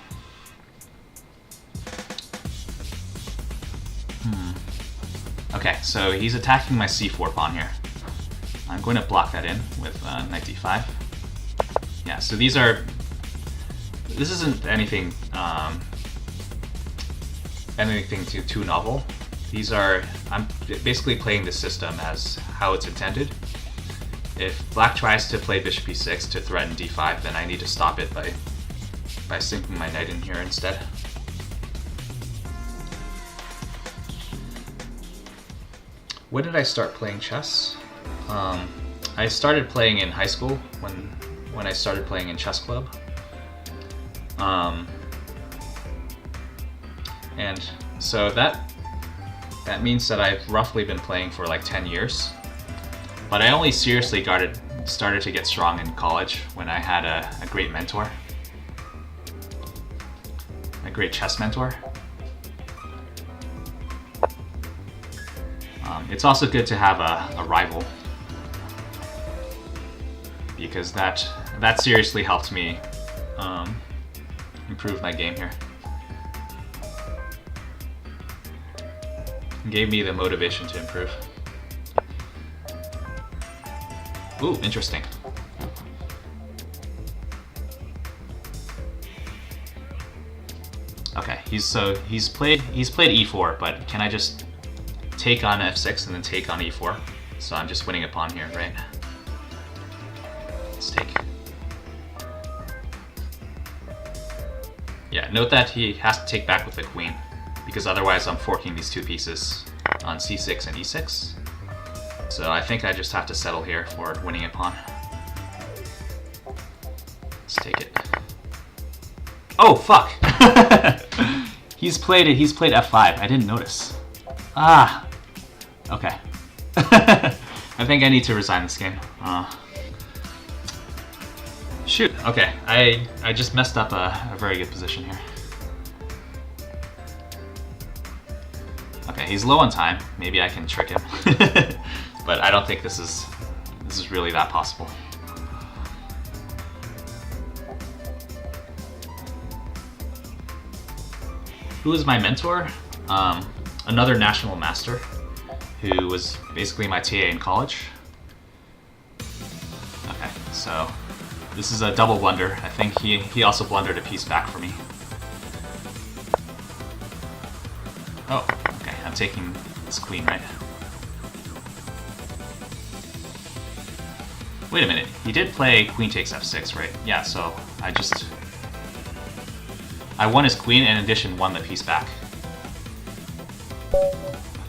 Okay, so he's attacking my c4 pawn here. I'm going to block that in with knight d5. Yeah, so this isn't anything too novel. I'm basically playing the system as how it's intended. If black tries to play bishop e6 to threaten d5, then I need to stop it by sinking my knight in here instead. When did I start playing chess? I started playing in high school when I started playing in chess club. And so that means that I've roughly been playing for like 10 years. But I only seriously started to get strong in college when I had a great mentor. A great chess mentor. It's also good to have a rival, because that seriously helped me improve my game here. Gave me the motivation to improve. Ooh, interesting. Okay, he's played e4, but can I just take on f6 and then take on e4? So I'm just winning a pawn here, right? Let's take. Yeah, note that he has to take back with the queen, because otherwise I'm forking these two pieces on c6 and e6. So I think I just have to settle here for winning a pawn. Let's take it. Oh, fuck! He's played f5. I didn't notice. Ah! Okay. I think I need to resign this game. Shoot. Okay, I just messed up a very good position here. Okay, he's low on time. Maybe I can trick him. But I don't think this is really that possible. Who was my mentor? Another national master who was basically my TA in college. Okay, so this is a double blunder. I think he also blundered a piece back for me. Oh, okay, I'm taking this queen, right? Wait a minute, he did play queen takes f6, right? Yeah, so I won his queen and in addition won the piece back.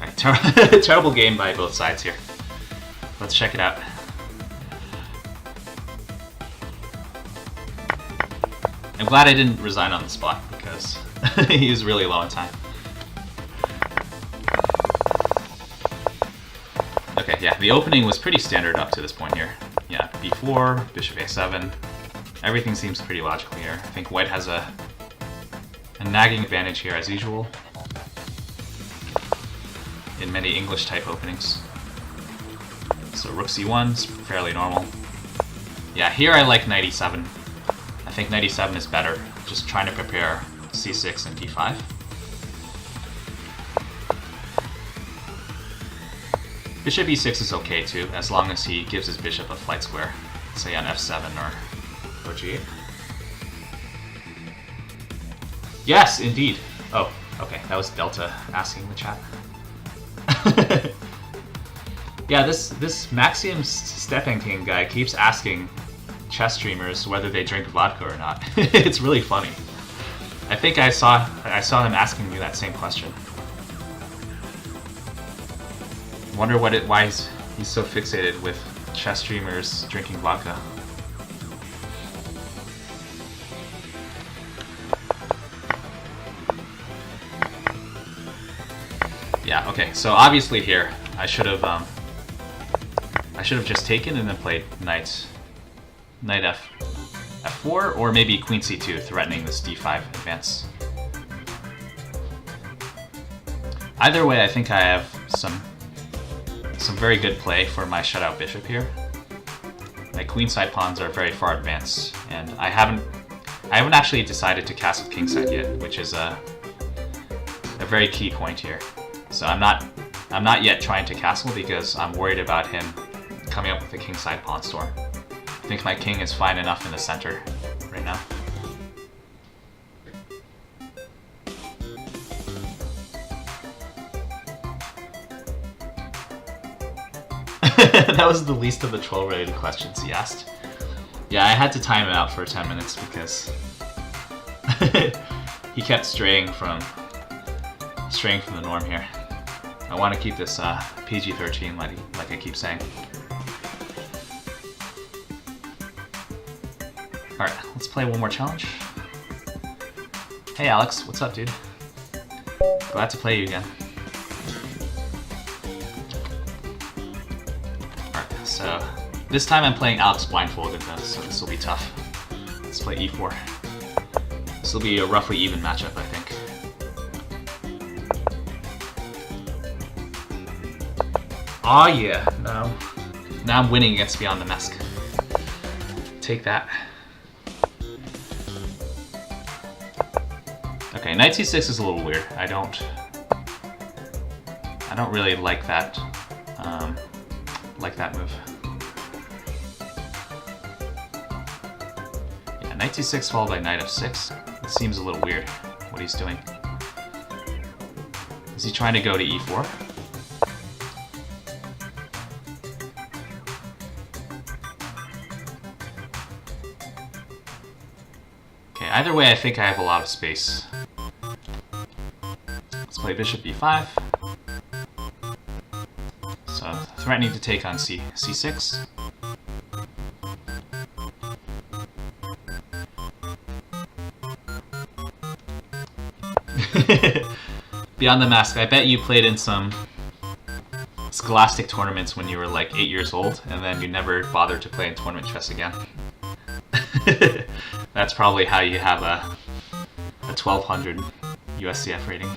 Okay, terrible game by both sides here. Let's check it out. I'm glad I didn't resign on the spot because he was really low on time. Okay, yeah, the opening was pretty standard up to this point here. Yeah, b4, bishop a7. Everything seems pretty logical here. I think white has a nagging advantage here as usual in many English type openings. So rook c1 is fairly normal. Yeah, here I like knight e7. I think knight e7 is better. Just trying to prepare c6 and d5. Bishop e6 is okay too, as long as he gives his bishop a flight square, say on f7 or g8. Yes, indeed. Oh, okay, that was Delta asking in the chat. Yeah, this Maxim Stepankin guy keeps asking chess streamers whether they drink vodka or not. It's really funny. I think I saw him asking me that same question. Wonder why he's so fixated with chess streamers drinking vodka. Yeah, okay, so obviously here I should have just taken and then played knight f4 or maybe queen c2, threatening this d5 advance. Either way, I think I have some very good play for my shutout bishop here. My queenside pawns are very far advanced, and I haven't actually decided to castle kingside yet, which is a very key point here. So I'm not yet trying to castle because I'm worried about him coming up with a kingside pawn storm. I think my king is fine enough in the center right now. That was the least of the troll related questions he asked. Yeah, I had to time him out for 10 minutes because he kept straying from the norm here. I want to keep this PG-13 like I keep saying. Alright, let's play one more challenge. Hey Alex, what's up dude? Glad to play you again. Alright, so this time I'm playing Alex blindfolded though, so this will be tough. Let's play e4. This will be a roughly even matchup, I think. Oh yeah, now I'm winning against Beyond the Mask. Take that. Okay, knight c6 is a little weird. I don't really like that move. Yeah, knight c6 followed by knight f6. It seems a little weird what he's doing. Is he trying to go to e4? Okay, either way I think I have a lot of space. Let's play bishop e5. So threatening to take on c6. Beyond the Mask, I bet you played in some scholastic tournaments when you were like 8 years old, and then you never bothered to play in tournament chess again. That's probably how you have a 1200 USCF rating.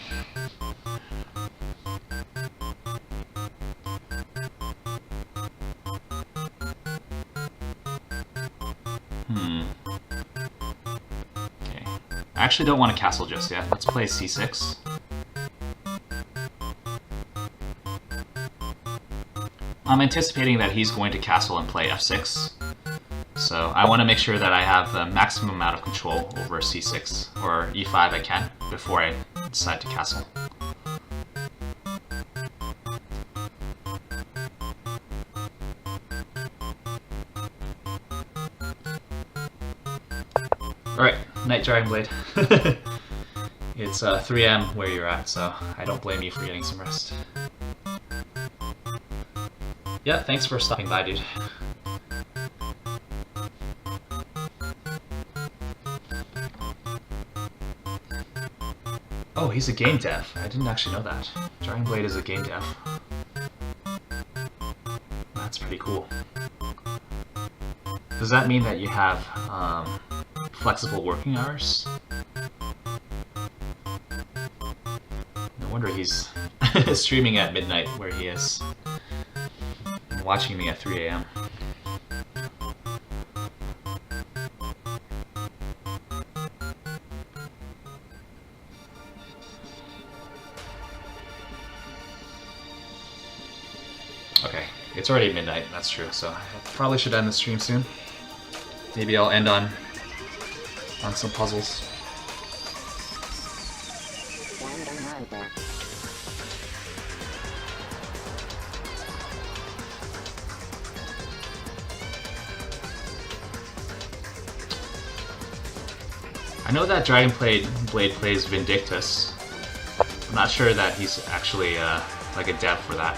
Okay. I actually don't want to castle just yet. Let's play c6. I'm anticipating that he's going to castle and play f6. So I want to make sure that I have the maximum amount of control over c6 or e5 I can before I decide to castle. Alright, Knight Dragon Blade. It's 3 AM where you're at, so I don't blame you for getting some rest. Yeah, thanks for stopping by, dude. Oh, he's a game dev. I didn't actually know that. Dragon Blade is a game dev. That's pretty cool. Does that mean that you have flexible working hours? No wonder he's streaming at midnight where he is. And watching me at 3 AM. Okay, it's already midnight, that's true, so I probably should end the stream soon. Maybe I'll end on some puzzles. I know that Dragon Blade plays Vindictus. I'm not sure that he's actually like a dev for that.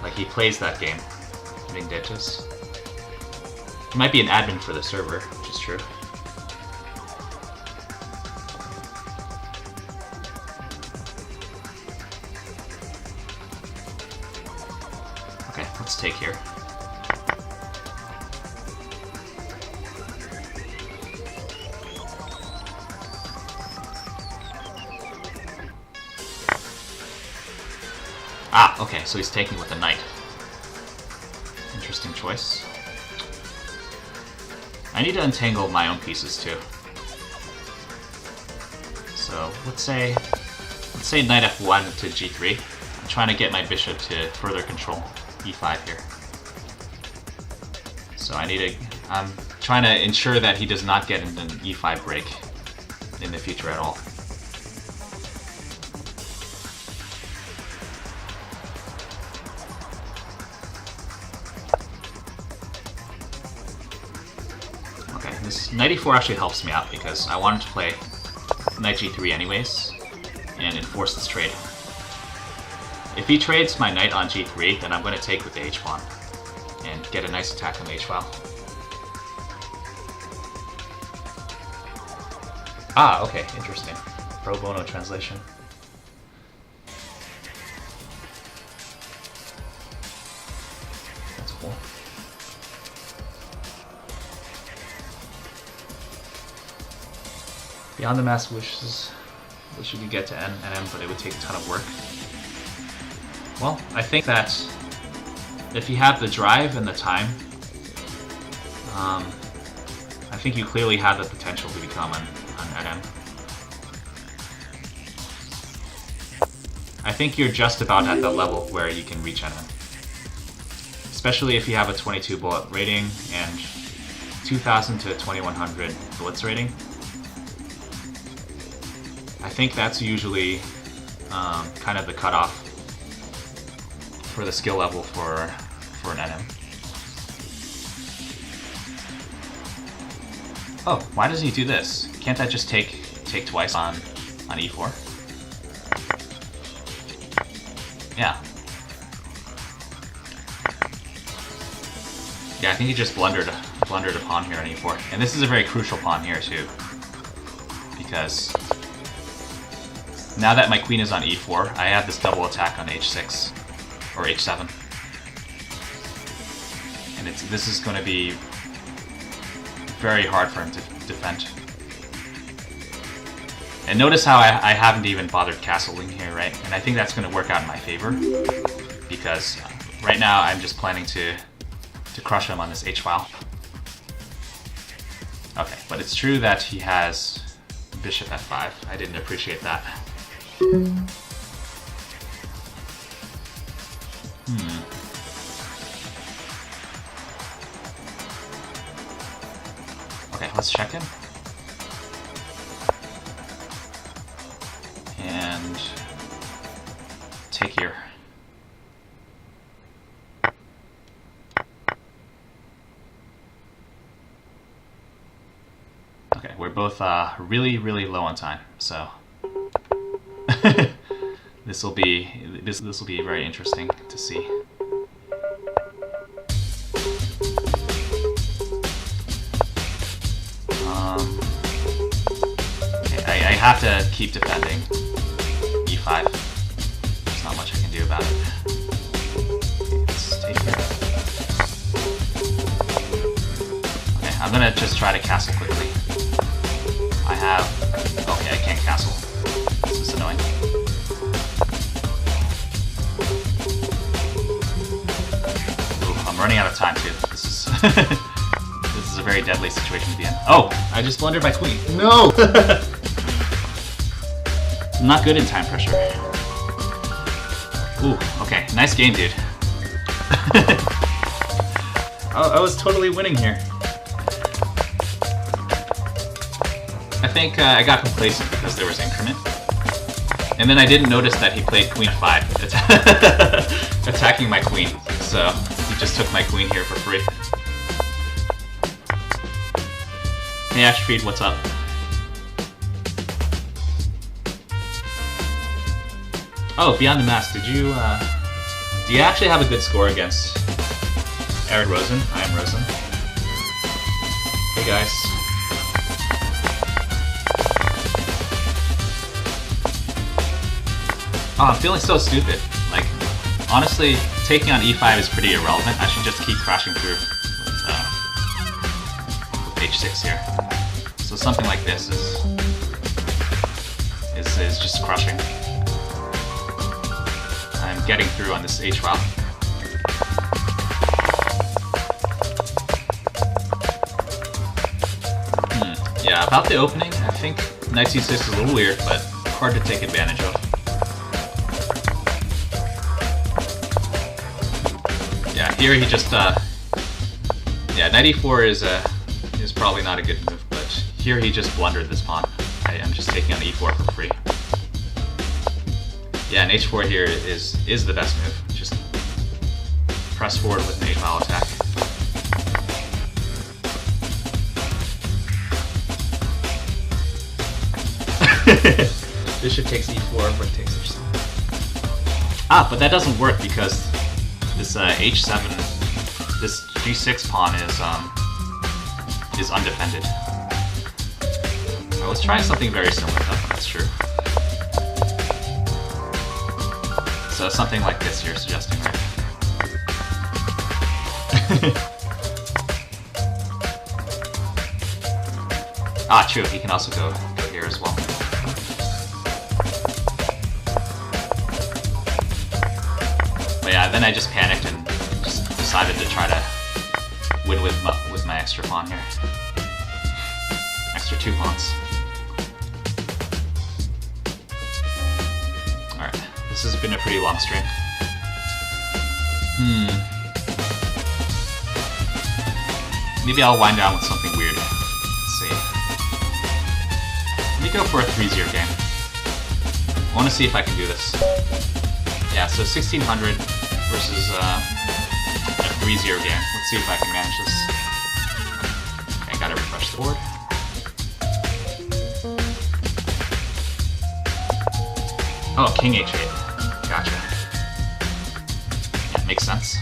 Like he plays that game, Vindictus. He might be an admin for the server, which is true. Okay, let's take here. Ah, okay, so he's taking with a knight. Interesting choice. I need to untangle my own pieces too. So let's say knight f1 to g3. I'm trying to get my bishop to further control e5 here. So I'm trying to ensure that he does not get into an e5 break in the future at all. This knight e4 actually helps me out because I wanted to play knight g3 anyways and enforce this trade. If he trades my knight on g3, then I'm going to take with the h-pawn and get a nice attack on the h-file. Ah, okay, interesting. Pro bono translation. That's cool. Beyond the Mass wishes you could get to NM, but it would take a ton of work. Well, I think that if you have the drive and the time, I think you clearly have the potential to become an NM. I think you're just about at the level where you can reach NM. Especially if you have a 22 bullet rating and 2000 to 2100 blitz rating. I think that's usually kind of the cutoff for the skill level for an NM. Oh, why does he do this? Can't I just take twice on e4? Yeah. Yeah, I think he just blundered a pawn here on e4. And this is a very crucial pawn here too. Because now that my queen is on e4, I have this double attack on h6 or h7, and this is going to be very hard for him to defend. And notice how I haven't even bothered castling here, right? And I think that's going to work out in my favor because right now I'm just planning to crush him on this h-file. Okay, but it's true that he has Bishop f5. I didn't appreciate that. Okay, let's check in. And take here. Okay, we're both really, really low on time, so this will be very interesting to see. Okay, I have to keep defending e5. There's not much I can do about it. Okay, let's take it. Okay, I'm gonna just try to castle quickly. I have... Okay, I can't castle. This is annoying. Ooh, I'm running out of time too. This is... this is a very deadly situation to be in. Oh! I just blundered my queen. No! I'm not good in time pressure. Ooh, okay. Nice game, dude. Oh, I was totally winning here. I think I got complacent because there was increment. And then I didn't notice that he played queen 5, attacking my queen. So he just took my queen here for free. Hey Ashfried, what's up? Oh, Beyond the Mask, do you actually have a good score against Eric Rosen? I am Rosen. Hey guys. Oh, I'm feeling so stupid. Like, honestly, taking on e5 is pretty irrelevant. I should just keep crashing through with h6 here. So something like this is just crushing. I'm getting through on this h file. Yeah, about the opening, I think knight c6 is a little weird, but hard to take advantage of. Yeah, here he just yeah, knight e4 is probably not a good move, but here he just blundered this pawn. I am just taking on e4 for free. Yeah, and h4 here is the best move. Just press forward with an h-file attack. Bishop takes e4, rook takes h7. Ah, but that doesn't work because this h7, this g6 pawn is undefended. I was trying something very similar, that's true. So something like this you're suggesting, right? Ah, true, he can also go here as well. But yeah, then I just panicked and just decided to try to win with my extra pawn here. Extra 2 pawns. Alright, this has been a pretty long stream. Maybe I'll wind down with something weird. Let's see. Let me go for a 3-0 game. I want to see if I can do this. Yeah, so 1600 versus a 3-0 game. Let's see if I can manage this. Okay, gotta refresh the board. Oh, king h8. Gotcha. Yeah, makes sense.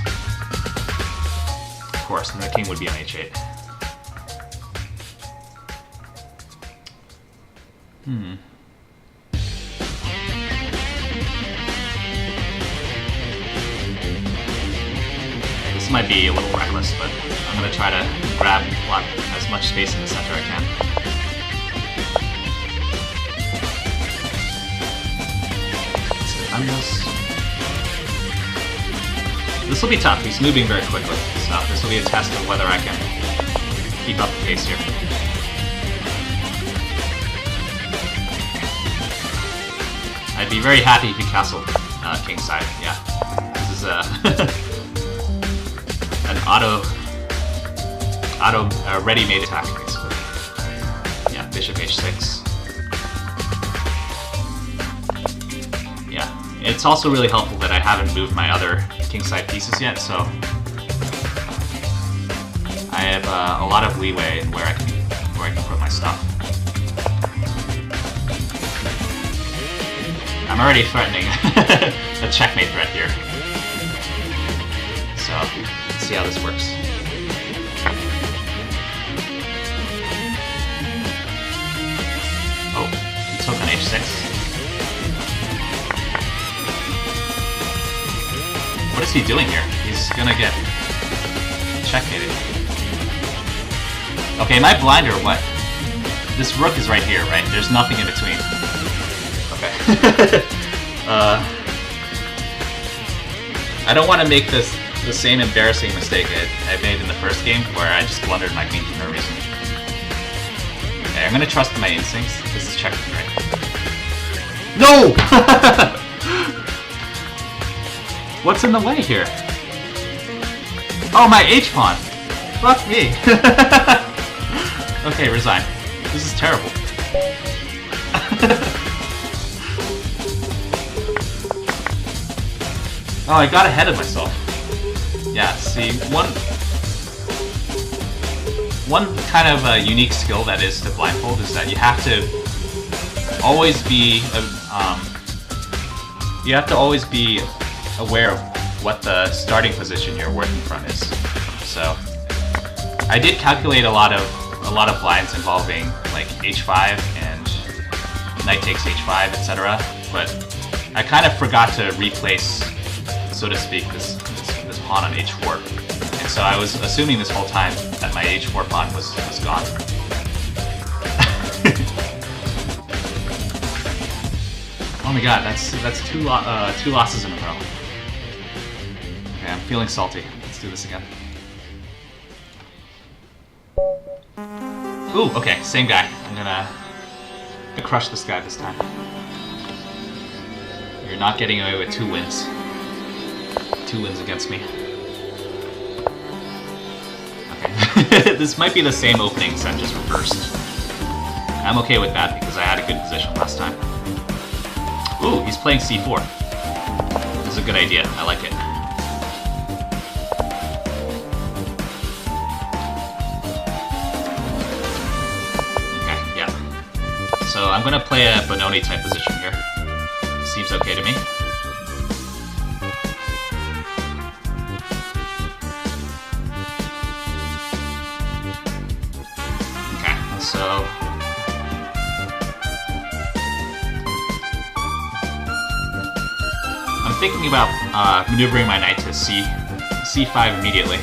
Of course, then the king would be on h8. This might be a little reckless, but I'm going to try to grab as much space in the center I can. This will be tough. He's moving very quickly, so this will be a test of whether I can keep up the pace here. I'd be very happy if you castled kingside. Yeah, this is an auto ready-made attack basically. Yeah, bishop h6. Yeah, it's also really helpful that I haven't moved my other kingside pieces yet, so I have a lot of leeway in where I can put my stuff. I'm already threatening a checkmate threat here. So, let's see how this works. Oh, he took on h6. What is he doing here? He's gonna get checkmated. Okay, am I blind or what? This rook is right here, right? There's nothing in between. Okay. I don't want to make the same embarrassing mistake I made in the first game, where I just blundered my queen for no reason. Okay, I'm gonna trust my instincts. This is checkmate, right? No! What's in the way here? Oh, my h-pawn! Fuck me! Okay, resign. This is terrible. Oh, I got ahead of myself. Yeah, see, one kind of unique skill that is to blindfold is that you have to always be aware of what the starting position you're working from is. So I did calculate a lot of blinds involving like h5 and knight takes h5, etc. But I kind of forgot to replace, so to speak, this pawn on h4. And so I was assuming this whole time that my h4 pawn was gone. Oh my god, that's two losses in a row. Okay, I'm feeling salty. Let's do this again. Ooh, okay, same guy. I'm gonna crush this guy this time. You're not getting away with 2 wins. 2 wins against me. Okay. This might be the same opening set, just reversed. I'm okay with that because I had a good position last time. Ooh, he's playing c4. This is a good idea. I like it. Okay, yeah. So I'm gonna play a Benoni type position here. Seems okay to me. Okay, so I'm thinking about maneuvering my knight to c5 immediately.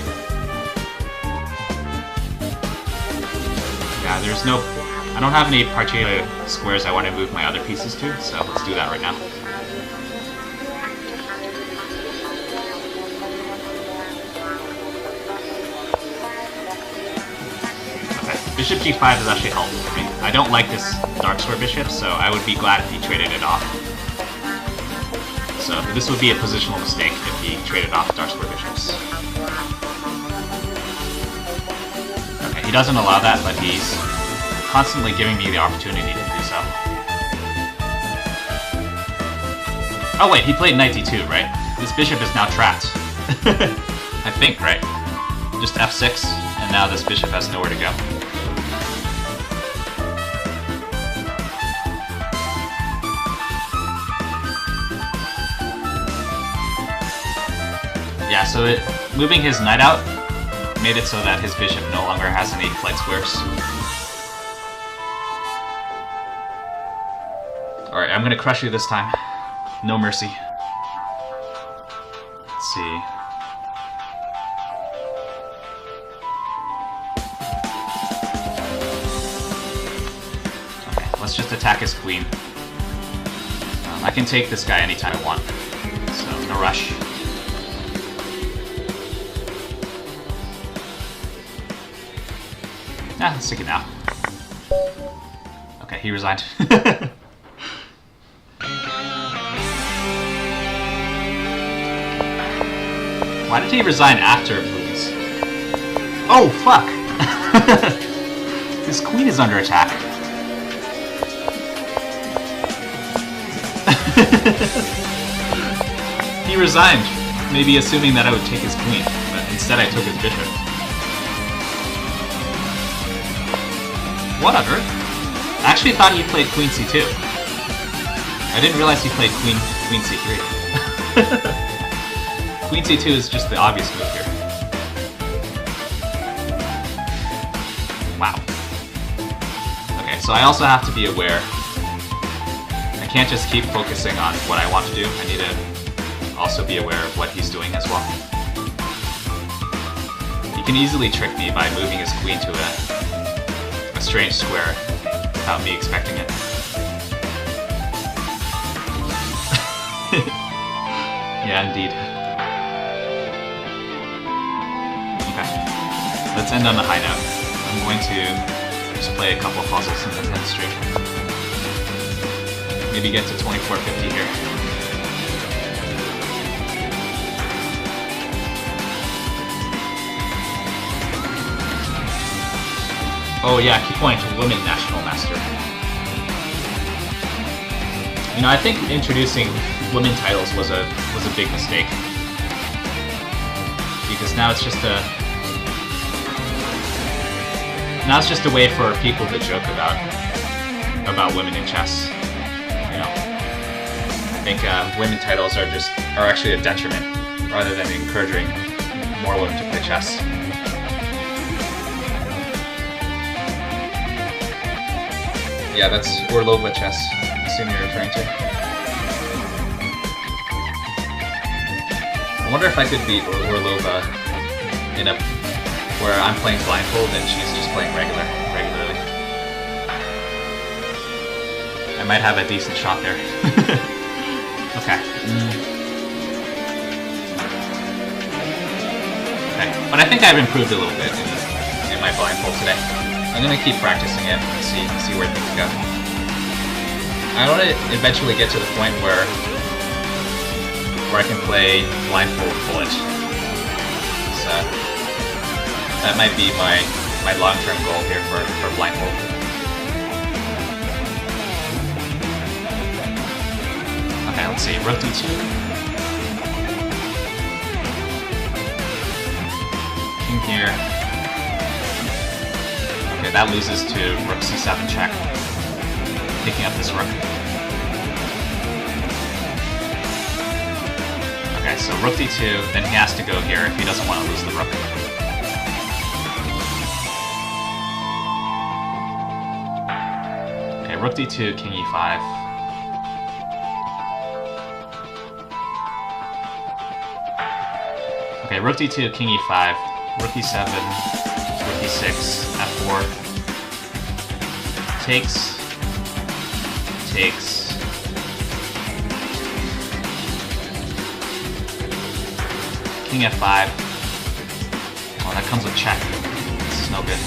Yeah, I don't have any particular squares I want to move my other pieces to, so let's do that right now. Okay, bishop g5 is actually helpful for me. I don't like this dark square bishop, so I would be glad if he traded it off. So this would be a positional mistake if he traded off dark square bishops. Okay, he doesn't allow that, but he's constantly giving me the opportunity to do so. Oh wait, he played knight d2, right? This bishop is now trapped. I think, right? Just f6, and now this bishop has nowhere to go. Yeah, so moving his knight out made it so that his bishop no longer has any flight squares. Alright, I'm gonna crush you this time. No mercy. Let's see. Okay, let's just attack his queen. I can take this guy anytime I want, so no rush. Let's take it now. Okay, he resigned. Why did he resign after movies? Oh, fuck! His queen is under attack. He resigned, maybe assuming that I would take his queen, but instead I took his bishop. What on earth? I actually thought he played queen c2. I didn't realize he played queen c3. Queen c2 is just the obvious move here. Wow. Okay, so I also have to be aware. I can't just keep focusing on what I want to do. I need to also be aware of what he's doing as well. He can easily trick me by moving his queen to a strange square without me expecting it. Yeah, indeed. Okay. Let's end on a high note. I'm going to just play a couple puzzles and then end stream. Maybe get to 2450 here. Oh yeah, keep going to Women National Master. You know, I think introducing women titles was a big mistake. Because now it's just a way for people to joke about women in chess. You know, I think women titles are actually a detriment rather than encouraging more women to play chess. Yeah, that's Orlova chess. I assume you're referring to. I wonder if I could beat Orlova in a where I'm playing Blindfold and she's just playing regularly. I might have a decent shot there. Okay. Okay, but I think I've improved a little bit in my Blindfold today. I'm gonna keep practicing it and see where things go. I want to eventually get to the point where I can play Blindfold bullet. So that might be my long-term goal here for Blindfold. Okay, let's see. Rook d2. King here. Okay, that loses to Rook c7 check. Picking up this rook. Okay, so Rook d2, then he has to go here if he doesn't want to lose the rook. Okay, Rook d2, King e5. Okay, Rook d2, King e5, Rook e7, Rook e6, f4. Takes. King f5. Oh, that comes with check. This is no good.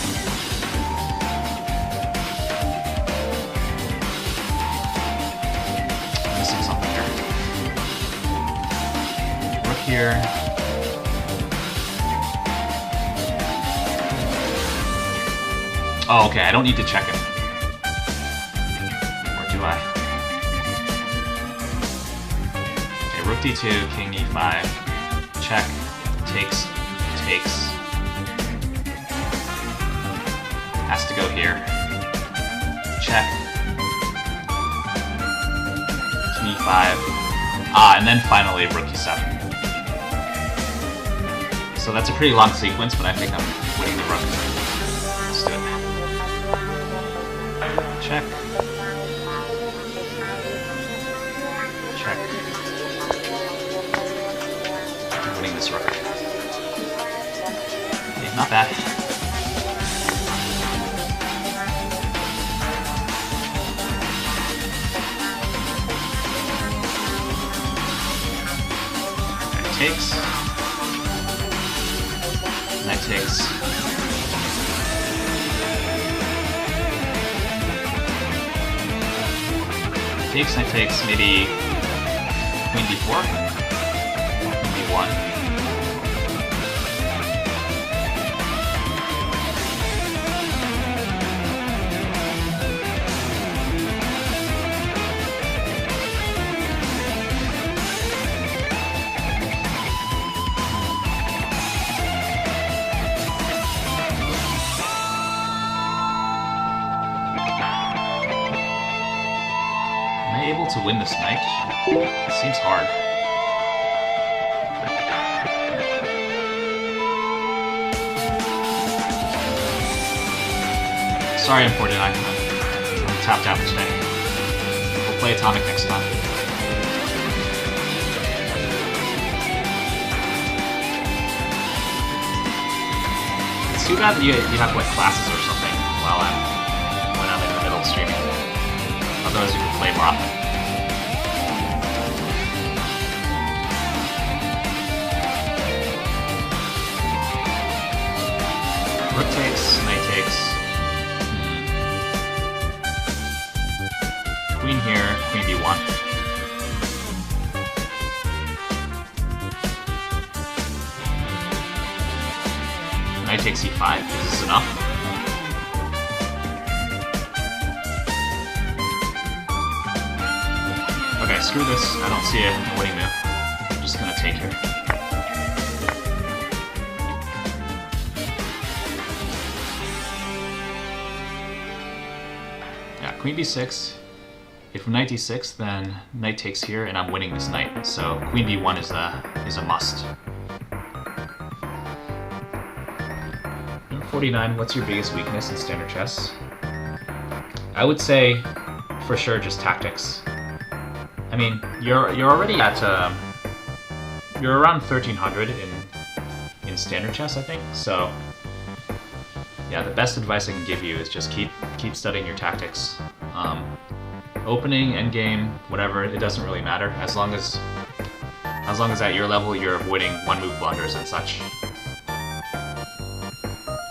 I'm missing something here. Rook here. Oh, okay, I don't need to check him. Do I? Okay, Rook d2, King e5, check, takes, has to go here, check, King e5, and then finally Rook e7. So that's a pretty long sequence, but I think I'm winning the rook. Let's do it. Check. This rook. Okay, not bad. Okay, takes. Knight takes. Knight takes, maybe Queen d4? Queen d1. able to win this knight? It seems hard. Sorry, M49. I'm tapped out for today. We'll play Atomic next time. It's too bad that you have like classes or something when I'm in the middle of streaming. Otherwise, you can play more often. Rook takes, knight takes. Queen here, queen b1. Knight takes e5. Is this enough? Okay, screw this. I don't see a winning move. I'm just gonna take here. Yeah, queen b6. If knight d6, then knight takes here, and I'm winning this knight. So queen b1 is a must. Number 49. What's your biggest weakness in standard chess? I would say, for sure, just tactics. I mean, you're already at you're around 1300 in standard chess, I think. So yeah, the best advice I can give you is just keep studying your tactics. Opening, endgame, whatever, it doesn't really matter, as long as at your level you're avoiding one-move blunders and such.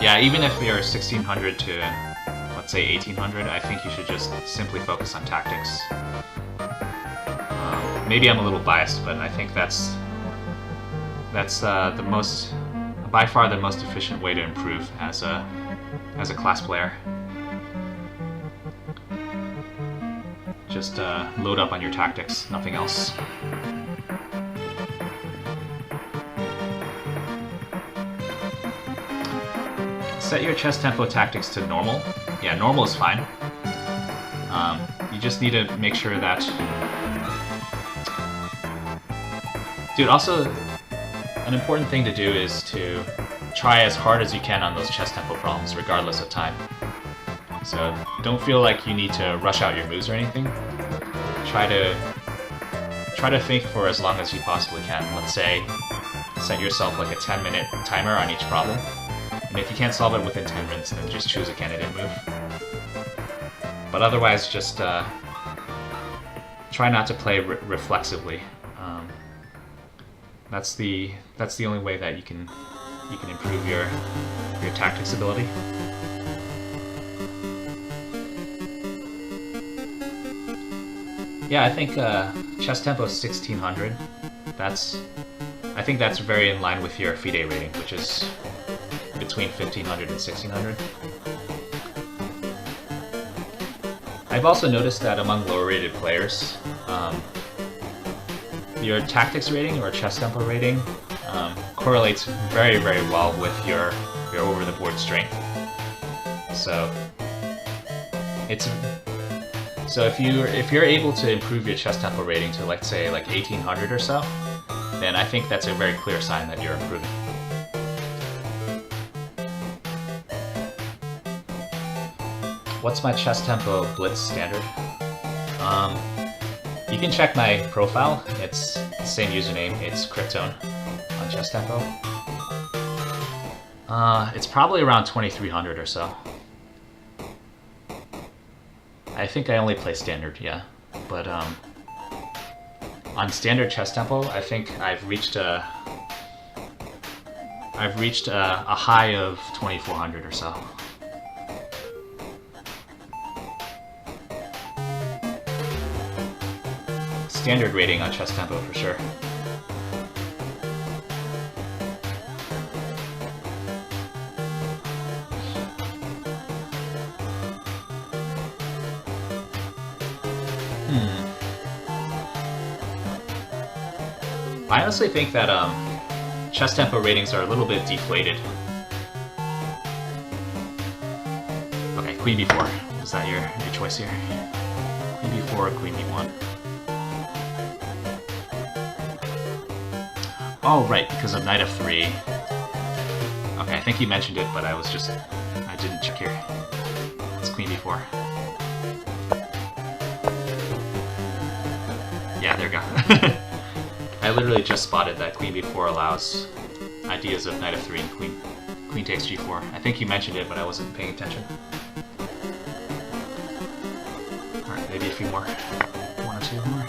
Yeah, even if you're 1600 to, let's say, 1800, I think you should just simply focus on tactics. Maybe I'm a little biased, but I think that's the most, by far the most efficient way to improve as a class player. Just load up on your tactics, nothing else. Set your chess tempo tactics to normal. Yeah, normal is fine. You just need to make sure that... Dude, also, an important thing to do is to try as hard as you can on those chess tempo problems, regardless of time. So don't feel like you need to rush out your moves or anything. Try to think for as long as you possibly can. Let's say set yourself like a 10-minute timer on each problem. And if you can't solve it within 10 minutes, then just choose a candidate move. But otherwise, just try not to play reflexively. That's the only way that you can improve your tactics ability. Yeah, I think chess tempo is 1600. I think that's very in line with your FIDE rating, which is between 1500 and 1600. I've also noticed that among lower rated players, your tactics rating or chess tempo rating correlates very, very well with your over-the-board strength. So if you're able to improve your chess tempo rating to, let's say, like 1800 or so, then I think that's a very clear sign that you're improving. What's my chess tempo blitz standard? You can check my profile. It's the same username. It's Kryptone on chess tempo. It's probably around 2300 or so. I think I only play standard, yeah. But on standard chess tempo, I think I've reached a high of 2400 or so. Standard rating on chess tempo for sure. I honestly think that chess tempo ratings are a little bit deflated. Okay, queen b4. Is that your choice here? Queen b4 or queen b1? Oh, right, because of knight f3. Okay, I think he mentioned it, but I didn't check here. It's queen b4. Yeah, there we go. I literally just spotted that queen b4 allows ideas of knight f3 and queen takes g4. I think you mentioned it, but I wasn't paying attention. Alright, maybe a few more. One or two more.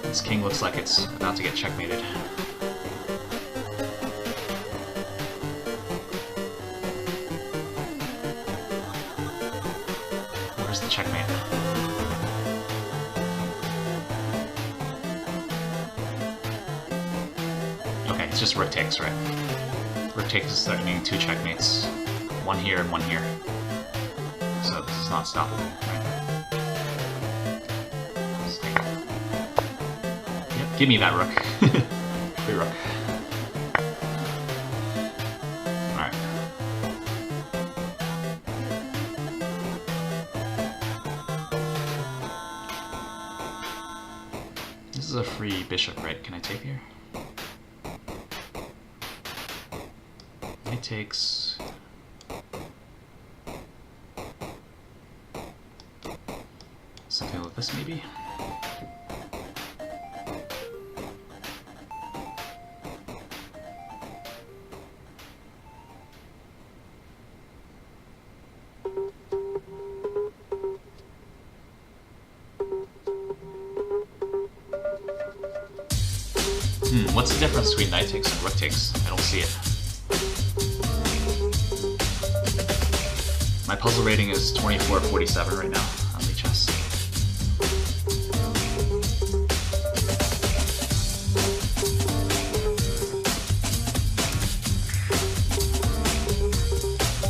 This king looks like it's about to get checkmated. Where's the checkmate? Okay, it's just rook takes, right? Rook takes is threatening two checkmates. One here and one here. So this is not stoppable, right? Yep, give me that rook. Free rook. Alright. This is a free bishop, right? Can I take here? Knight takes. Something like this, maybe? What's the difference between knight takes and rook takes? I don't see it. My puzzle rating is 24/47 right now on chess.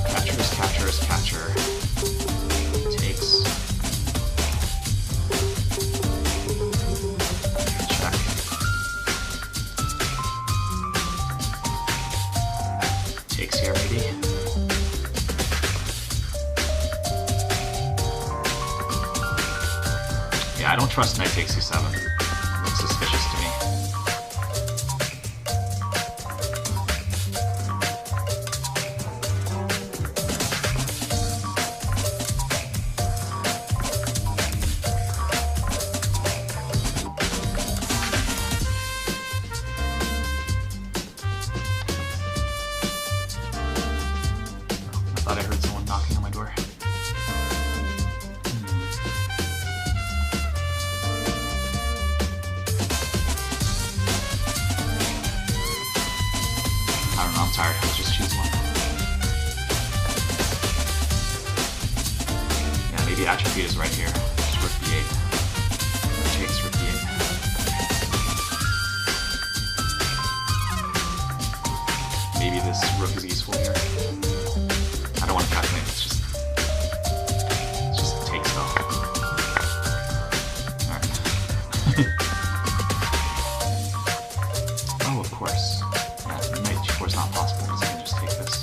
Catcher is catcher. Takes. Check. Takes here, maybe. Yeah, I don't trust knight takes c7. Looks suspicious to me. I thought I heard someone knocking on my door. I don't know, I'm tired. Let's just choose one. Yeah, maybe attribute is right here. Just rook b8. Rook takes rook b8. Maybe this rook is useful here. I don't want to calculate, it's just takes though. Alright. Oh, of course. Yeah, knight g4 is not possible because I can just take this.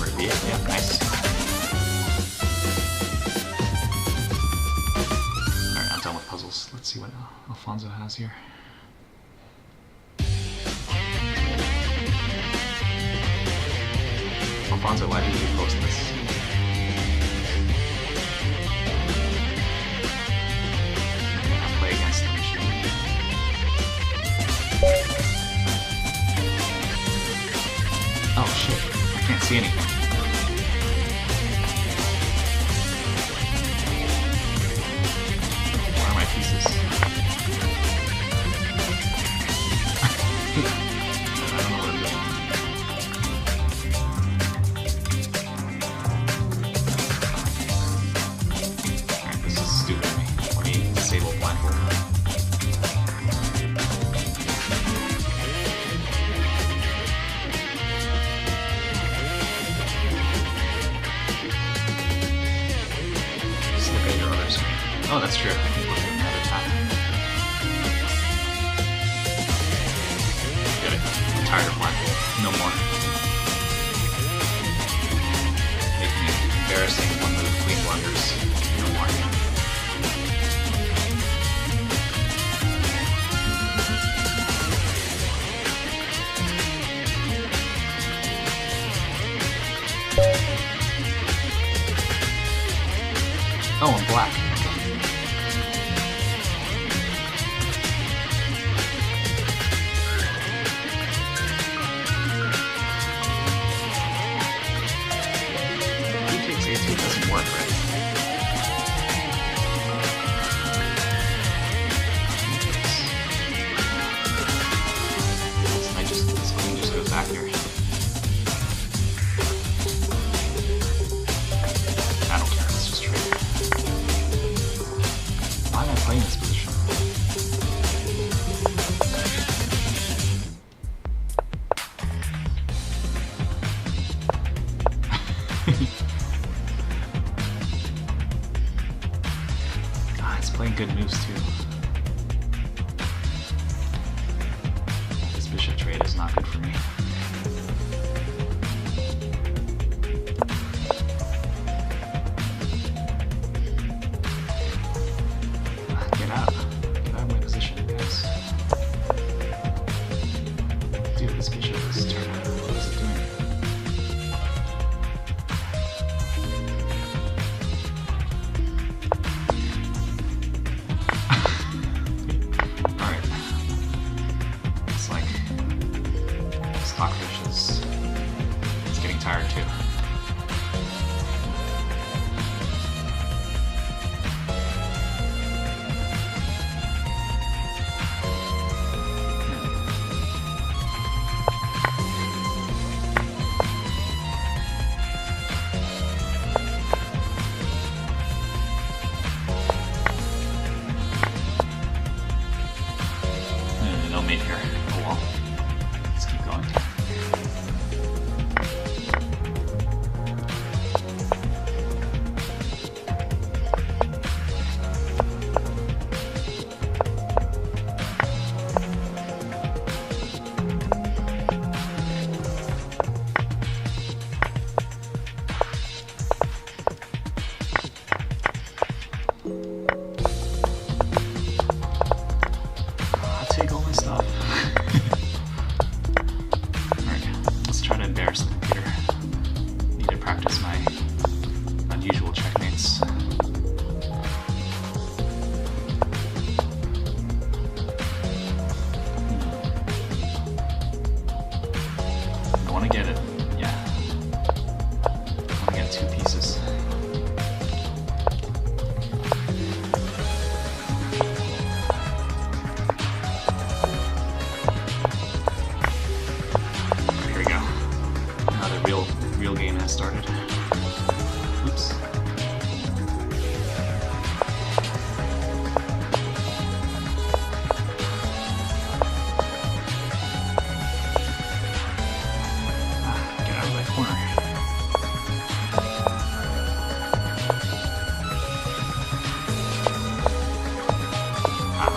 Rook b8, yeah, nice. Alright, I'm done with puzzles. Let's see what Alfonso has here. Alfonso, why did you post this? I'll play against them, oh shit, I can't see anything. Where are my pieces? I don't know what I'm doing. Alright, this is stupid of me. Let me disable blindfold. Just look at your other screen. Oh, that's true. I can look at another tab. Get it. I'm tired of blindfold. No more. Making it embarrassing one move queen back here. I don't care, let's just trade. Why am I playing this position? Ah, he's playing good moves too. This bishop trade is not good for me. Get out. Get out of my position, guys. Dude, this bishop is turning. What is it doing? Alright. It's like Stockfish is getting tired too. No mate here. Oh well. Let's keep going. I'll take all my stuff. Alright, let's try to embarrass the computer. Need to practice my unusual checkmates. I want to get it. Yeah. I want to get 2 pieces. Here we go. Now the real game has started. Oops. Get out of that corner.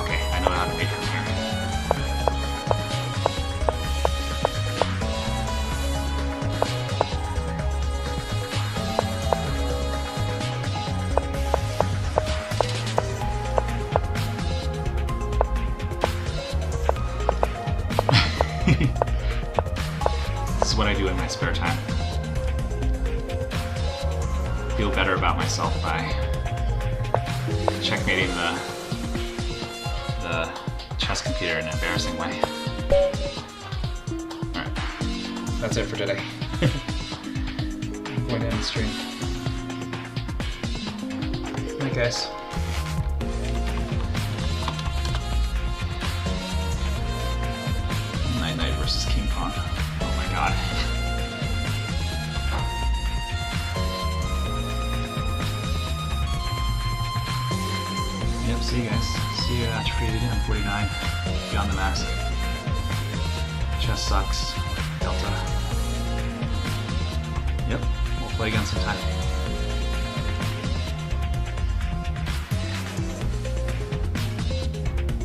Okay, I know how to make from here. This is what I do in my spare time. Feel better about myself by checkmating the chess computer in an embarrassing way. Alright, that's it for today. I'm going to end the stream. Night, guys. Knight versus King Pawn. Oh my god. Yep, see you guys. See you after free again. 49. Beyond the max. Chess sucks. Delta. Yep, we'll play again sometime.